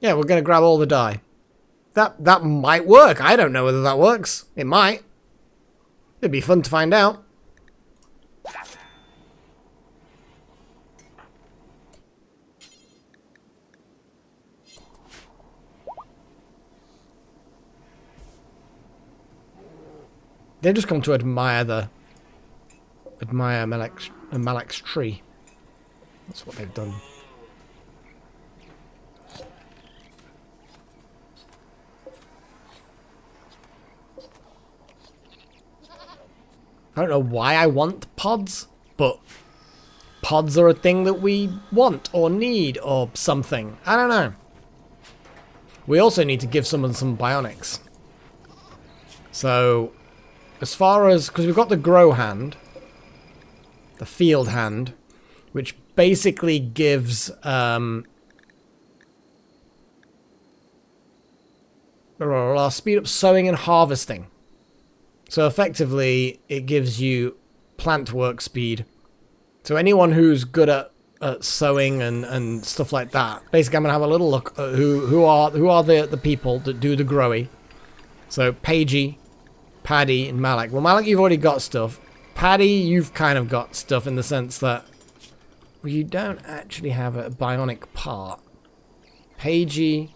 Speaker 1: Yeah, we're going to grab all the dye. That might work. I don't know whether that works. It might. It'd be fun to find out. They just come to admire Malek's tree. That's what they've done. I don't know why I want pods, but pods are a thing that we want or need or something. I don't know. We also need to give someone some bionics. So, as far as... because we've got the grow hand, the field hand, which basically gives... speed up sowing and harvesting. So effectively, it gives you plant work speed. So anyone who's good at sowing and stuff like that, basically I'm gonna have a little look at who are the people that do the growing. So Paigey, Paddy, and Malek. Well, Malek, you've already got stuff. Paddy, you've kind of got stuff in the sense that you don't actually have a bionic part. Paigey,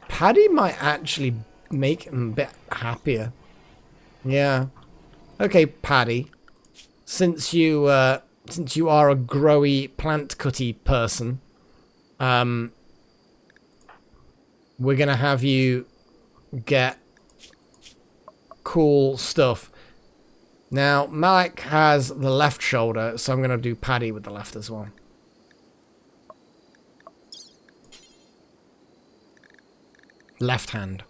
Speaker 1: Paddy might actually make him a bit happier. Yeah. Okay, Paddy. Since you are a growy plant cutty person, we're gonna have you get cool stuff. Now, Malek has the left shoulder, so I'm gonna do Paddy with the left as well. Left hand.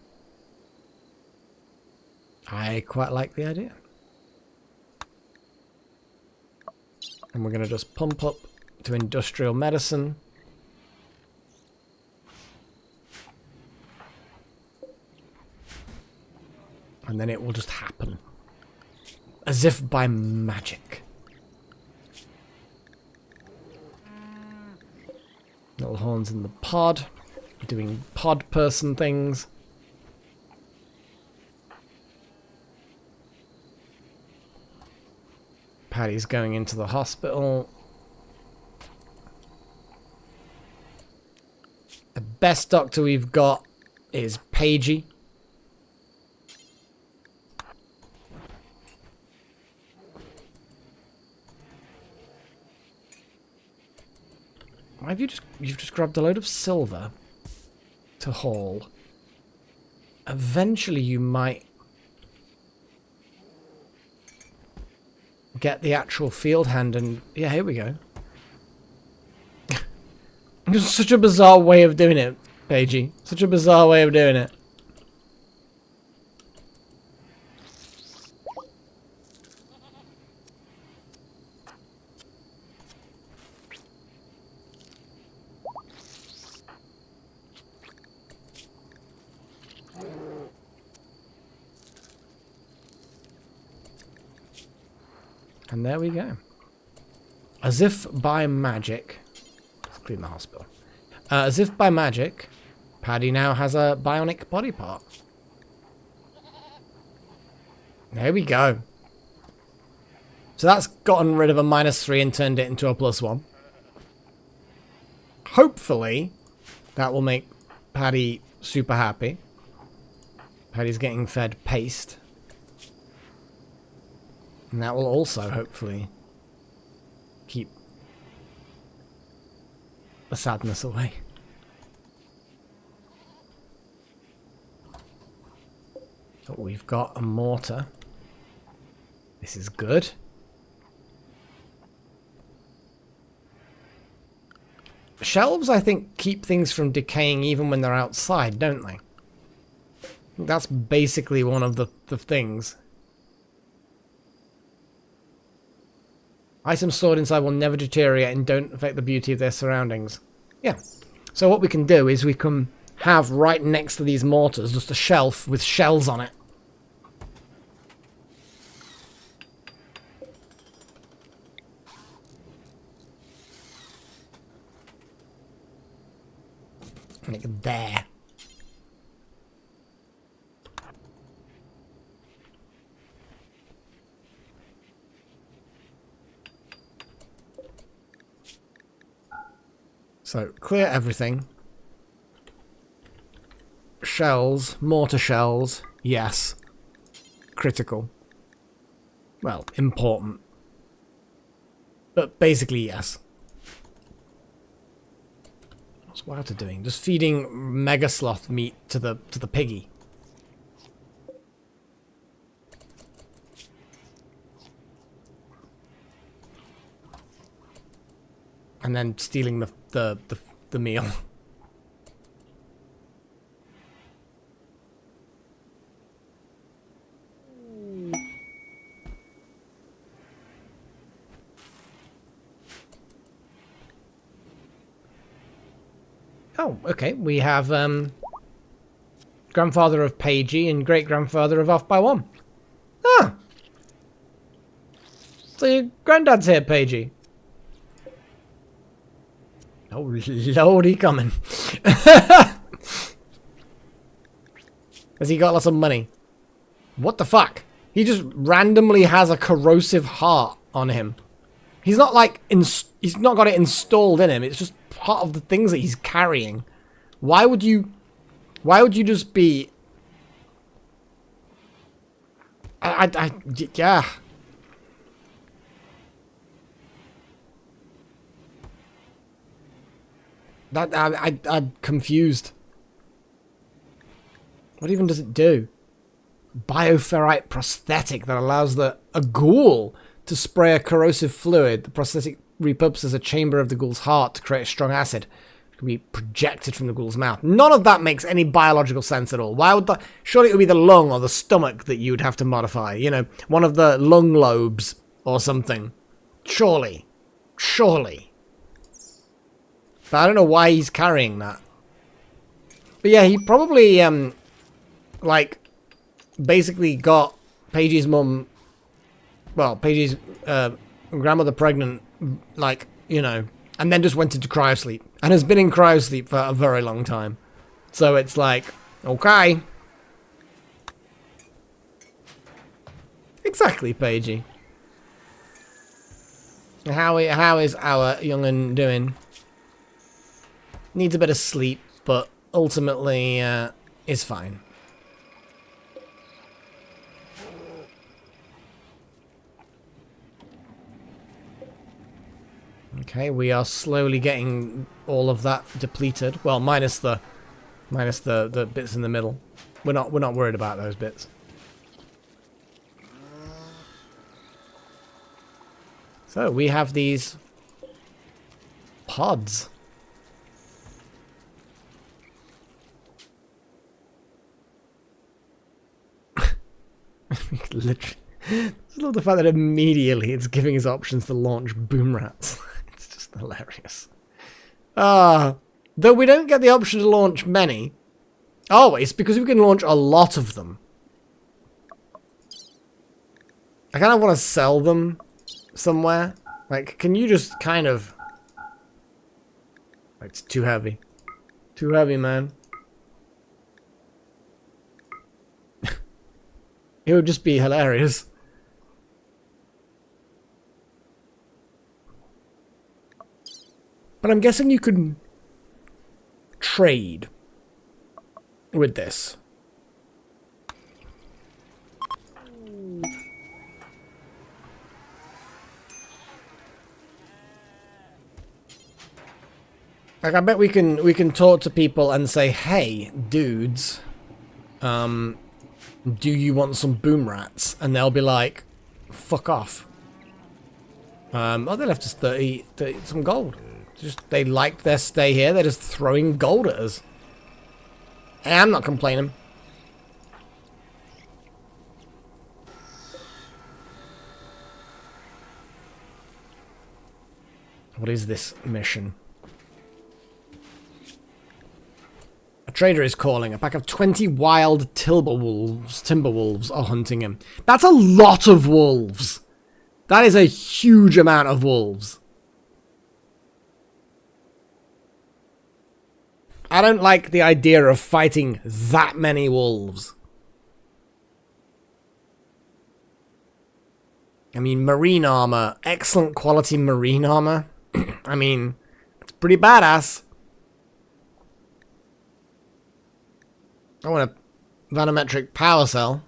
Speaker 1: I quite like the idea. And we're going to just pump up to industrial medicine. And then it will just happen. As if by magic. Little horns in the pod. Doing pod person things. Paddy's going into the hospital. The best doctor we've got is Pagey. Why have you've just grabbed a load of silver to haul? Eventually you might get the actual field hand and... Yeah, here we go. It's such a bizarre way of doing it, Pagey. Such a bizarre way of doing it. And there we go. As if by magic... Let's clean the hospital. As if by magic, Paddy now has a bionic body part. There we go. So that's gotten rid of a -3 and turned it into a +1. Hopefully, that will make Paddy super happy. Paddy's getting fed paste. And that will also, hopefully, keep the sadness away. So we've got a mortar. This is good. Shelves, I think, keep things from decaying even when they're outside, don't they? That's basically one of the things. Items stored inside will never deteriorate and don't affect the beauty of their surroundings. Yeah. So what we can do is we can have right next to these mortars just a shelf with shells on it. Like there. So, clear everything. Shells, mortar shells, yes. Critical. Well, important. But basically, yes. What's Wouter doing? Just feeding Mega Sloth meat to the piggy. And then stealing the meal. Oh, okay. We have grandfather of Pagey and great-grandfather of Off by One. Ah! So your granddad's here, Pagey. Oh, lordy coming. Has he got lots of money? What the fuck? He just randomly has a corrosive heart on him. He's not like, he's not got it installed in him. It's just part of the things that he's carrying. Why would you just be... yeah. I'm confused. What even does it do? Bioferrite prosthetic that allows a ghoul to spray a corrosive fluid. The prosthetic repurposes a chamber of the ghoul's heart to create a strong acid. It can be projected from the ghoul's mouth. None of that makes any biological sense at all. Why would that? Surely it would be the lung or the stomach that you would have to modify. You know, one of the lung lobes or something. Surely. Surely. But I don't know why he's carrying that. But yeah, he probably, like, basically got Paige's mum well, Paige's grandmother pregnant, like, you know, and then just went into cryosleep and has been in cryosleep for a very long time. So it's like, okay. Exactly, Paigey. How is our young'un doing? Needs a bit of sleep, but ultimately is fine. Okay, we are slowly getting all of that depleted. Well, minus the bits in the middle. We're not worried about those bits. So we have these pods. Literally. I love the fact that immediately it's giving us options to launch boom rats. It's just hilarious. Though we don't get the option to launch many. Oh, it's because we can launch a lot of them. I kind of want to sell them somewhere. Like, can you just kind of... It's too heavy. Too heavy, man. It would just be hilarious. But I'm guessing you could trade with this. Like, I bet we can talk to people and say, hey, dudes, do you want some boom rats? And they'll be like, fuck off. Oh, they left us 30 some gold. Just, they liked their stay here. They're just throwing gold at us. And I'm not complaining. What is this mission? A trader is calling. A pack of 20 wild timberwolves are hunting him. That's a lot of wolves. That is a huge amount of wolves. I don't like the idea of fighting that many wolves. I mean, marine armor. Excellent quality marine armor. I mean, it's pretty badass. I want a vanometric power cell.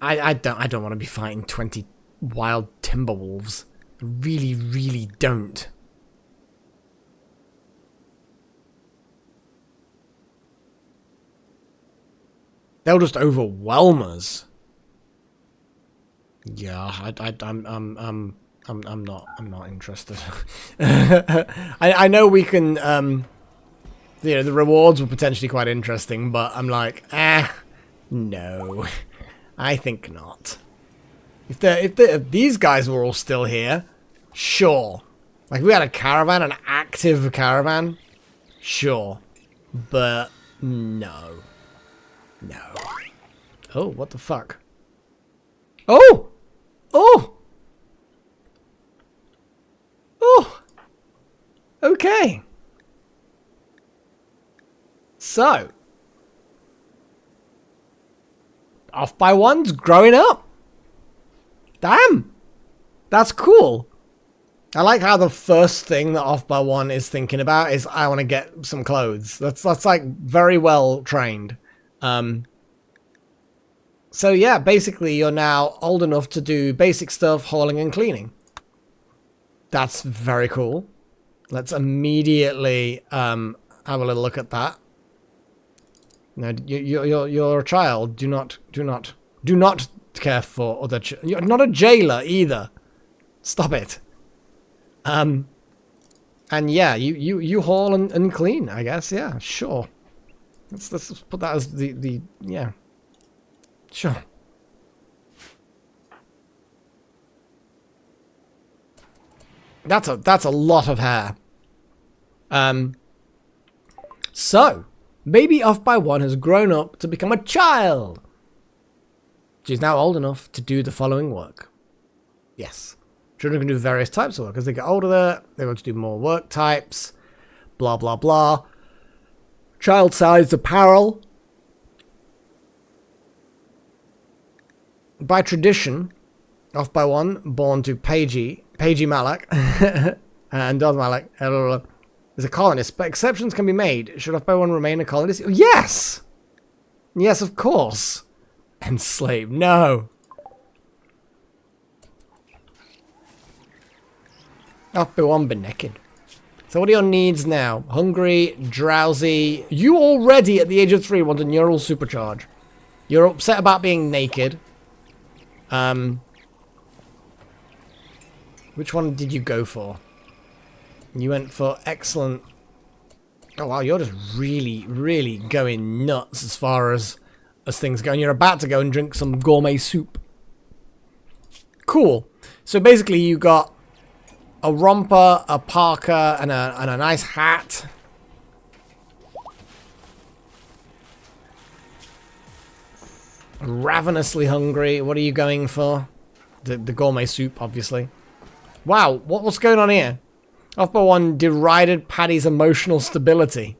Speaker 1: I don't want to be fighting 20 wild timberwolves. I really, really don't. They'll just overwhelm us. Yeah, I'm not interested. I know we can, you know, the rewards were potentially quite interesting, but I'm like, no, I think not. If these guys were all still here, sure. Like, if we had a caravan, an active caravan, sure. But no. No. Oh, what the fuck? Oh! Oh! Oh! Okay. So. Off by one's growing up. Damn. That's cool. I like how the first thing that Off by One is thinking about is, I want to get some clothes. That's like very well trained. So yeah, basically you're now old enough to do basic stuff, hauling and cleaning. That's very cool. Let's immediately have a little look at that. No, you're a child. Do not care for other. You're not a jailer either. Stop it. And yeah, you haul and clean. I guess. Yeah, sure. Let's put that as the yeah. Sure. That's a lot of hair. So maybe Off by One has grown up to become a child. She's now old enough to do the following work. Yes. Children can do various types of work. As they get older, they're able to do more work types. Blah, blah, blah. Child-sized apparel. By tradition, off by one, born to Paige Malak, and Don Malak, is a colonist, but exceptions can be made. Should off by one remain a colonist? Yes! Yes, of course. Enslaved. No. Off by one, be naked. So what are your needs now? Hungry, drowsy. You already, at the age of 3, want a neural supercharge. You're upset about being naked. Which one did you go for? You went for excellent. Oh wow, you're just really, really going nuts as far as things go. And you're about to go and drink some gourmet soup. Cool. So basically you got a romper, a parka, and a nice hat. Ravenously hungry. What are you going for? The gourmet soup, obviously. Wow, what's going on here? Off by one derided Paddy's emotional stability.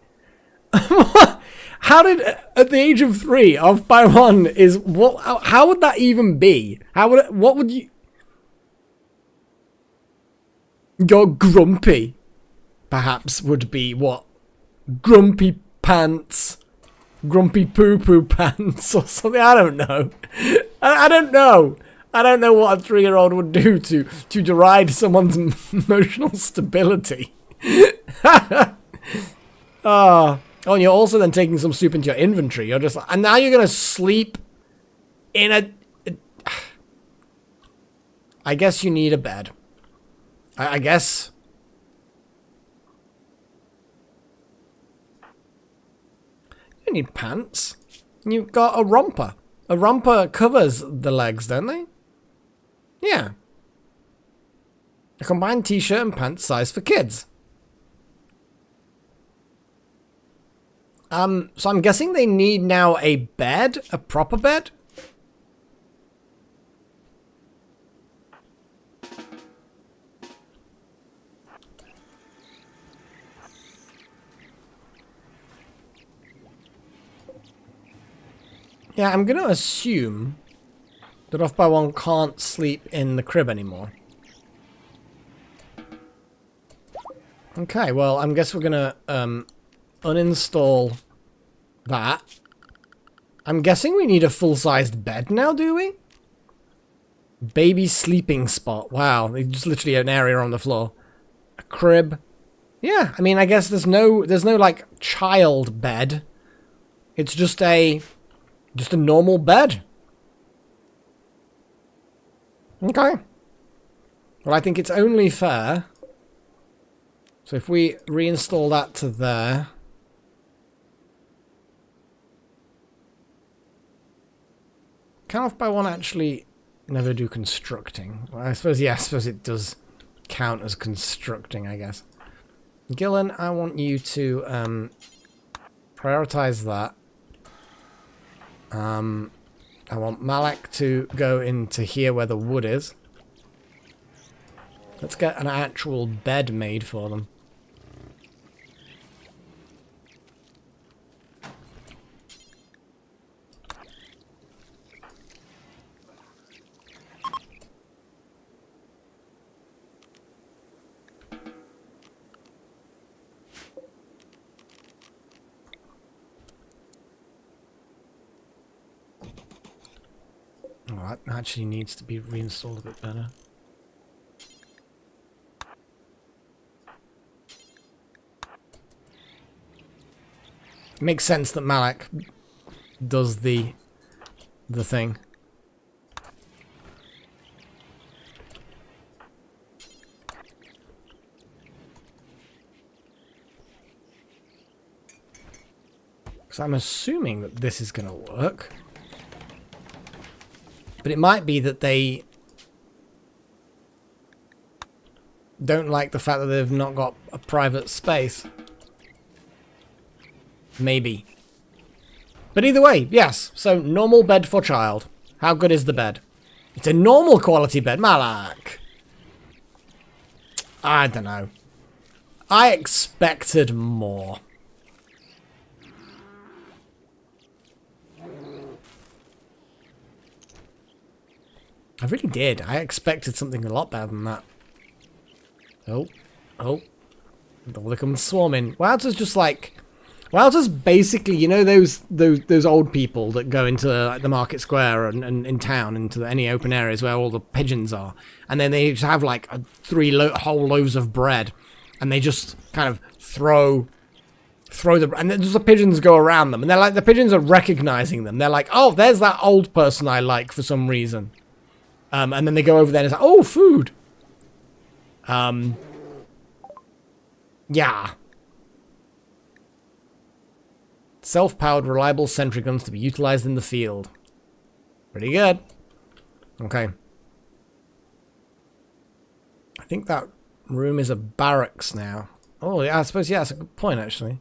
Speaker 1: How did, at the age of 3, off by one is what? How would that even be? What would you? You're grumpy. Perhaps would be what? Grumpy pants. Grumpy poo-poo pants or something. I don't know. I don't know. I don't know what a 3-year-old would do to deride someone's emotional stability. Oh, and you're also then taking some soup into your inventory. You're just, and now you're gonna sleep in a. I guess you need a bed. I guess. You need pants. You've got a romper. A romper covers the legs, don't they? Yeah. A combined t-shirt and pants size for kids. So I'm guessing they need now a bed? A proper bed? Yeah, I'm gonna assume that off by one can't sleep in the crib anymore. Okay, well, I guess we're gonna uninstall that. I'm guessing we need a full-sized bed now, do we? Baby sleeping spot. Wow, there's literally an area on the floor. A crib. Yeah, I mean, I guess there's no like child bed. It's just a normal bed. Okay. Well, I think it's only fair. So if we reinstall that to there. Can off by one actually never do constructing? Well, I suppose, yeah, I suppose it does count as constructing, I guess. Gillen, I want you to prioritize that. I want Malak to go into here where the wood is. Let's get an actual bed made for them. Oh, that actually needs to be reinstalled a bit better. It makes sense that Malak does the thing. Because I'm assuming that this is going to work. But it might be that they don't like the fact that they've not got a private space. Maybe. But either way, yes. So, normal bed for child. How good is the bed? It's a normal quality bed, Malak. I don't know. I expected more. I really did. I expected something a lot better than that. Oh. Oh. They come swarming. Wowzer's just like... Wowzer's basically, you know those old people that go into like, the market square and in town, into any open areas where all the pigeons are. And then they just have like whole loaves of bread. And they just kind of throw the... And then just the pigeons go around them. And they're like, the pigeons are recognizing them. They're like, oh, there's that old person I like for some reason. And then they go over there and it's like, oh, food. Yeah. Self-powered, reliable sentry guns to be utilized in the field. Pretty good. Okay. I think that room is a barracks now. Oh, yeah, I suppose, yeah, that's a good point, actually.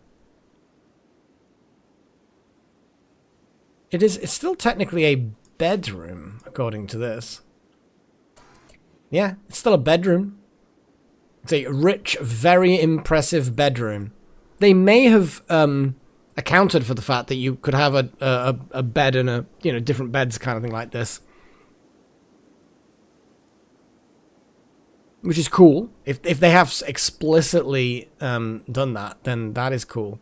Speaker 1: It's still technically a bedroom, according to this. Yeah, it's still a bedroom. It's a rich, very impressive bedroom. They may have accounted for the fact that you could have a bed and a different beds kind of thing like this, which is cool. If they have explicitly done that, then that is cool.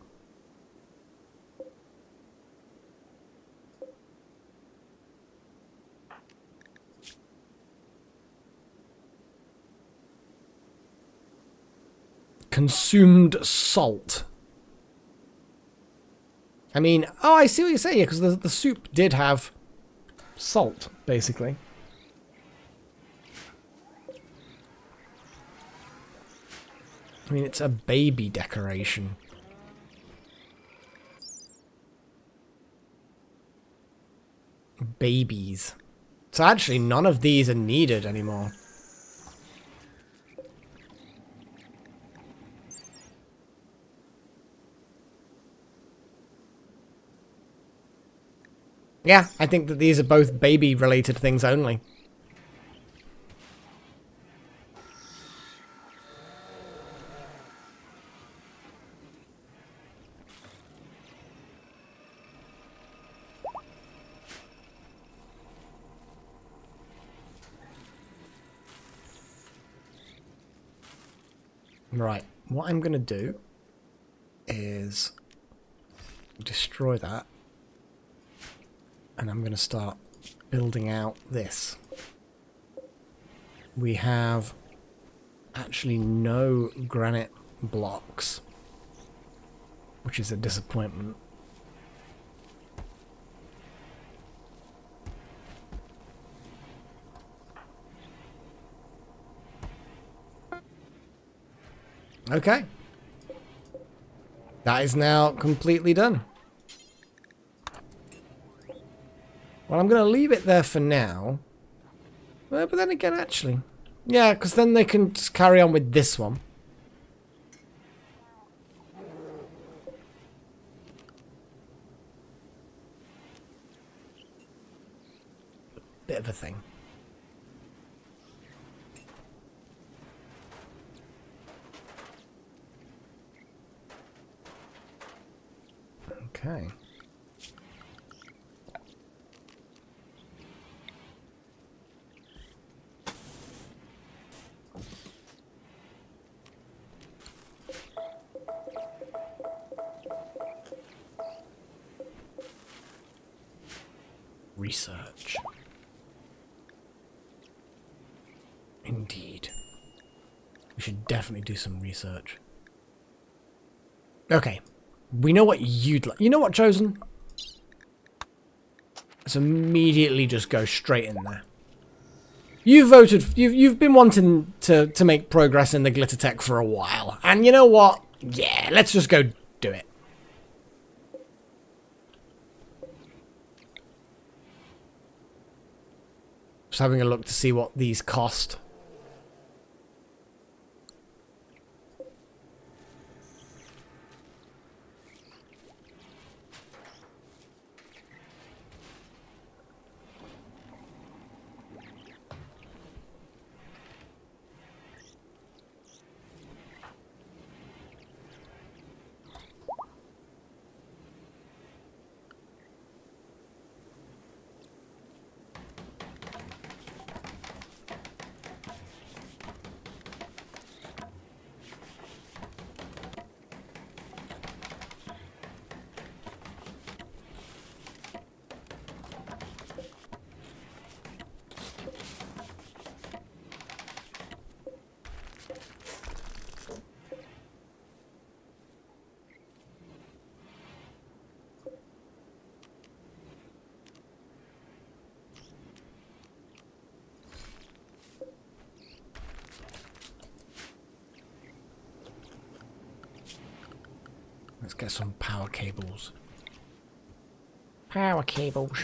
Speaker 1: Consumed salt. I mean, oh, I see what you're saying, because the soup did have salt, basically. I mean, it's a baby decoration. Babies. So actually, none of these are needed anymore. Yeah, I think that these are both baby-related things only. Right, what I'm going to do is destroy that. And I'm going to start building out this. We have actually no granite blocks, which is a disappointment. Okay. That is now completely done. Well, I'm going to leave it there for now. But then again, actually. Yeah, because then they can just carry on with this one. Bit of a thing. Okay. Research. Indeed. We should definitely do some research. Okay. We know what you'd like. You know what, Chosen? Let's immediately just go straight in there. You voted. You've been wanting to make progress in the glitter tech for a while. And you know what? Yeah, let's just go do it. Just having a look to see what these cost. Let's get some power cables. Power cables.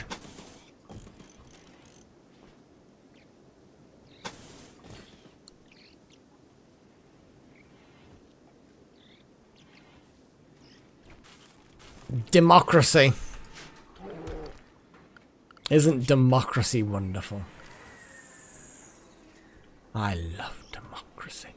Speaker 1: Democracy. Isn't democracy wonderful? I love democracy.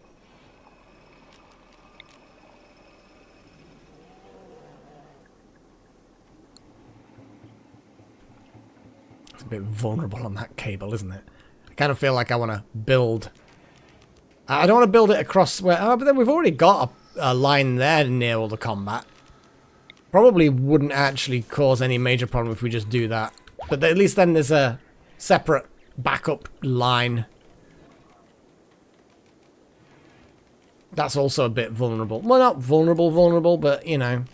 Speaker 1: It's a bit vulnerable on that cable, isn't it? I kind of feel like I want to build... I don't want to build it across where... Oh, but then we've already got a line there near all the combat. Probably wouldn't actually cause any major problem if we just do that. But at least then there's a separate backup line. That's also a bit vulnerable. Well, not vulnerable, but, you know.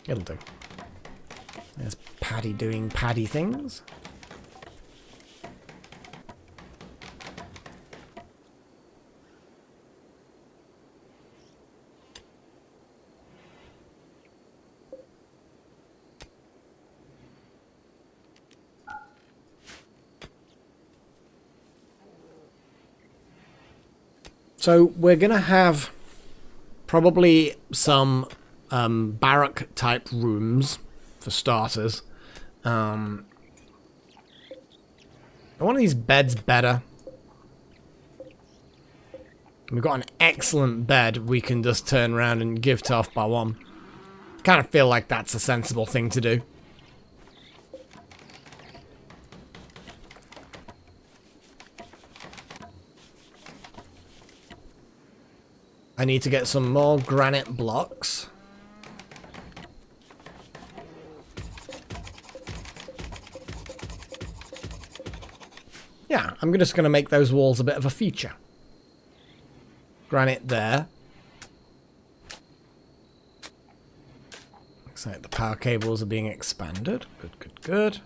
Speaker 1: It'll do. There's Paddy doing Paddy things. So we're going to have probably some barrack type rooms for starters. Are one of these beds better? We've got an excellent bed we can just turn around and give to off by one. Kind of feel like that's a sensible thing to do. I need to get some more granite blocks. Yeah, I'm just going to make those walls a bit of a feature. Granite there. Looks like the power cables are being expanded. Good, good, good.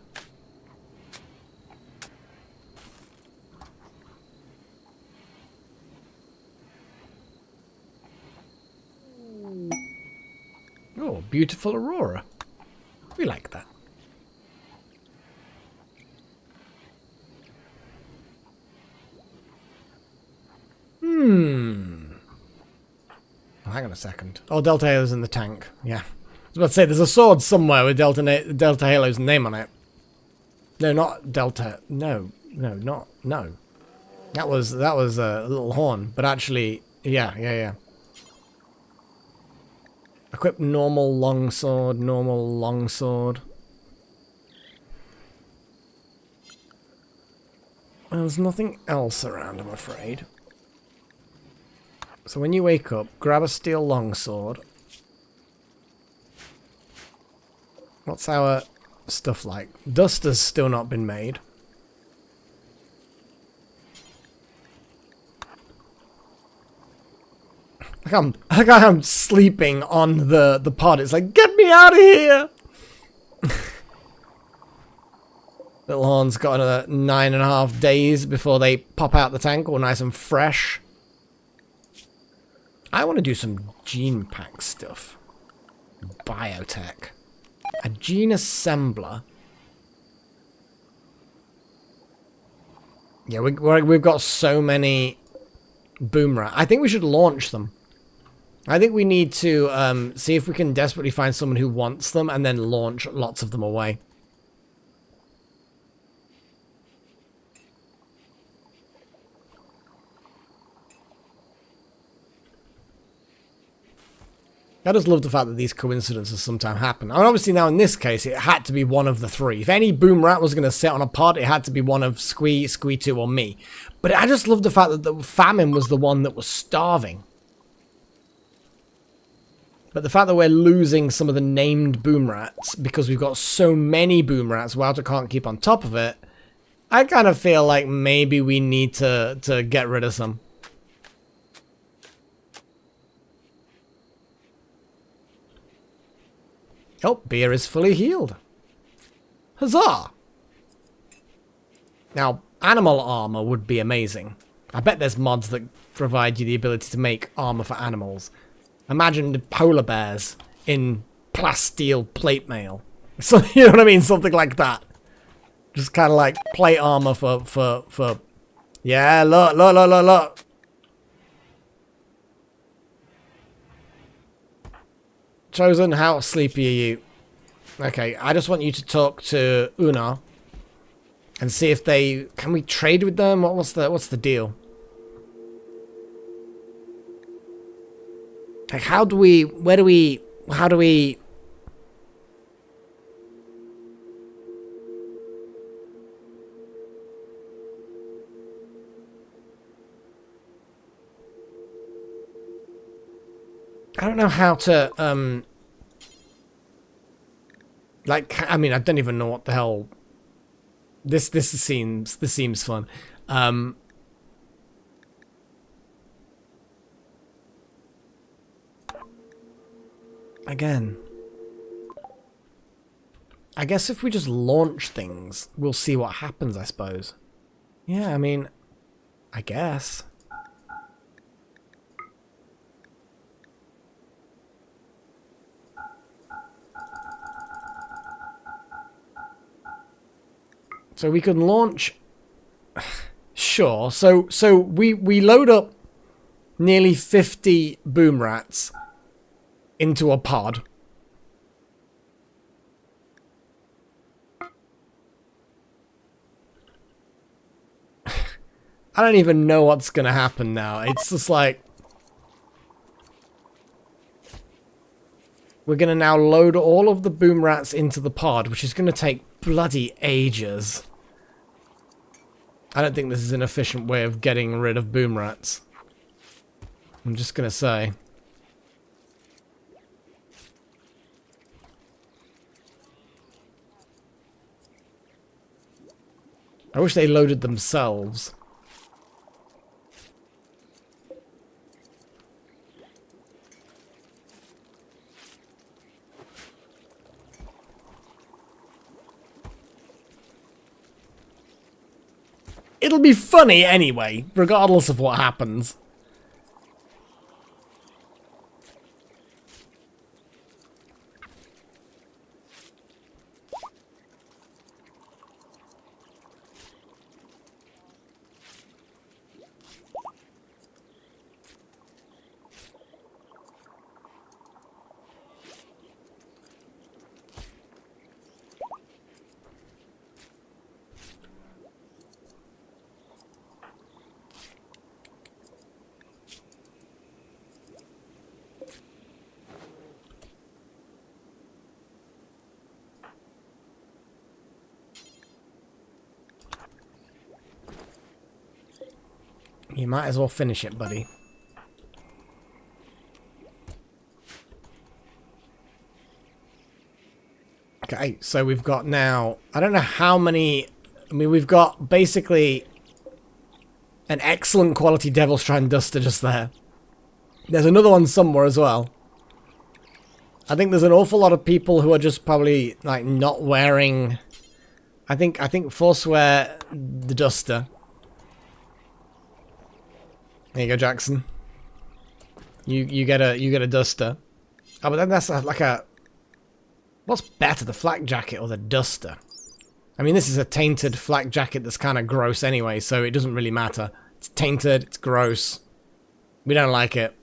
Speaker 1: Oh, beautiful aurora. We like that. Oh, hang on a second. Oh, Delta Halo's in the tank. Yeah. I was about to say, there's a sword somewhere with Delta Halo's name on it. No, not Delta. No. That was a little horn. But actually, yeah. Equip normal longsword. There's nothing else around, I'm afraid. So when you wake up, grab a steel longsword. What's our stuff like? Dust has still not been made. Like I'm sleeping on the pod. It's like, get me out of here! Little Horn's got another 9.5 days before they pop out the tank, all nice and fresh. I want to do some gene pack stuff. Biotech. A gene assembler. Yeah, we've got so many boom rats. I think we should launch them. I think we need to see if we can desperately find someone who wants them and then launch lots of them away. I just love the fact that these coincidences sometimes happen. I mean, obviously now in this case, it had to be one of the three. If any boom rat was going to sit on a pod, it had to be one of Squee, Squee2, or me. But I just love the fact that the famine was the one that was starving. But the fact that we're losing some of the named boom rats because we've got so many boom rats, Wouter can't keep on top of it, I kind of feel like maybe we need to get rid of some. Oh, beer is fully healed. Huzzah! Now, animal armor would be amazing. I bet there's mods that provide you the ability to make armor for animals. Imagine the polar bears in plasteel plate mail. So, you know what I mean? Something like that. Just kind of like plate armor for... Yeah, look. Chosen, how sleepy are you? Okay, I just want you to talk to Una and see if they... Can we trade with them? What's the deal? Like, how do we... How do we... I don't know how to, like, I mean, I don't even know what the hell... This seems fun. Again. I guess if we just launch things, we'll see what happens, I suppose. Yeah, I mean, I guess. So we can launch... Sure. So we load up nearly 50 boom rats into a pod. I don't even know what's gonna happen now. It's just like... We're gonna now load all of the boom rats into the pod, which is gonna take bloody ages. I don't think this is an efficient way of getting rid of boom rats. I'm just gonna say. I wish they loaded themselves. It'll be funny anyway, regardless of what happens. You might as well finish it, buddy. Okay, so we've got now... I don't know how many... I mean, we've got basically an excellent quality Devil's Strand Duster just there. There's another one somewhere as well. I think there's an awful lot of people who are just probably, like, not wearing... I think Forswear the Duster. There you go, Jackson. You get a duster. Oh, but then that's like a... What's better, the flak jacket or the duster? I mean, this is a tainted flak jacket that's kind of gross anyway, so it doesn't really matter. It's tainted, it's gross. We don't like it.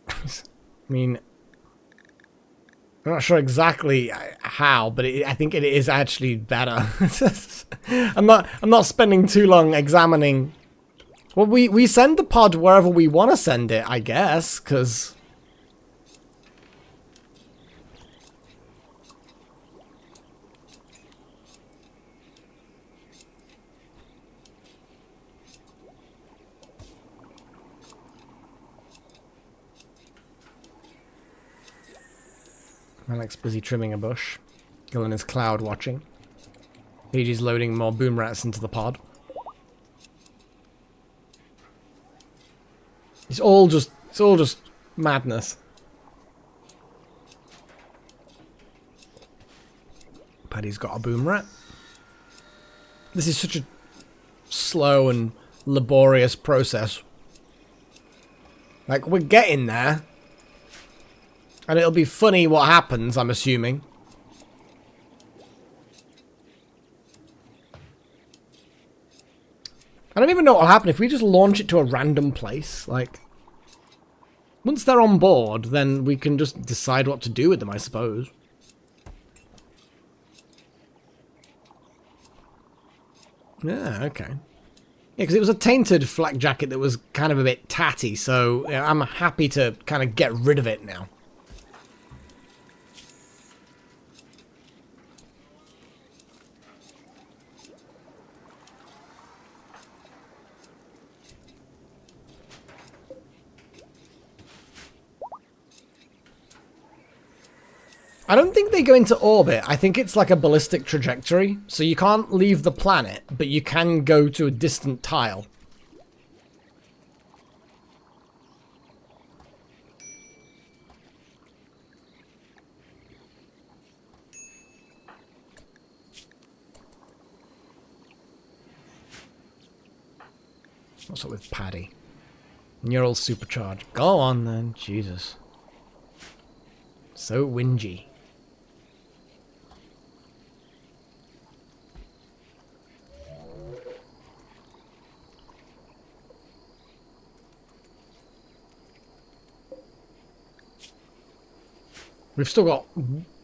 Speaker 1: I mean... I'm not sure exactly how, but I think it is actually better. I'm not spending too long examining. Well, we send the pod wherever we want to send it, I guess, because... Alex busy trimming a bush. Gillen is cloud watching. Paige loading more boom rats into the pod. It's all just madness. Paddy's got a boom rat. This is such a slow and laborious process. Like, we're getting there. And it'll be funny what happens, I'm assuming. I don't even know what'll happen if we just launch it to a random place. Like, once they're on board, then we can just decide what to do with them, I suppose. Yeah, okay. Yeah, because it was a tainted flak jacket that was kind of a bit tatty, so yeah, I'm happy to kind of get rid of it now. I don't think they go into orbit. I think it's like a ballistic trajectory. So you can't leave the planet, but you can go to a distant tile. What's up with Paddy? And you're all supercharged. Go on then, Jesus. So whingy. We've still got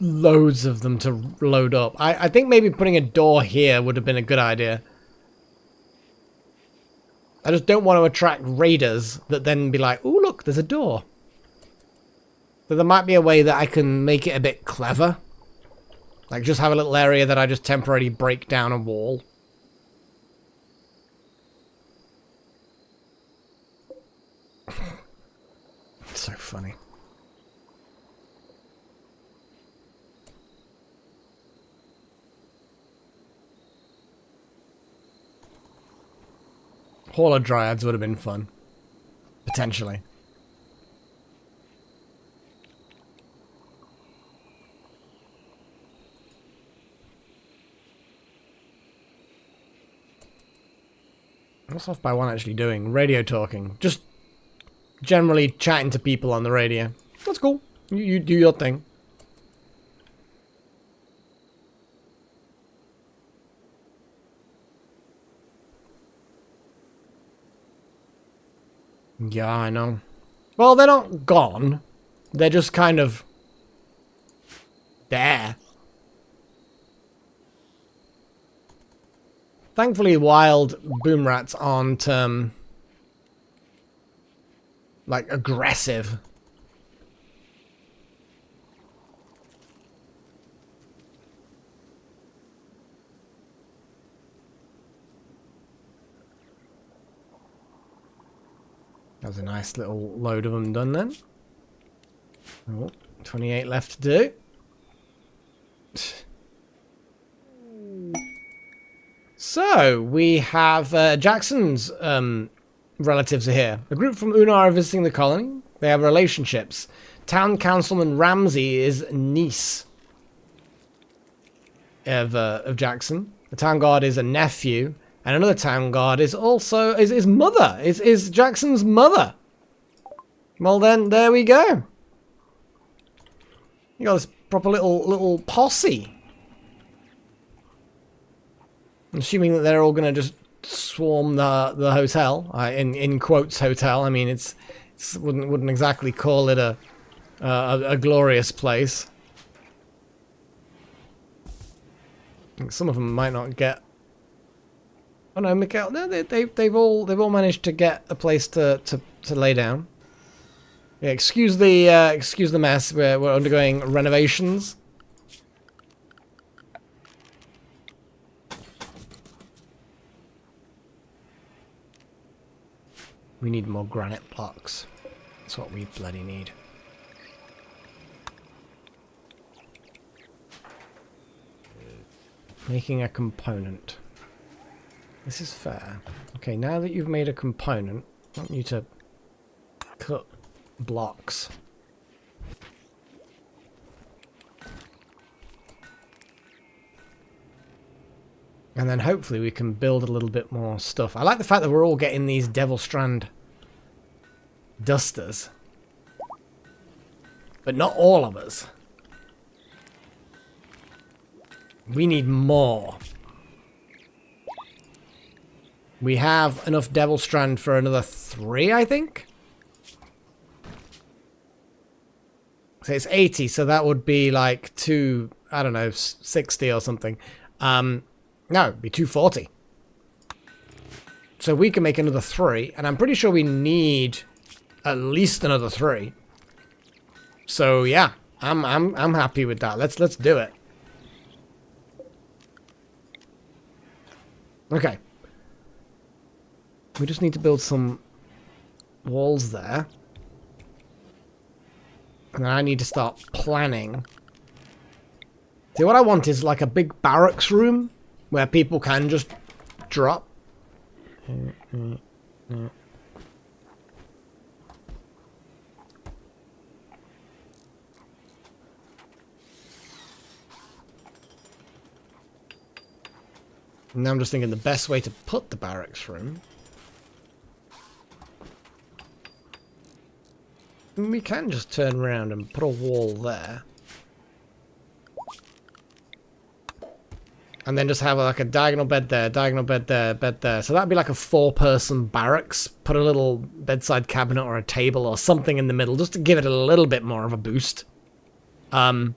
Speaker 1: loads of them to load up. I think maybe putting a door here would have been a good idea. I just don't want to attract raiders that then be like, ooh, look, there's a door. So there might be a way that I can make it a bit clever. Like just have a little area that I just temporarily break down a wall. It's so funny. Hall of Dryads would have been fun. Potentially. What's off by one actually doing? Radio talking. Just generally chatting to people on the radio. That's cool. You do your thing. Yeah, I know. Well, they're not gone. They're just kind of there. Thankfully, wild boom rats aren't, like, aggressive. That was a nice little load of them done then. Oh, 28 left to do. So, we have Jackson's relatives are here. A group from Unar are visiting the colony. They have relationships. Town Councilman Ramsey is niece of Jackson. The town guard is a nephew. And another town guard is also his mother. Is Jackson's mother. Well then, there we go. You got this proper little posse. I'm assuming that they're all gonna just swarm the hotel. In quotes hotel. I mean it's wouldn't exactly call it a glorious place. I think some of them might not get. Oh no, Mikhail. No, they've all managed to get a place to lay down. Yeah, excuse the mess. We're undergoing renovations. We need more granite blocks. That's what we bloody need. Making a component. This is fair. Okay, now that you've made a component, I want you to cut blocks. And then hopefully we can build a little bit more stuff. I like the fact that we're all getting these Devil Strand dusters. But not all of us. We need more. We have enough Devil Strand for another 3, I think. So it's 80, so that would be like I don't know, 60 or something. No, it'd be 240. So we can make another 3, and I'm pretty sure we need at least another 3. So yeah, I'm happy with that. Let's do it. Okay. We just need to build some walls there. And then I need to start planning. See, what I want is like a big barracks room where people can just drop. Now I'm just thinking the best way to put the barracks room. We can just turn around and put a wall there. And then just have like a diagonal bed there, diagonal bed there, bed there. So that'd be like a 4-person barracks. Put a little bedside cabinet or a table or something in the middle just to give it a little bit more of a boost. Then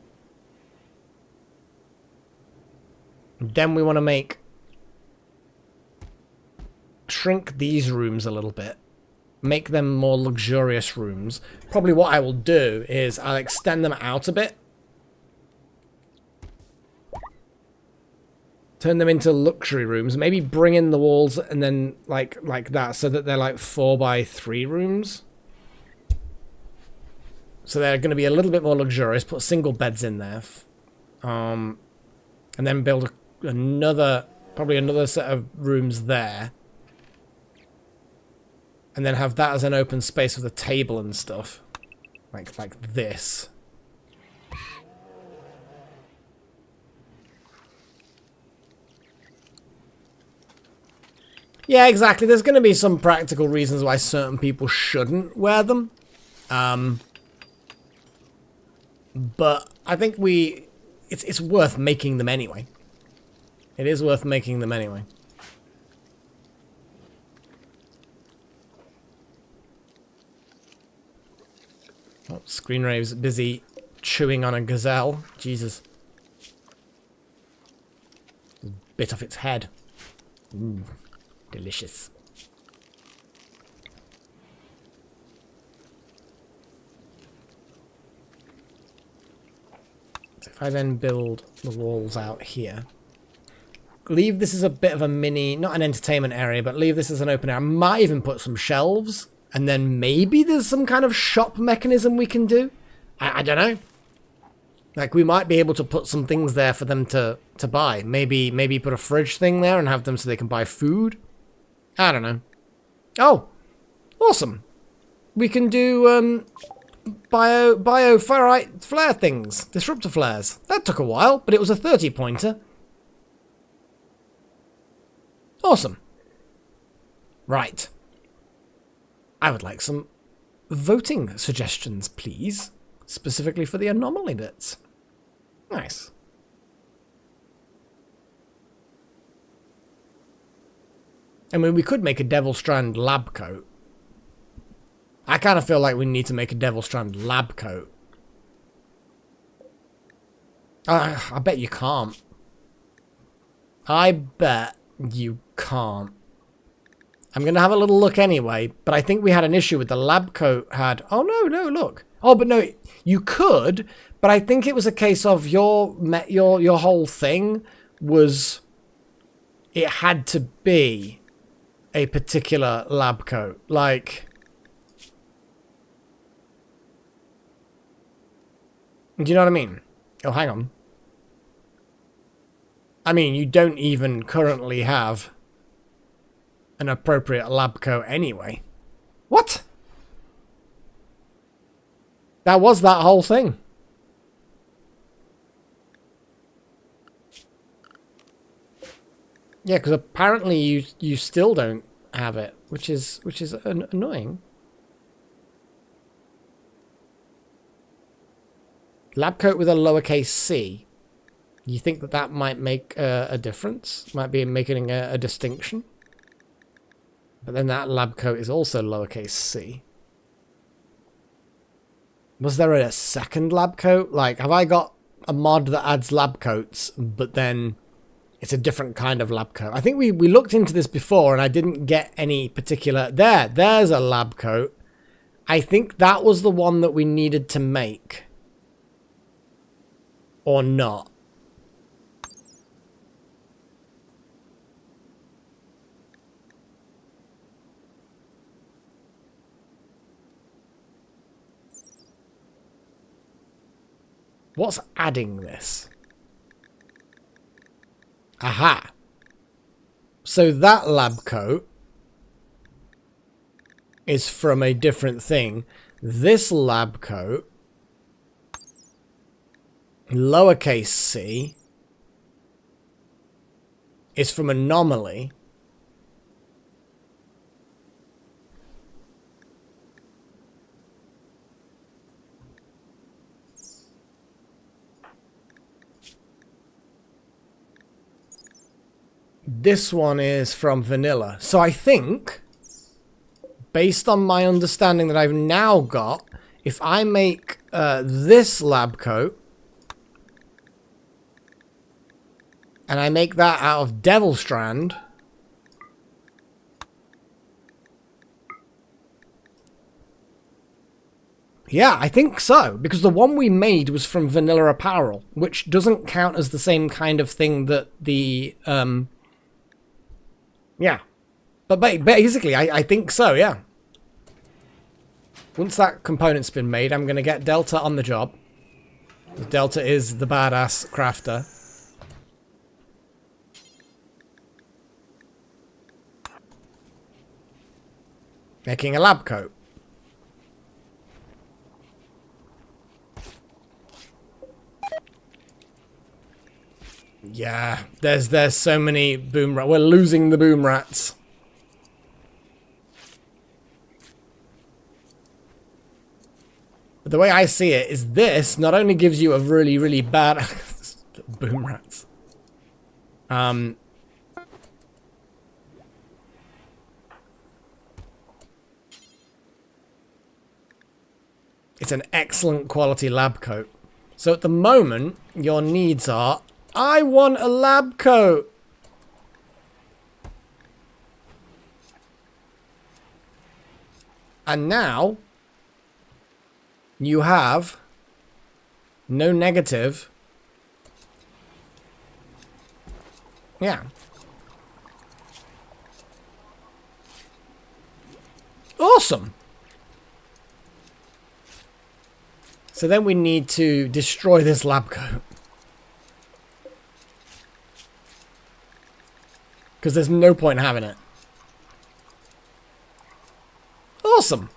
Speaker 1: we want to shrink these rooms a little bit. Make them more luxurious rooms. Probably what I will do is I'll extend them out a bit. Turn them into luxury rooms. Maybe bring in the walls and then like that so that they're like 4x3 rooms. So they're going to be a little bit more luxurious. Put single beds in there. And then build probably another set of rooms there. And then have that as an open space with a table and stuff. Like this. Yeah, exactly. There's going to be some practical reasons why certain people shouldn't wear them. But I think it's worth making them anyway. It is worth making them anyway. Oh, Screenrave's busy chewing on a gazelle. Jesus. Bit off its head. Ooh, delicious. So if I then build the walls out here. Leave this as a bit of a mini, not an entertainment area, but leave this as an open area. I might even put some shelves. And then maybe there's some kind of shop mechanism we can do. I don't know. Like, we might be able to put some things there for them to buy. Maybe put a fridge thing there and have them so they can buy food. I don't know. Oh, awesome. We can do bio-ferrite flare things. Disruptor flares. That took a while, but it was a 30-pointer. Awesome. Right. I would like some voting suggestions, please. Specifically for the anomaly bits. Nice. I mean, we could make a Devil Strand lab coat. I kind of feel like we need to make a Devil Strand lab coat. I bet you can't. I bet you can't. I'm going to have a little look anyway, but I think we had an issue with the lab coat had... Oh, no, look. Oh, but no, you could, but I think it was a case of your whole thing was... It had to be a particular lab coat. Like... Do you know what I mean? Oh, hang on. I mean, you don't even currently have... an appropriate lab coat anyway. What? That was that whole thing. Yeah, because apparently you still don't have it, which is annoying. Lab coat with a lowercase c. You think that that might make a difference? Might be making a distinction? But then that lab coat is also lowercase c. Was there a second lab coat? Like, have I got a mod that adds lab coats, but then it's a different kind of lab coat? I think we looked into this before and I didn't get any particular... There's a lab coat. I think that was the one that we needed to make. Or not. What's adding this? Aha. So that lab coat is from a different thing. This lab coat, lowercase c, is from Anomaly. This one is from Vanilla. So I think, based on my understanding that I've now got, if I make this lab coat, and I make that out of Devil Strand, yeah, I think so, because the one we made was from Vanilla Apparel, which doesn't count as the same kind of thing that the, yeah. But basically, I think so, yeah. Once that component's been made, I'm going to get Delta on the job. Delta is the badass crafter. Making a lab coat. Yeah, there's so many boom rats. We're losing the boom rats. But the way I see it is this not only gives you a really, really bad... boom rats. It's an excellent quality lab coat. So at the moment, your needs are... I want a lab coat! And now... you have... no negative. Yeah. Awesome! So then we need to destroy this lab coat. Because there's no point in having it. Awesome!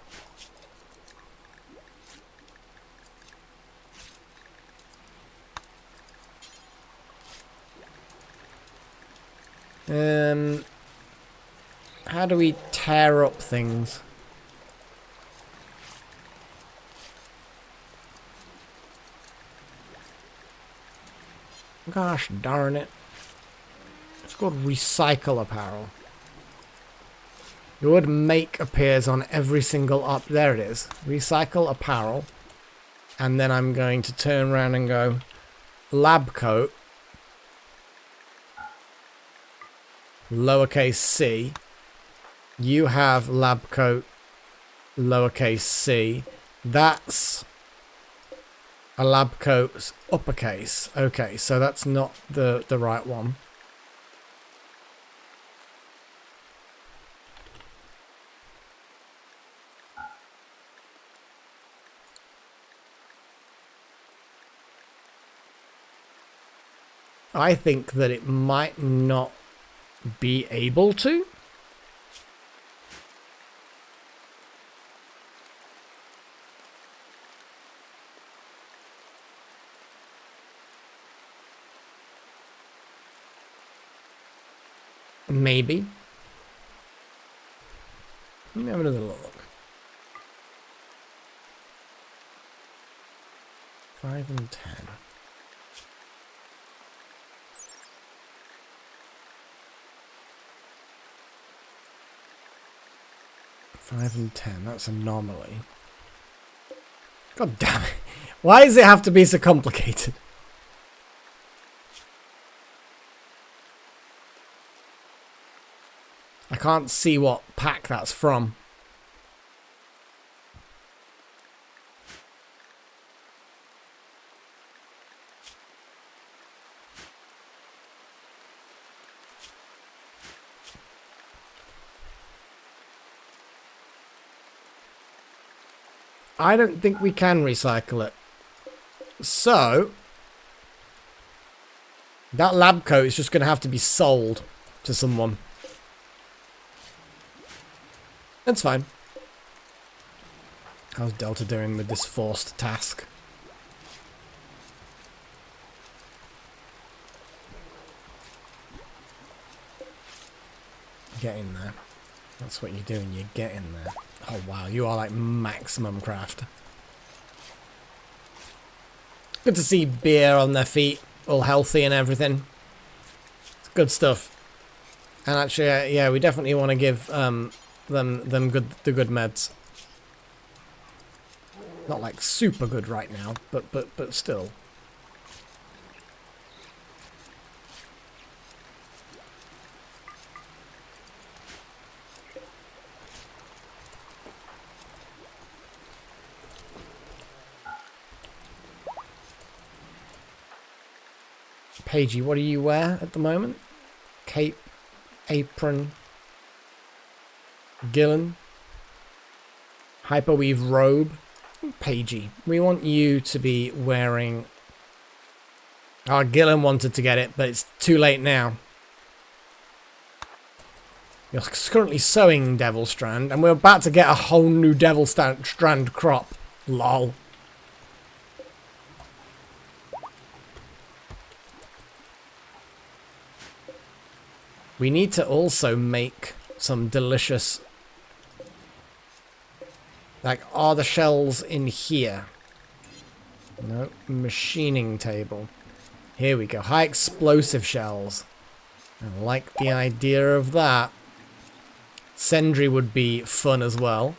Speaker 1: How do we tear up things? Gosh darn it. It's called recycle apparel. The word make appears on every single up. There it is. Recycle apparel. And then I'm going to turn around and go lab coat. Lowercase c. You have lab coat. Lowercase c. That's a lab coat uppercase. Okay, so that's not the right one. I think that it might not be able to. Maybe. Let me have another look. 5 and 10. 5 and 10. That's Anomaly. God damn it. Why does it have to be so complicated? I can't see what pack that's from. I don't think we can recycle it. So, that lab coat is just going to have to be sold to someone. That's fine. How's Delta doing with this forced task? Get in there. That's what you're doing, you get in there. Oh wow, you are like maximum craft. Good to see Beer on their feet, all healthy and everything. It's good stuff. And actually, yeah, we definitely want to give them the good meds. Not like super good right now, but still. Pagey, what do you wear at the moment? Cape, apron, Gillen, hyperweave robe. Pagey, we want you to be wearing... Oh, Gillen wanted to get it, but it's too late now. You're currently sewing Devil Strand, and we're about to get a whole new Devil Strand crop. Lol. We need to also make some delicious... Like, are the shells in here? No, machining table. Here we go. High explosive shells. I like the idea of that. Sentry would be fun as well.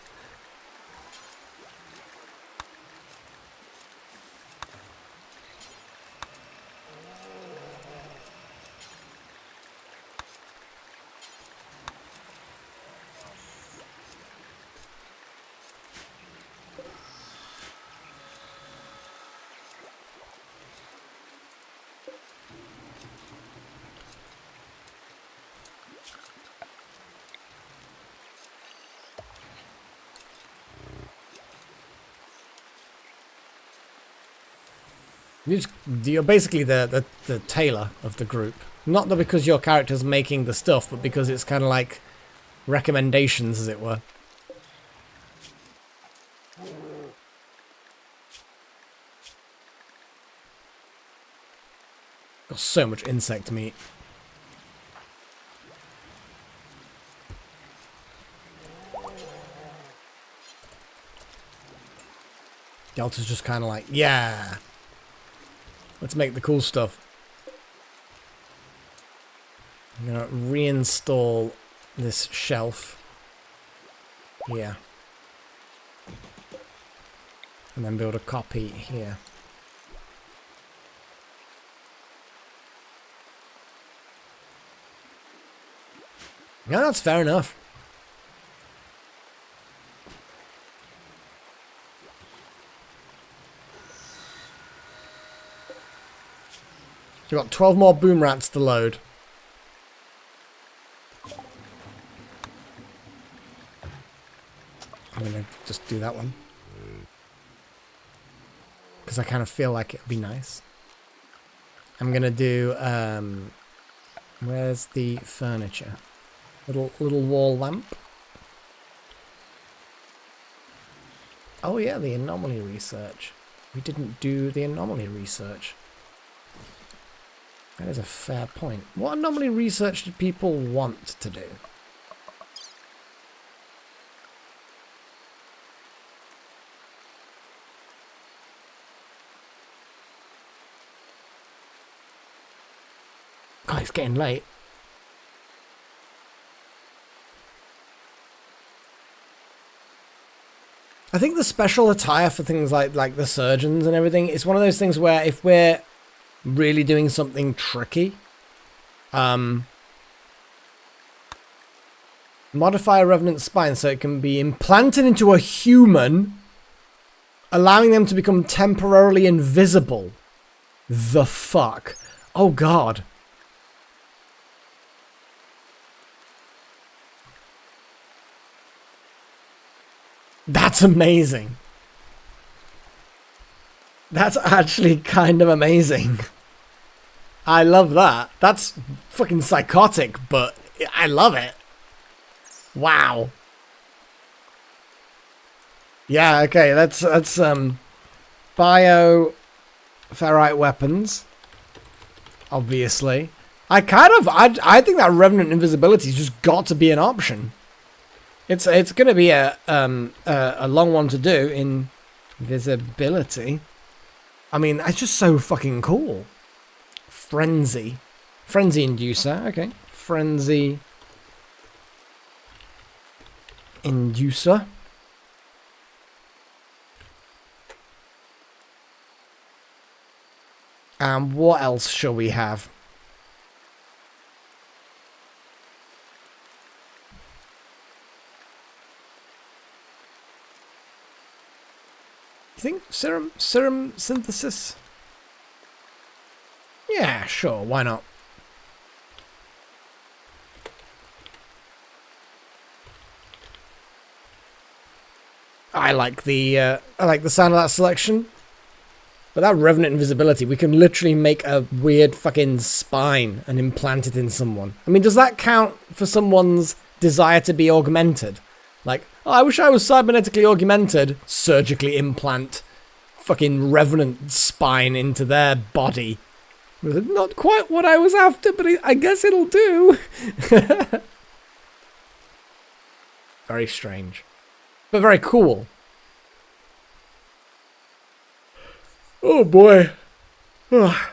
Speaker 1: You're basically the tailor of the group. Not that because your character's making the stuff, but because it's kind of like recommendations, as it were. Got so much insect meat. Delta's just kind of like, yeah. Let's make the cool stuff. I'm going to reinstall this shelf here. And then build a copy here. Yeah, that's fair enough. You've got 12 more boom rats to load. I'm going to just do that one. Because I kind of feel like it would be nice. I'm going to do... where's the furniture? Little wall lamp. Oh yeah, the anomaly research. We didn't do the anomaly research. That is a fair point. What anomaly research do people want to do? God, it's getting late. I think the special attire for things like the surgeons and everything is one of those things where if we're really doing something tricky, modify a revenant spine so it can be implanted into a human, allowing them to become temporarily invisible. The fuck? Oh god. That's amazing. That's actually kind of amazing. I love that. That's fucking psychotic, but I love it. Wow. Yeah, okay, that's bio ferrite weapons. Obviously. I think that revenant invisibility's just got to be an option. It's going to be a long one to do in visibility. I mean, it's just so fucking cool. Frenzy inducer. Okay, frenzy inducer. And what else shall we have? You think serum synthesis? Yeah, sure, why not? I like the sound of that selection. But that revenant invisibility, we can literally make a weird fucking spine and implant it in someone. I mean, does that count for someone's desire to be augmented? Like, oh, I wish I was cybernetically augmented. Surgically implant fucking revenant spine into their body. Not quite what I was after, but I guess it'll do. Very strange. But very cool. Oh boy. Oh,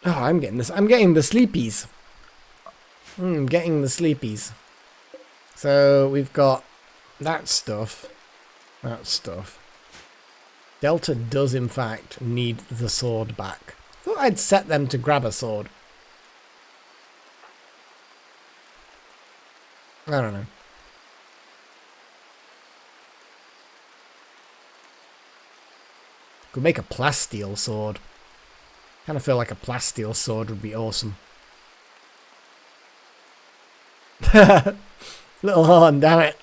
Speaker 1: I'm getting this. I'm getting the sleepies. I'm getting the sleepies. So we've got that stuff. That stuff. Delta does in fact need the sword back. I thought I'd set them to grab a sword. I don't know. Could make a plasteel sword. Kind of feel like a plasteel sword would be awesome. Little horn, damn it.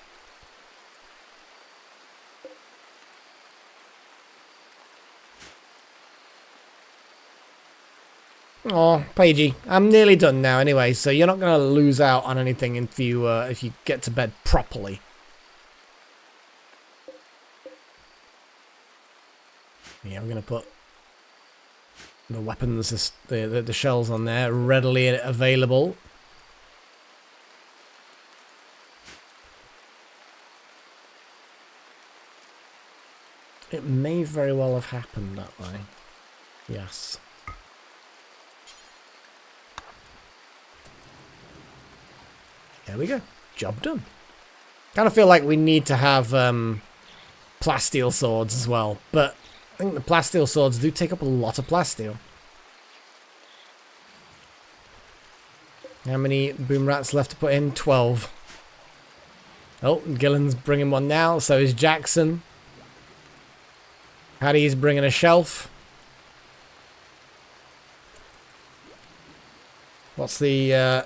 Speaker 1: Oh, Paigey, I'm nearly done now anyway, so you're not going to lose out on anything if you get to bed properly. Yeah, we're going to put the weapons, the shells on there, readily available. It may very well have happened that way. Yes. There we go. Job done. Kind of feel like we need to have plasteel swords as well, but I think the plasteel swords do take up a lot of plasteel. How many boom rats left to put in? 12. Oh, Gillen's bringing one now. So is Jackson. Paddy's bringing a shelf. What's the...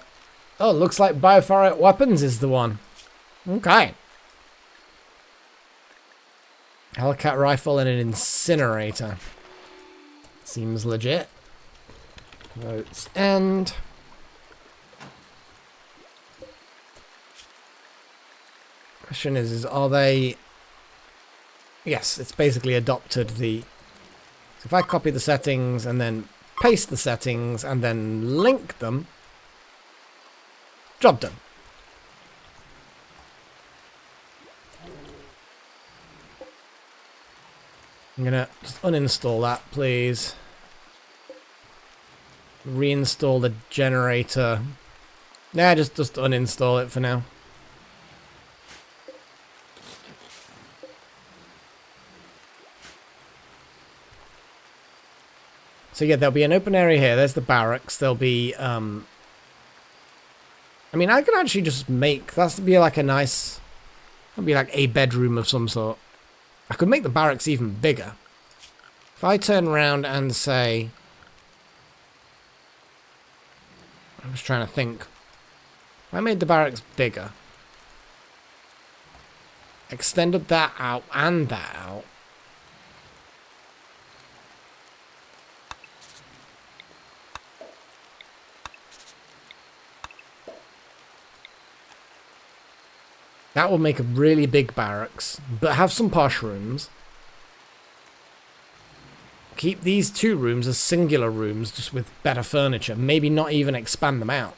Speaker 1: Oh, looks like Bioferrite Weapons is the one. Okay. Hellcat rifle and an incinerator. Seems legit. Votes end. Question is are they... Yes, it's basically adopted the... So if I copy the settings and then paste the settings, and then link them. Job done. I'm gonna just uninstall that, please. Reinstall the generator. Nah, just uninstall it for now. So yeah, there'll be an open area here. There's the barracks. There'll be, I mean, I could actually just make, that's to be like a nice, that'd be like a bedroom of some sort. I could make the barracks even bigger. If I turn around and say, I'm just trying to think. If I made the barracks bigger, extended that out and that out, that will make a really big barracks, but have some posh rooms. Keep these 2 rooms as singular rooms, just with better furniture. Maybe not even expand them out.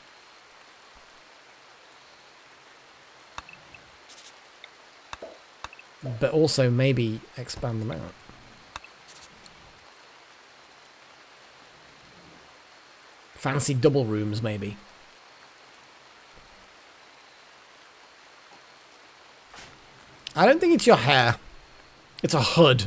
Speaker 1: But also maybe expand them out. Fancy double rooms, maybe. I don't think it's your hair. It's a hood.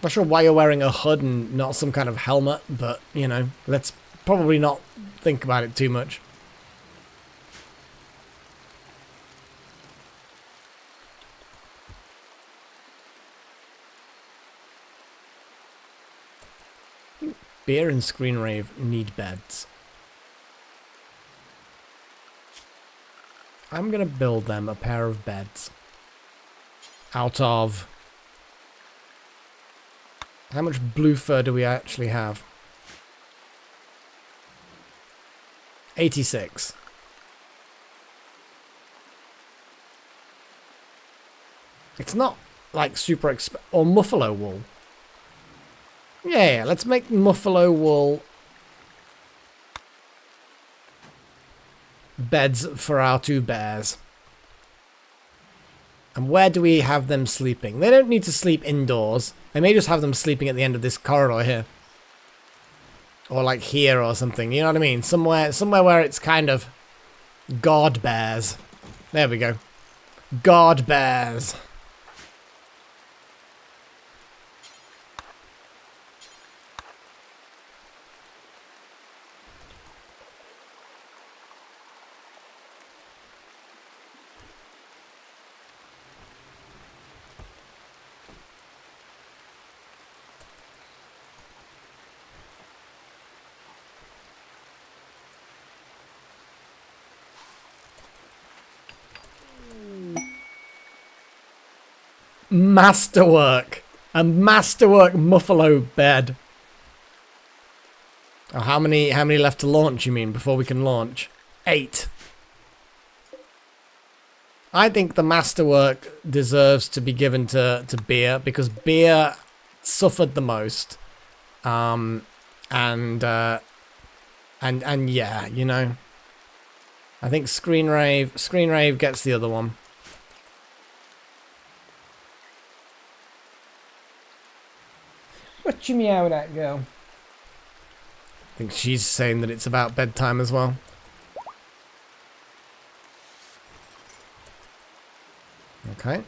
Speaker 1: Not sure why you're wearing a hood and not some kind of helmet, but, you know, let's probably not think about it too much. Beer and Screen Rave need beds. I'm gonna build them a pair of beds. Out of... How much blue fur do we actually have? 86. It's not like super or muffalo wool. Yeah, let's make muffalo wool beds for our 2 bears. And where do we have them sleeping? They don't need to sleep indoors. I may just have them sleeping at the end of this corridor here. Or like here or something, you know what I mean? Somewhere where it's kind of god bears. There we go. God bears. Masterwork. A masterwork muffalo bed. Oh, how many left to launch, you mean, before we can launch? 8. I think the masterwork deserves to be given to Beer, because Beer suffered the most. And yeah, you know. I think Screen Rave gets the other one. What you meowing at, girl? I think she's saying that it's about bedtime as well. Okay.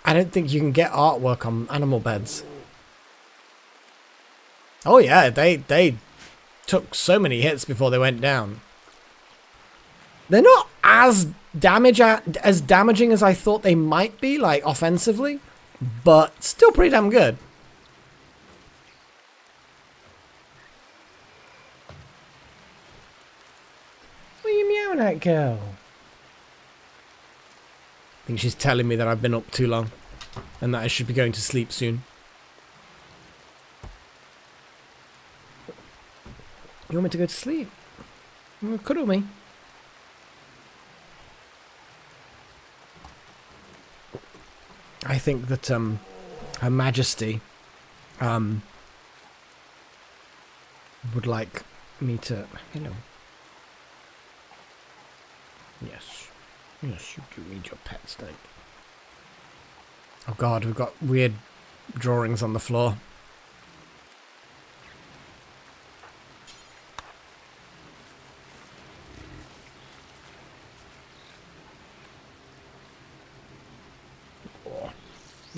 Speaker 1: I don't think you can get artwork on animal beds. Oh yeah, they took so many hits before they went down. They're not as damaging as I thought they might be, like offensively, but still pretty damn good. What are you meowing at, girl? I think she's telling me that I've been up too long. and that I should be going to sleep soon. You want me to go to sleep? Well, cuddle me. I think that Her Majesty would like me to, you know. Yes. Yes, you do need your pets, don't you? Oh god, we've got weird drawings on the floor. Oh.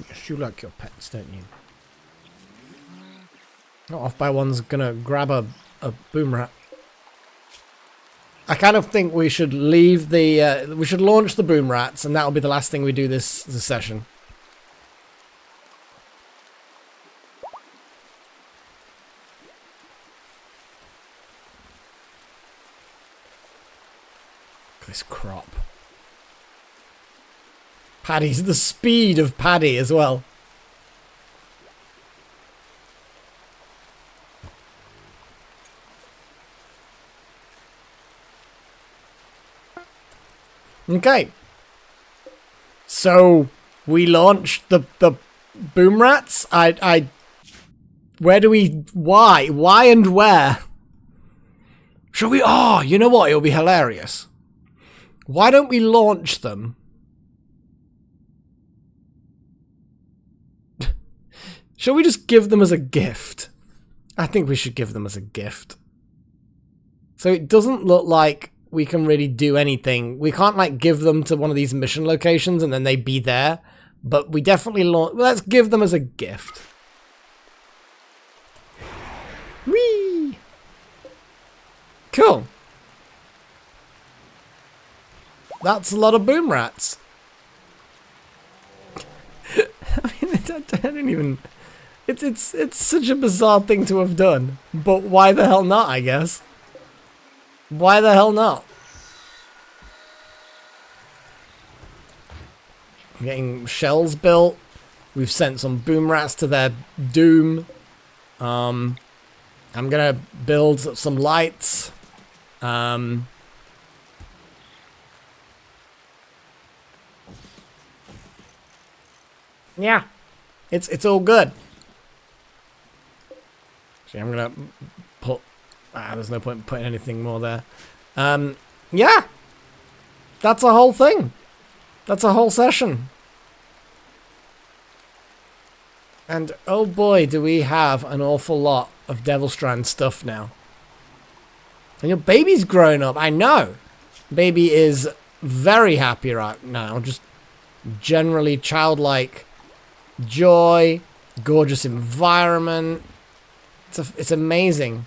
Speaker 1: Yes, you like your pets, don't you? Not off by one's gonna grab a boom rat. I kind of think we should leave the, we should launch the boom rats, and that'll be the last thing we do this session. This crop. Paddy's the speed of Paddy as well. Okay. So we launched the boom rats. Where do we, why and where? Shall we? Oh, you know what? It'll be hilarious. Why don't we launch them? Shall we just give them as a gift? I think we should give them as a gift. So it doesn't look like we can really do anything. We can't like give them to one of these mission locations and then they be there. But we definitely launch. Let's give them as a gift. Whee! Cool. That's a lot of boom rats. I mean, I don't even. It's such a bizarre thing to have done, but why the hell not? I guess. Why the hell not? Getting shells built. We've sent some boom rats to their doom. I'm gonna build some lights. Yeah, it's all good. See, I'm gonna put. There's no point in putting anything more there. Yeah, that's a whole thing. That's a whole session. And oh boy, do we have an awful lot of Devil Strand stuff now. And your baby's grown up. I know. Baby is very happy right now. Just generally childlike joy, gorgeous environment. It's amazing.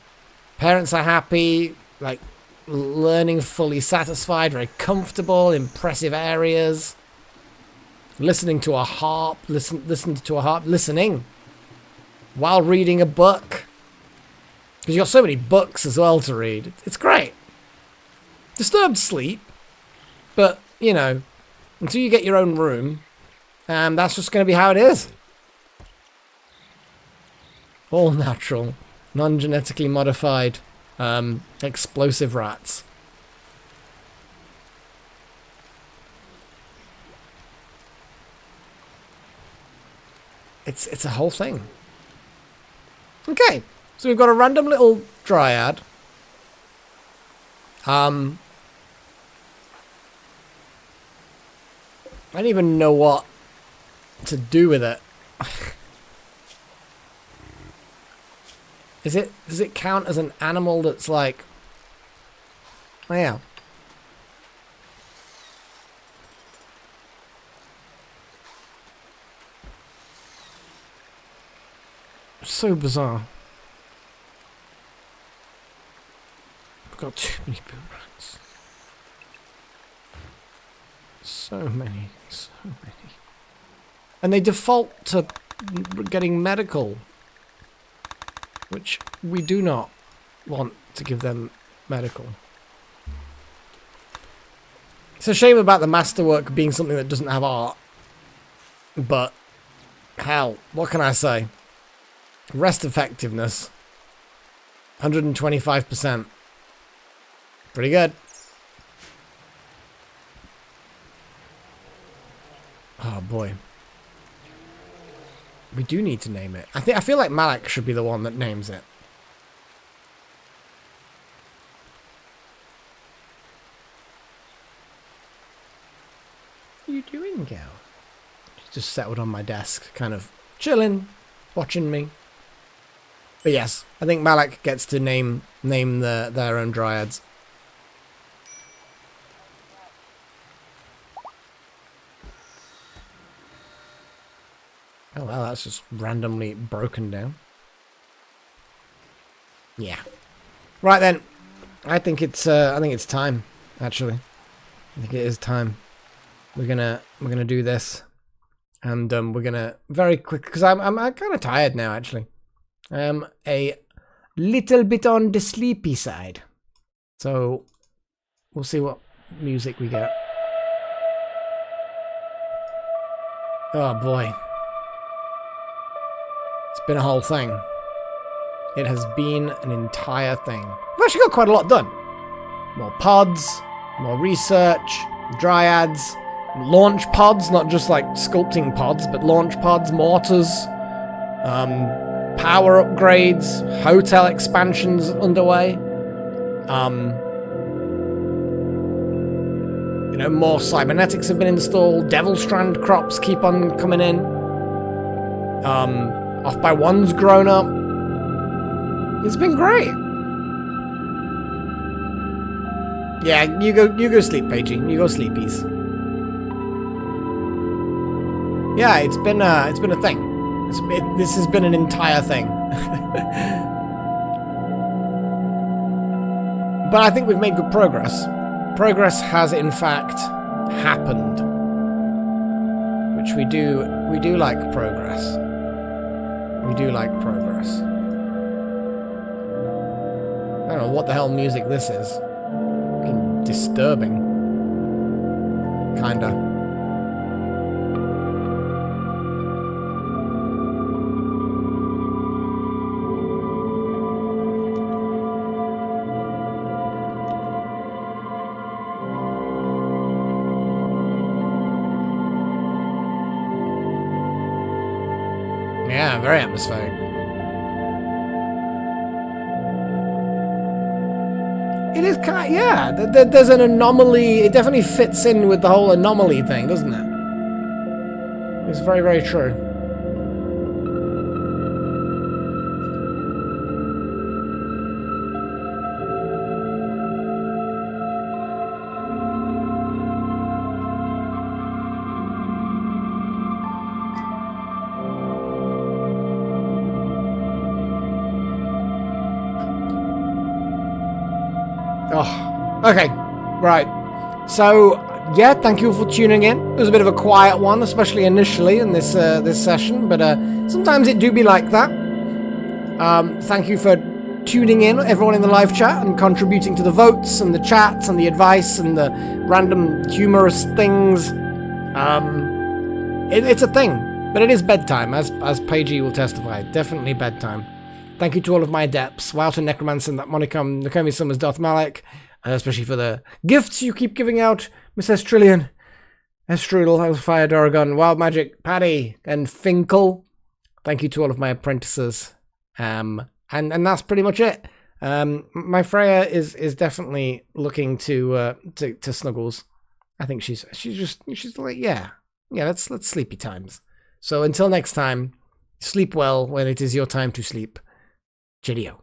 Speaker 1: Parents are happy, like learning fully satisfied, very comfortable, impressive areas. Listening to a harp, listening while reading a book. Because you've got so many books as well to read. It's great. Disturbed sleep, but you know, until you get your own room, that's just going to be how it is. All natural, non-genetically modified, explosive rats. It's a whole thing. Okay, so we've got a random little dryad. I don't even know what to do with it. Does it count as an animal that's like... Oh yeah. So bizarre. I've got too many boom rats. So many. And they default to getting medical, which we do not want to give them medical. It's a shame about the masterwork being something that doesn't have art, but Hell, what can I say? Rest effectiveness. 125%. Pretty good. Oh boy. We do need to name it. I feel like Malak should be the one that names it. What are you doing, girl? She's just settled on my desk, kind of chilling, watching me. But yes, I think Malak gets to name their own dryads. Oh well, that's just randomly broken down. Yeah. Right then. I think it's time, actually. I think it is time. We're gonna do this. And we're gonna very quick, because I'm kind of tired now, actually. I am a little bit on the sleepy side. So we'll see what music we get. Oh boy. It's been a whole thing. It has been an entire thing. We've actually got quite a lot done. More pods, more research, dryads, launch pods, not just like sculpting pods, but launch pods, mortars, power upgrades, hotel expansions underway. You know, more cybernetics have been installed, devil strand crops keep on coming in. Off by One's grown up. It's been great. Yeah, you go sleep, Paigey. You go sleepies. Yeah, it's been a thing. This has been an entire thing. But I think we've made good progress. Progress has in fact happened. Which we do like progress. We do like progress. I don't know what the hell music this is. Fucking disturbing. Kinda. Yeah, very atmospheric. It is kind of, yeah, there's an anomaly. It definitely fits in with the whole anomaly thing, doesn't it? It's very, very true. Oh, okay, right. So, yeah, thank you for tuning in. It was a bit of a quiet one, especially initially in this this session, but sometimes it do be like that. Thank you for tuning in, everyone in the live chat, and contributing to the votes and the chats and the advice and the random humorous things. It's a thing, but it is bedtime, as Paigey will testify. Definitely bedtime. Thank you to all of my adepts, Wouter, Necromancer, that Monicum, Nakomi Summers, Darth Malak, especially for the gifts you keep giving out, Miss Estrillion, Estrudel, Hellfire, Doragon, Wild Magic, Paddy, and Finkel. Thank you to all of my apprentices. And that's pretty much it. My Freya is definitely looking to Snuggles. I think she's like, yeah, let's sleepy times. So until next time, sleep well when it is your time to sleep. Cheerio.